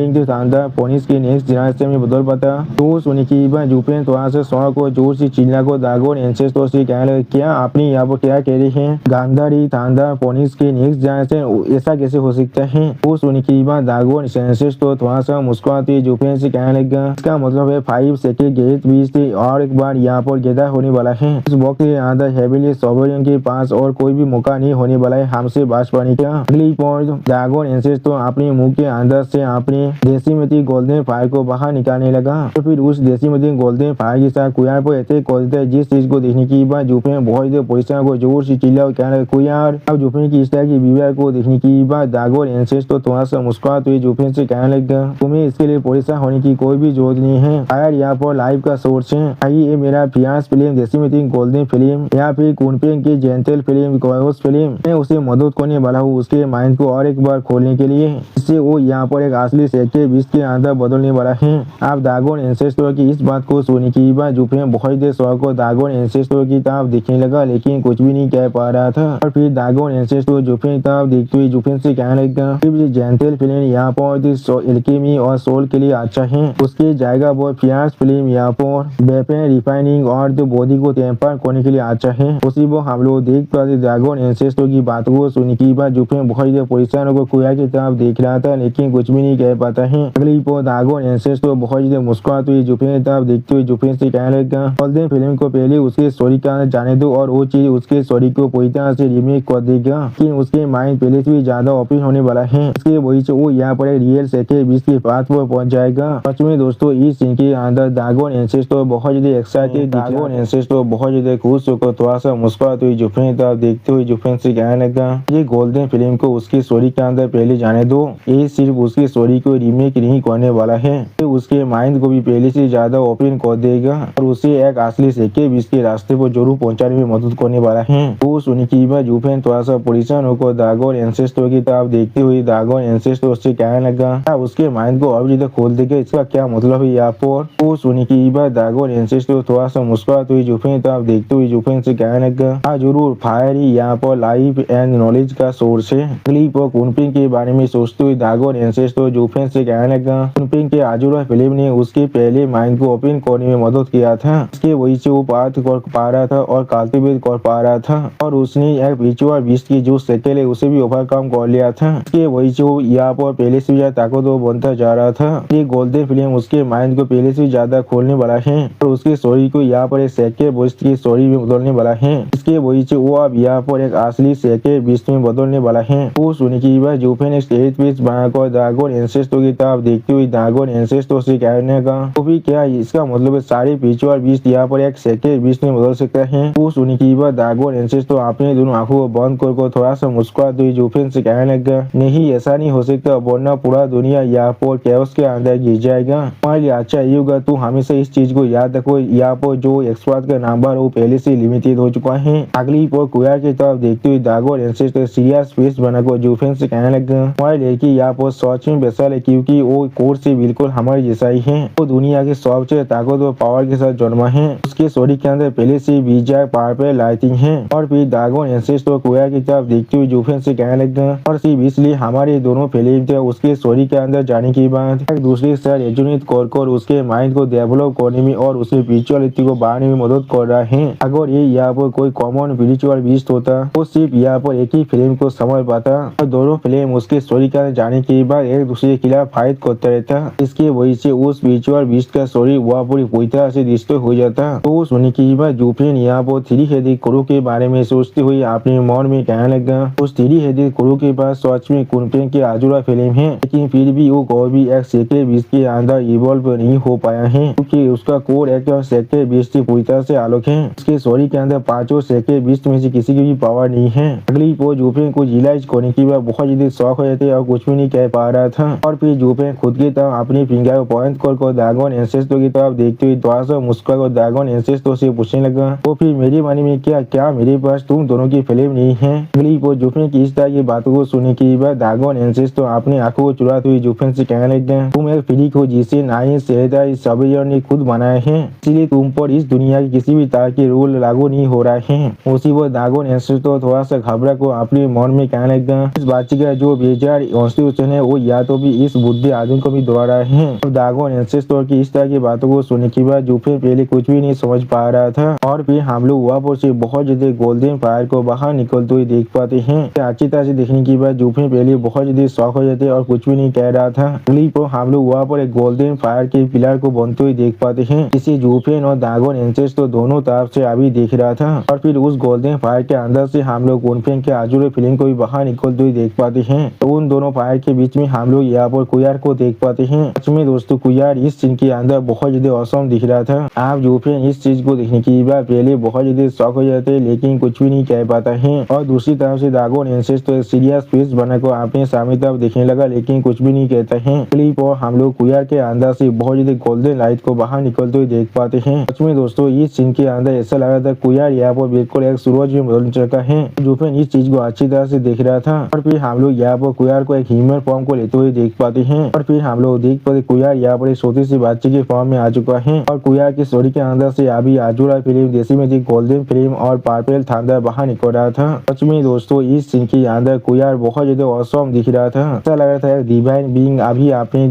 फोनिक्स के नेक्स्ट जनरेशन में बदल पाता। तो सुनी की बात जुफिन थोड़ा सा शौक को जोर से चिल्ला को दागोन एंसेस्टर से कहने लगा, क्या आपने यहाँ पर क्या कह रहे हैं गांधारी थंडर फोनिक्स के नेक्स्ट जनरेशन ऐसा कैसे हो सकता है? वो सुनी की बात दागोन एंसेस्टर थोड़ा सा मुस्कुराते जुफिन से कहने लगा, इसका मतलब है 5 सेकेंड गेट बीच से और एक बार यहाँ पर गैदर होने वाला है। इस वक्त के अंदर हेविली सोवरियन के पास और कोई भी मौका नहीं होने वाला है हमसे बच पाने का। अगली पॉइंट दागोन एंसेस्टर अपने मुंह के अंदर से अपने डेसिमेटिक गोल्डन फायर को बाहर निकालने लगा। तो फिर उस डेसिमेटिक गोल्डन फायर के साथ कुयार पर अटैक कर देता है, जिस चीज को देखने की बाद जुफिन बहुत देर पोजिशन को जोर से चिल्ला और कहने लगा, कुयार। अब जुफिन की इस तरह की बिहेवियर को देखने की बाद दागोन एंसेस्टर थोड़ा सा मुस्कुराते हुए जुफिन से कहने लगा, तुम्हें इसके लिए परेशान होने की कोई भी जरूरत नहीं है, फायर यहाँ पर लाइफ का सोर्स है। ये मेरा फियांस फिल्म डेसिमेटिक गोल्डन फिल्म या फिर कुनपेंग की जेंटल फिल्म फिल्म, मैं उसे मदद करने वाला हूँ उसके माइंड को और एक बार खोलने के लिए, इससे वो यहाँ पर एक असली सेक्टर बीच के अंदर बदलने वाला है। आप दागोन एंसेस्टर की इस बात को सुनने की बाद जुफिन बहुत देर शौक को दागोन एंसेस्टर की तरफ देखने लगा, लेकिन कुछ भी नहीं कह पा रहा था। और फिर दागोन एंसेस्टर जुफिन की तरफ देखते हुए जुफिन से कहने लगा, जेंटल फिल्म यहाँ पर एल्केमी और सोल के लिए अच्छा है, उसकी जाएगा वो फियांस फिल्म यहाँ पर वेपन रिफाइनिंग और बॉडी को कैंपर करने के लिए आता है। उसी वो हम लोग देख पाते ड्रैगन एंसेस्टर की बातों को सुनने के बाद जुफेन बहुत ज्यादा परेशान को कुया की तरफ देख रहा था, लेकिन कुछ भी नहीं कह पाता है। अगली पर ड्रैगन एंसेस्टर बहुत ज्यादा मुस्कुराते हुए जुफेन की तरफ देखते हुए जुफेन से कहने लगा, गोल्डन फिल्म को पहले उसके स्टोरी का जाने दो और वो चीज उसके स्टोरी को पूरी तरह से रीमेक कर देगा, लेकिन उसके माइंड पहले से भी ज्यादा ओपन होने वाला है। इसके वजह से वो यहाँ पर रियल सेके 20 के बात पर पहुंच जाएगा। सच में दोस्तों इस सीन के अंदर ड्रैगन एंसेस्टर बहुत ज्यादा एक्साइटेड, ड्रैगन एंसेस्टर बहुत ज्यादा खुश होकर थोड़ा सा मुस्कुराते हुए जुफेन की तरफ देखते हुए जुफेन से कहने लगा, ये गोल्डन फिल्म को उसकी स्टोरी के अंदर पहले जाने दो, ये सिर्फ उसकी स्टोरी को रीमेक नहीं करने वाला है, ये उसके माइंड को भी पहले से ज्यादा ओपन कर देगा और उसे एक असली सेके 20 के रास्ते पर जरूर पहुंचाने में मदद करने वाला है। वो सुनी की बात जुफेन थोड़ा सा परेशान होकर ड्रैगन एंसेस्टर की तरफ देखते हुए ड्रैगन एंसेस्टर से कहने लगा, उसके माइंड को और ज्यादा खोल देगा, इसका क्या मतलब है यहाँ पर। वो सुनी की बात ड्रैगन एंसेस्टर थोड़ा सा मुस्कुराते हुए जुफेन की तरफ देखते हुए जुफेन से कहने लगा, हाँ जरूर, फायर ही यहाँ पर लाइफ एंड नॉलेज का सोर्स है। अगली पर कुनपिंग के बारे में सोचते हुए ड्रैगन एंसेस्टर जुफेन से कहने लगा, कुनपिंग के आजुरा फिल्म ने उसके पहले माइंड को ओपन करने में मदद किया था, इसके वजह से वो बात कर पा रहा था और कल्टिवेट कर पा रहा था और उसने एक विचुअल बीस्ट की जो सेकेल है उसे भी ओवरकम कर लिया था, इसके वजह से वो यहाँ पर पहले से ज्यादा ताकतवर बनता जा रहा था। ये गोल्डन फिल्म उसके माइंड को पहले से ज्यादा खोलने वाला है और उसकी स्टोरी को यहाँ पर एक सेके बीस्ट की स्टोरी में बदलने वाला है, इसके वजह से वो अब यहाँ पर एक असली सेके बीस्ट में बदलने वाला है। वो सुनी की बात जुफेन एक स्टेज पीस बनाकर ड्रैगन एंसेस्टर की तरफ देखते हुए ड्रैगन एंसेस्टर से कहने का, तो भी क्या इसका मतलब है सारे विचुअल बीस्ट यहाँ पर एक सेके बीस्ट में बदल सकता है। वो सुनी की बात ड्रैगन एंसेस्टर अपने दोनों आंखों को बंद कर थोड़ा सा मुस्कुराते हुए जुफेन से कहने लगा, नहीं ऐसा नहीं हो सकता, वरना पूरा दुनिया यहाँ पर कैओस के अंदर गिर जाएगा। हमारे लिए अच्छा ये होगा तू हमेशा इस चीज को याद रखो, यहाँ पर जो एक्सपर्ट का नंबर वो पहले से लिमिटेड हो चुका है। अगली पर कुया की तरफ देखते हुए ड्रैगन एंसेस्टर सीरियस फेस बनाकर जुफेन से कहने लगा, हमारी लड़की यहाँ पर सच में बेसल है, क्योंकि वो कोर से बिल्कुल हमारे जैसा ही है, वो दुनिया के सबसे ताकतवर पावर के साथ जन्मा है, उसके स्टोरी के अंदर पहले से विजय पावर लाइटिंग है। और फिर ड्रैगन एंसेस्टर कुया की तरफ देखते हुए जुफेन से कहने लगा, और सिर्फ इसलिए हमारे दोनों फिल्म थे उसके स्टोरी के अंदर जाने के बाद एक दूसरे के साथ रेजोनेट कर उसके माइंड को डेवलप करने में और उसके स्पिरिचुअलिटी को बढ़ाने में मदद कर रहा है। अगर ये यहाँ पर कोई कॉमन स्पिरिचुअल बीस्ट होता तो सिर्फ यहाँ पर एक ही फिल्म को समझ पाता और दोनों फिल्म उसके स्टोरी के अंदर जाने के बाद एक दूसरे के खिलाफ फाइट करता रहता, इसके वजह से उस स्पिरिचुअल बीस्ट का स्टोरी वह पूरी तरह से डिस्ट्रॉय हो जाता। तो सुनी की बात जुफेन यहाँ पर 3 हेडेड क्रू के बारे में सोचते हुए अपने मन में कहने लगा, उस 3 हेडेड क्रू के पास सच में कुनपिंग की आजुरा फिल्म है, लेकिन फिर भी वो कोई भी एक सेके बीस्ट के अंदर इवॉल्व नहीं हो पाया है, क्योंकि उसका कोर एक सेके बीस्ट की पूरी तरह से अलग है। उसके स्टोरी के अंदर 5 सेके बीस्ट में से किसी की भी पावर नहीं है। अगली पर जुफेन को रियलाइज करने की बात बहुत ज्यादा शौक हो जाते और कुछ भी नहीं कह पा रहा था और फिर जुफेन खुद की तरफ अपनी फिंगर को पॉइंट कर ड्रैगन एंसेस्टर की तरफ देखते हुए थोड़ा सा मुस्कुरा ड्रैगन एंसेस्टर से पूछने लगा, तो फिर मेरी मानी में क्या मेरे पास तुम दोनों की फिल्म नहीं है। अगली पर जुफेन की इस तरह की बातों को सुनने की बाद ड्रैगन एंसेस्टर अपनी आंखों को चुराते हुए जुफेन से कहने लगा, तुम एक फ्रीक हो जिसे नाई सेहदार सवेयर ने खुद बनाया है, इसलिए तुम पर इस दुनिया के किसी भी तरह के रूल लागू नहीं हो रहा है। उसी पर ड्रैगन एंसेस्टर थोड़ा सा घबरा को अपने मन में कहने लगा, इस बातचीत का जो बेजार कॉन्स्टिट्यूशन है वो या तो भी इस बुद्धि आदमी को भी दोहरा रहा है। ड्रैगन एंसेस्टर की इस तरह की बातों को सुनने के बाद जुफेन पहले कुछ भी नहीं समझ पा रहा था और फिर हम लोग वहाँ पर से बहुत ज्यादा गोल्डन फायर को बाहर निकलते हुए देख पाते हैं। अच्छी तरह से देखने के बाद जुफेन पहले बहुत ज्यादा शौक हो जाते और कुछ भी नहीं कह रहा था। अगली पर हम लोग वहाँ पर एक गोल्डन फायर के पिलर को बनते हुए देख पाते हैं, जिसे जुफेन और ड्रैगन एंसेस्टर दोनों तरफ से अभी देख रहा था और फिर उस गोल्डन फायर के अंदर से हम लोग कुनपिंग के आजुरे फिल्म को भी बाहर निकलते हुए देख पाते हैं। तो उन दोनों फायर के बीच में हम लोग यहाँ पर कुयार को देख पाते हैं। सच में दोस्तों कुयार इस सीन के अंदर बहुत ज्यादा औसम दिख रहा था। आप जुफेन इस चीज को देखने की बात पहले बहुत ज्यादा शौक हो जाते लेकिन कुछ भी नहीं कह पाता है और दूसरी तरफ से ड्रैगन एंसेस्टर सीरियस फेस बनाकर अपने सामने तरफ देखने लगा लेकिन कुछ भी नहीं कहता है। क्लिप और हम लोग कुयार के अंदर से बहुत ज्यादा गोल्डन लाइट को बाहर निकलते हुए देख पाते हैं। सच में दोस्तों इस सीन के अंदर ऐसा लग रहा था कुयार यहाँ पर बिल्कुल एक सूरज में बदल चुका है। जुफेन इस चीज को अच्छी तरह से देख रहा था और फिर हम लोग यहाँ पर कुयार को एक ह्यूमन फॉर्म को लेते हुए देख पाते हैं और फिर हम लोग देख पाते कुयार यहाँ पर एक छोटी सी बच्चे के फॉर्म में आ चुका है और कुयार की स्टोरी के अंदर से अभी आजुरा फिल्म देसी में गोल्डन फिल्म और पर्पल थंडर बाहर निकल रहा था। सच में दोस्तों इस सीन के अंदर कुयार बहुत ज्यादा औसम दिख रहा था। ऐसा लग रहा था एक डिवाइन बीइंग अभी अपने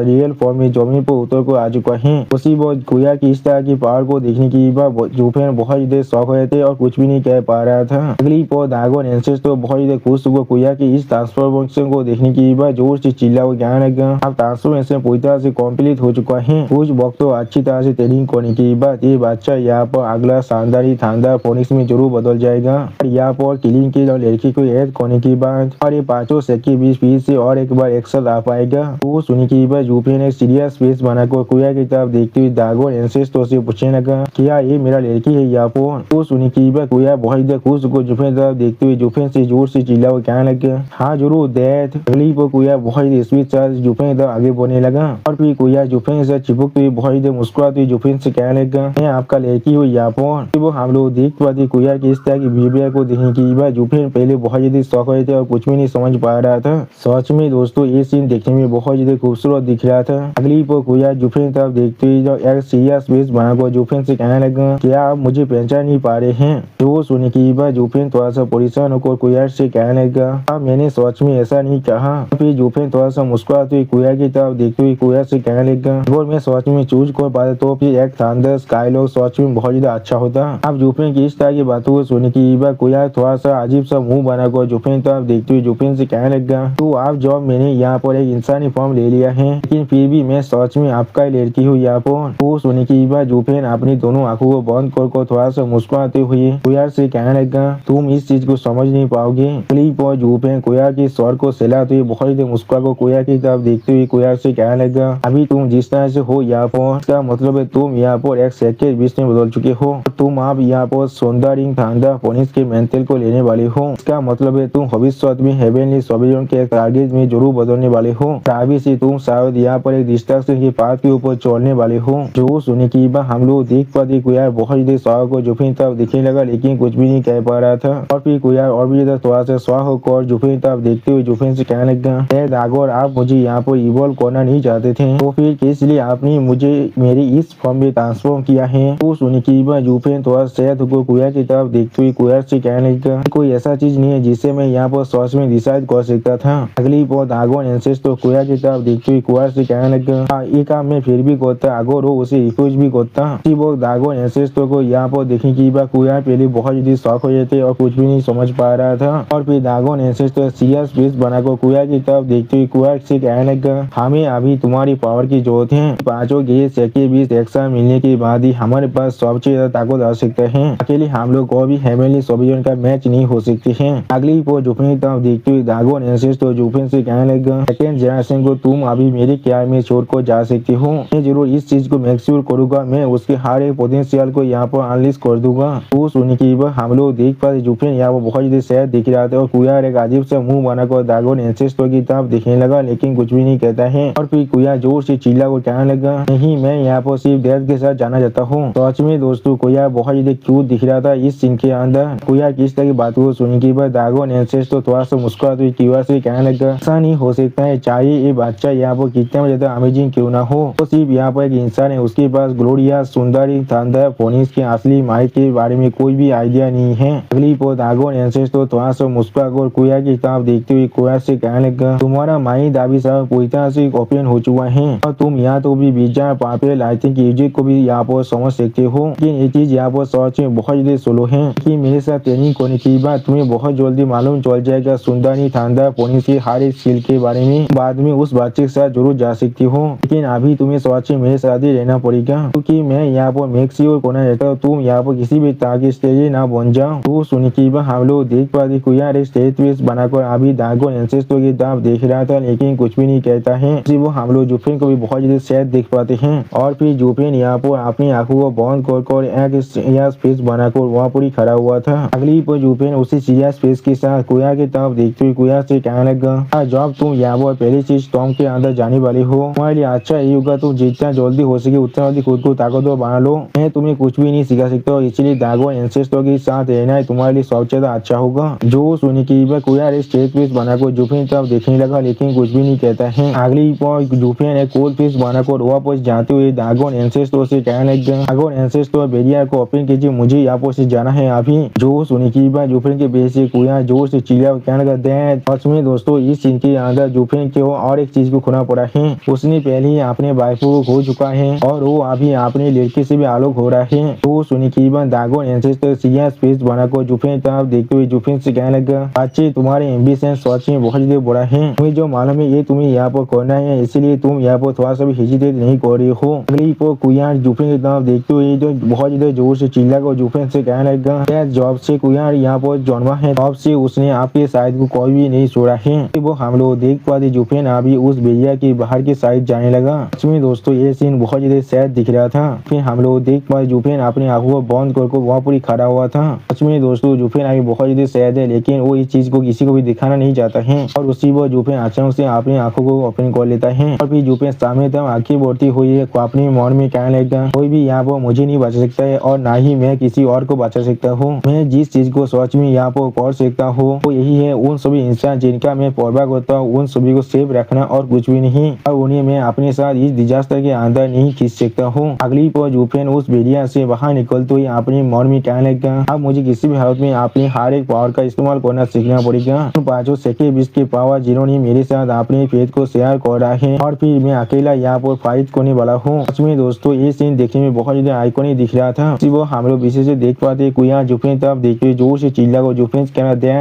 रियल फॉर्म में जमीन पर उतर को आ चुका है। उसी वो कुयार की इस तरह की पावर को देखने की बाद जूफेन बहुत ही शौक हो थे और कुछ भी नहीं कह पा रहा था। अगली पॉ दागोन एंसेस तो बहुत ही खुश हुआ कुया की इस ट्रांसफॉर्मेशन को देखने के बाद जोर से चिल्ला वो ज्ञान लगा। अब ट्रांसफॉर्मेशन पूरी तरह से कंप्लीट हो चुका है। कुछ वक्त तो अच्छी तरह से ट्रेनिंग करने के बाद ये बच्चा यहाँ पर अगला शानदार थानदार फोनिक्स में जरूर बदल जाएगा। यहाँ पर किलिंग की लड़की को ऐड करने के बाद और ये पांचों सेट के बीच फिर से और एक बार एक्सल आ पाएगा। तो सुनी की बात जूफेन एक सीरियस फेस बनाकर कुया की तरफ देखते हुए दागोन एंसेस्टर से पूछने लगा क्या ये मेरा लड़की है यहाँ पर। तो सुनी की बात कुया बहुत खुश को जूफेन तरफ देखते हुए जूफेन से जोर से चिल्ला वो कहने लगा हाँ जरूर दैट। अगली पर कुया बहुत स्पीड चार्ज जूफेन तरफ आगे बढ़ने लगा और फिर कुया जूफेन से चिपकते हुए बहुत मुस्कुराते हुए जूफेन से कहने लगा मैं आपका लड़की हूँ यहाँ पर। वो हम लोग देख पाते कुया की इस तरह की बिहेवियर को देखने की बात जूफेन पहले बहुत ज्यादा शौक रहे थे और कुछ भी नहीं समझ पा रहा था। सच में दोस्तों ये सीन देखने में बहुत ज्यादा खूबसूरत दिख रहा था। अगली पर कुया जूफेन तरफ देखते हुए एक सीरियस फेस बनाकर जूफेन से कहने लगा क्या आप मुझे पहचान नहीं पा रहे हैं। तो सुनने की बात जूफेन थोड़ा सा परेशान होकर कुया से कहने लगा अब मैंने सच में ऐसा नहीं कहा। फिर जूफेन थोड़ा सा मुस्कुराते हुए कुया की तरफ देखते हुए कुया से कहने लगा अगर मैं सच में चूज कर पाता तो फिर एक थंडर स्काईलॉक सच में बहुत ज्यादा अच्छा होता। अब जूफेन की इस तरह की बातों को सुनने की बात कुया थोड़ा सा अजीब सा मुंह बनाकर जूफेन तरफ देखते हुए जूफेन से कहने लगा तो आप जॉब मैंने यहाँ पर एक इंसानी फॉर्म ले लिया है लेकिन फिर भी मैं सच में आपका लड़की हूँ यहाँ पर। तो सुनने की बात जूफेन अपनी दोनों आंखों को बंद कर थोड़ा सा मुस्कुराते हुए कुया से कहने लगा तुम इस चीज को समझ नहीं पाओगे। क्लिप और जूफेन कुया के स्वर को सहलाते हुए बहुत ही मुस्कुरा को कुया की तरफ देखते हुए कुया से कहने लगा अभी तुम जिस तरह से हो यहाँ पर इसका मतलब है तुम यहाँ पर एक सेकेंड बीच में बदल चुके हो। तुम आप यहाँ पर सौंदर्य थांडा फोनिक्स के मेंटल को लेने वाले हो। इसका मतलब है तुम भविष्य में हेवनली सोबियन के टारगेट में जरूर बदलने वाले हो। अभी से तुम शायद यहाँ पर एक डिस्ट्रक्शन के पाथ के ऊपर चलने वाले हो। जो सुनने की बात हम लोग देख पाते कुया बहुत ज्यादा स्वाह को जूफेन तरफ दिखने लगा लेकिन कुछ भी नहीं कह पा रहा था। और फिर कुया और भी ज्यादा थोड़ा सा स्वाह होकर जूफेन तरफ देखते हुए जूफेन से कहने लगा अगर आप मुझे यहाँ पर इवॉल्व करना नहीं चाहते थे तो फिर किस लिए आपने मुझे मेरी इस फॉर्म में ट्रांसफॉर्म किया है। तो सुनने की बात जूफेन थोड़ा सहत होकर कुया की तरफ देखते हुए कुया से कहने लगा कोई ऐसा चीज नहीं है जिसे मैं यहाँ पर सच में डिसाइड कर सकता था। अगली बार दागोन एंसेस तो कुया की तरफ देखते हुए कुया से कहने लगा ये काम मैं फिर भी करता अगर वो उसे रिफ्यूज भी करता। वो दागोन एंसेस तो को यहाँ पर देखने की बात कुया पहले बहुत ज्यादा शौक हो जाते और कुछ भी नहीं समझ पा रहा था। और फिर दागोन एंसेस तो सीरियस फेस बनाकर कुया की तरफ देखते हुए कुया से कहने लगा हमें अभी तुम्हारी पावर की जरूरत है। पांचों के सेट के बीच एक साथ मिलने के बाद ही हमारे पास सबसे ज्यादा ताकत आ सकता है। अकेले हम लोग को भी हेवनली सोबियन का मैच नहीं हो सकते हैं। अगली को जूफेन की तरफ देखते हुए दागोन एंसेस तो जूफेन से कहने लगा सेकेंड जनरेशन को तुम अभी मेरे ख्याल में छोड़ कर जा सकते हो। मैं जरूर इस चीज को मेक श्योर करूंगा मैं उसके हर एक पोटेंशियल को यहाँ पर अनलिस्ट कर दूंगा। तो सुनने की बात हम लोग देख पाते जूफेन यहाँ पर बहुत ज्यादा सैड दिख रहा था और कुया एक अजीब सा मुंह बनाकर दागोन एंसेस की तरफ देखने लगा लेकिन कुछ भी नहीं कहता है। और फिर कुया जोर से चिल्ला को कहने लगा नहीं मैं यहाँ पर सिर्फ डेथ के साथ जाना चाहता हूँ। सच में दोस्तों कुया बहुत ज्यादा क्यूट दिख रहा था इस सीन के अंदर। कुया किस तरह की बात को सुनने के बाद दागोन एंसेस तो थोड़ा सा मुस्कुराते हुए कुया से कहने लगा ऐसा नहीं हो सकता है चाहे ये बच्चा यहाँ पर कितना ज्यादा अमेजिंग क्यों ना हो तो सिर्फ यहाँ पर एक इंसान है उसके पास ग्लोरिया सुंदरी थांडर फोनिक्स के असली माइक के बारे में कोई भी आइडिया नहीं है। अगली पर दागोन एंसेस तो थोड़ा सा मुस्कुरा कर कुया की तरफ देखते हुए कुया से कहने लगा तुम्हारा माइंड दावी सब पूरी तरह से ओपन हो चुका है और तुम यहाँ तो भी बीजा पापे आई थिंक म्यूजिक को भी यहाँ पर समझ सकते हो। लेकिन ये चीज यहाँ पर सच में बहुत ज्यादा सोलो है कि मेरे साथ ट्रेनिंग करने की बात तुम्हें बहुत जल्दी मालूम चल जाएगा सुंदरी थांडर फोनिक्स के हर एक स्किल के बारे में। बाद में उस बच्चे के साथ जरूर जा सकती हो लेकिन अभी तुम्हें सच में मेरे साथ ही रहना पड़ेगा क्योंकि मैं यहाँ पर मेक श्योर करना चाहता हूँ तुम यहाँ पर किसी भी तरह की स्टेज ना बन जाओ। तो सुनने की बात हम लोग देख पाते कुया एक स्टेज पेस बनाकर अभी दागोन एंसेस की तरफ देख रहा था लेकिन कुछ भी नहीं कहता है। वो हम लोग जूफेन को भी बहुत ज्यादा सैड देख पाते हैं। और फिर जूफेन यहाँ पर अपनी आंखों को बंद कर एक सीरियस फेस बनाकर वहाँ पर ही खड़ा हुआ था। अगली पर जूफेन उसी सीरियस फेस के साथ कुया की तरफ देखते हुए कुया से कहने लगा जब तुम यहाँ पर पहली चीज टॉम के अंदर जाने वाले हो तुम्हारे लिए अच्छा यही होगा तुम जितना जल्दी हो सके उतना जल्दी खुद को ताकतवर बना लो। मैं तुम्हें कुछ भी नहीं सिखा सकता इसलिए दागोन एंसेस्टर के साथ रहना है तुम्हारे लिए सबसे ज्यादा अच्छा होगा। जो सुनने की बात कुया एक स्टेज फेस बनाकर जूफेन तरफ देखने लगा लेकिन कुछ भी नहीं कहता है। अगली पर जूफेन एक कोल्ड फेस बनाकर वापस जाते हुए दागोन एंसेस्टर से कहने लगा दागोन एंसेस्टर बैरियर को ओपन कीजिए मुझे यहाँ पर से जाना है अभी। जो सुनने की बात जूफेन के बेस से कुया जोर से चिल्ला कहने लगा सच में दोस्तों इस सीन के अंदर जूफेन को और एक चीज को खोना पड़ा है। उसने पहले ही अपने वाइफ को खो चुका है और वो अभी अपने लड़के से भी अलग हो हो रहा है। तो सुनी की ड्रैगन एंसेस्टर सीरियस फेस बनाकर जुफेन तरफ देखते हुए जुफेन से कहने लगा, अच्छे तुम्हारे एम्बिशन सच में बहुत ज्यादा बड़ा है। तुम्हें जो मालूम है ये तुम्हें यहाँ पर करना है, इसीलिए तुम यहाँ पर थोड़ा सा भी हेजिटेट नहीं कर रहे हो। अगली पर कुयान जुफेन की तरफ देखते हुए जो बहुत ज्यादा जोर से चिल्लाकर जुफेन से कहने लगा, जॉब से कुयान यहाँ पर जन्मा है तब से उसने आपके साइड को कोई भी नहीं छोड़ा है। वो हम लोग देख पाते जुफेन अभी उस बेरिया के बाहर की साइड जाने लगा। इसमें दोस्तों ये सीन बहुत ज्यादा सैड दिख रहा था। फिर हम लोग देख पाते जुफेन अपनी आंखों को बंद करके वहाँ पर ही खड़ा हुआ था। इसमें दोस्तों जुफेन अभी बहुत ज्यादा सैड है, लेकिन वो इस चीज को किसी को भी दिखाना नहीं चाहता है और उसी वो जुफेन अचानक से अपनी आंखों को ओपन कर लेता है और फिर जुफेन सामने तक आंखें बढ़ती हुई है अपने मन में कहने लगता, कोई भी यहाँ पर मुझे नहीं बचा सकता है और ना ही मैं किसी और को बचा सकता हूँ। मैं जिस चीज को सच में यहाँ पर कर सकता हूँ वो यही है, उन सभी इंसान जिनका मैं परवाह करता हूँ उन सभी को सेफ रखना और कुछ भी नहीं, और उन्हें मैं अपने साथ इस डिजास्टर के अंदर नहीं खींच सकता हूँ। अगली पर जुफेन उस बेरिया से बाहर निकलते हुए अपने मन में कहने लगा, अब मुझे किसी भी हालत में अपनी हर एक पावर का इस्तेमाल करना सीखना पड़ेगा। उन पांचों सेके बीस के पावर जिन्होंने मेरे साथ अपने फेथ को शेयर कर रहा है और फिर मैं अकेला यहाँ पर फाइट करने वाला हूँ। उसमें दोस्तों ये सीन देखने में बहुत ज्यादा आइकॉनिक दिख रहा था। वो हम लोग विशेष देख पाते कुया जुफेन तरफ देखते हुए जोर से चिल्ला को जुफेन कहना दे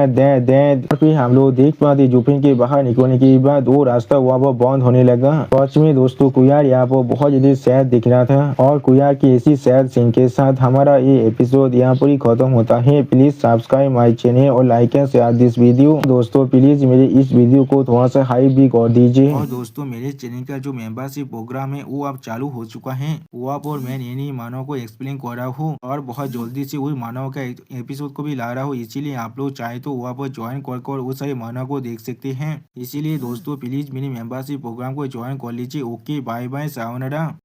और फिर हम लोग देख पाते जुफेन के बाहर निकलने के बाद वो रास्ता वहाँ पर बंद होने लगा। सच में दोस्तों कुयार यहाँ पर बहुत ज्यादा सैड दिख रहा था और कुयार की ऐसी सैड सीन के साथ हमारा ये एपिसोड यहाँ पर ही खत्म होता है। प्लीज सब्सक्राइब माई चैनल और like and share this video. दोस्तों प्लीज मेरे इस वीडियो को थोड़ा सा हाइप भी कर दीजिए। और दोस्तों मेरे चैनल का जो मेंबरशिप प्रोग्राम है वो अब चालू हो चुका है। वहाँ पर मैं नई मानव को एक्सप्लेन कर रहा हूँ और बहुत जल्दी से वही मानव का एपिसोड को भी ला रहा हूँ, इसीलिए आप लोग चाहे तो वहाँ पर ज्वाइन कर उस सारे मानव को देख सकते हैं। इसीलिए दोस्तों प्लीज मेरी मेंबरशिप प्रोग्राम को ज्वाइन कर लीजिए। Okay bye bye sayonara.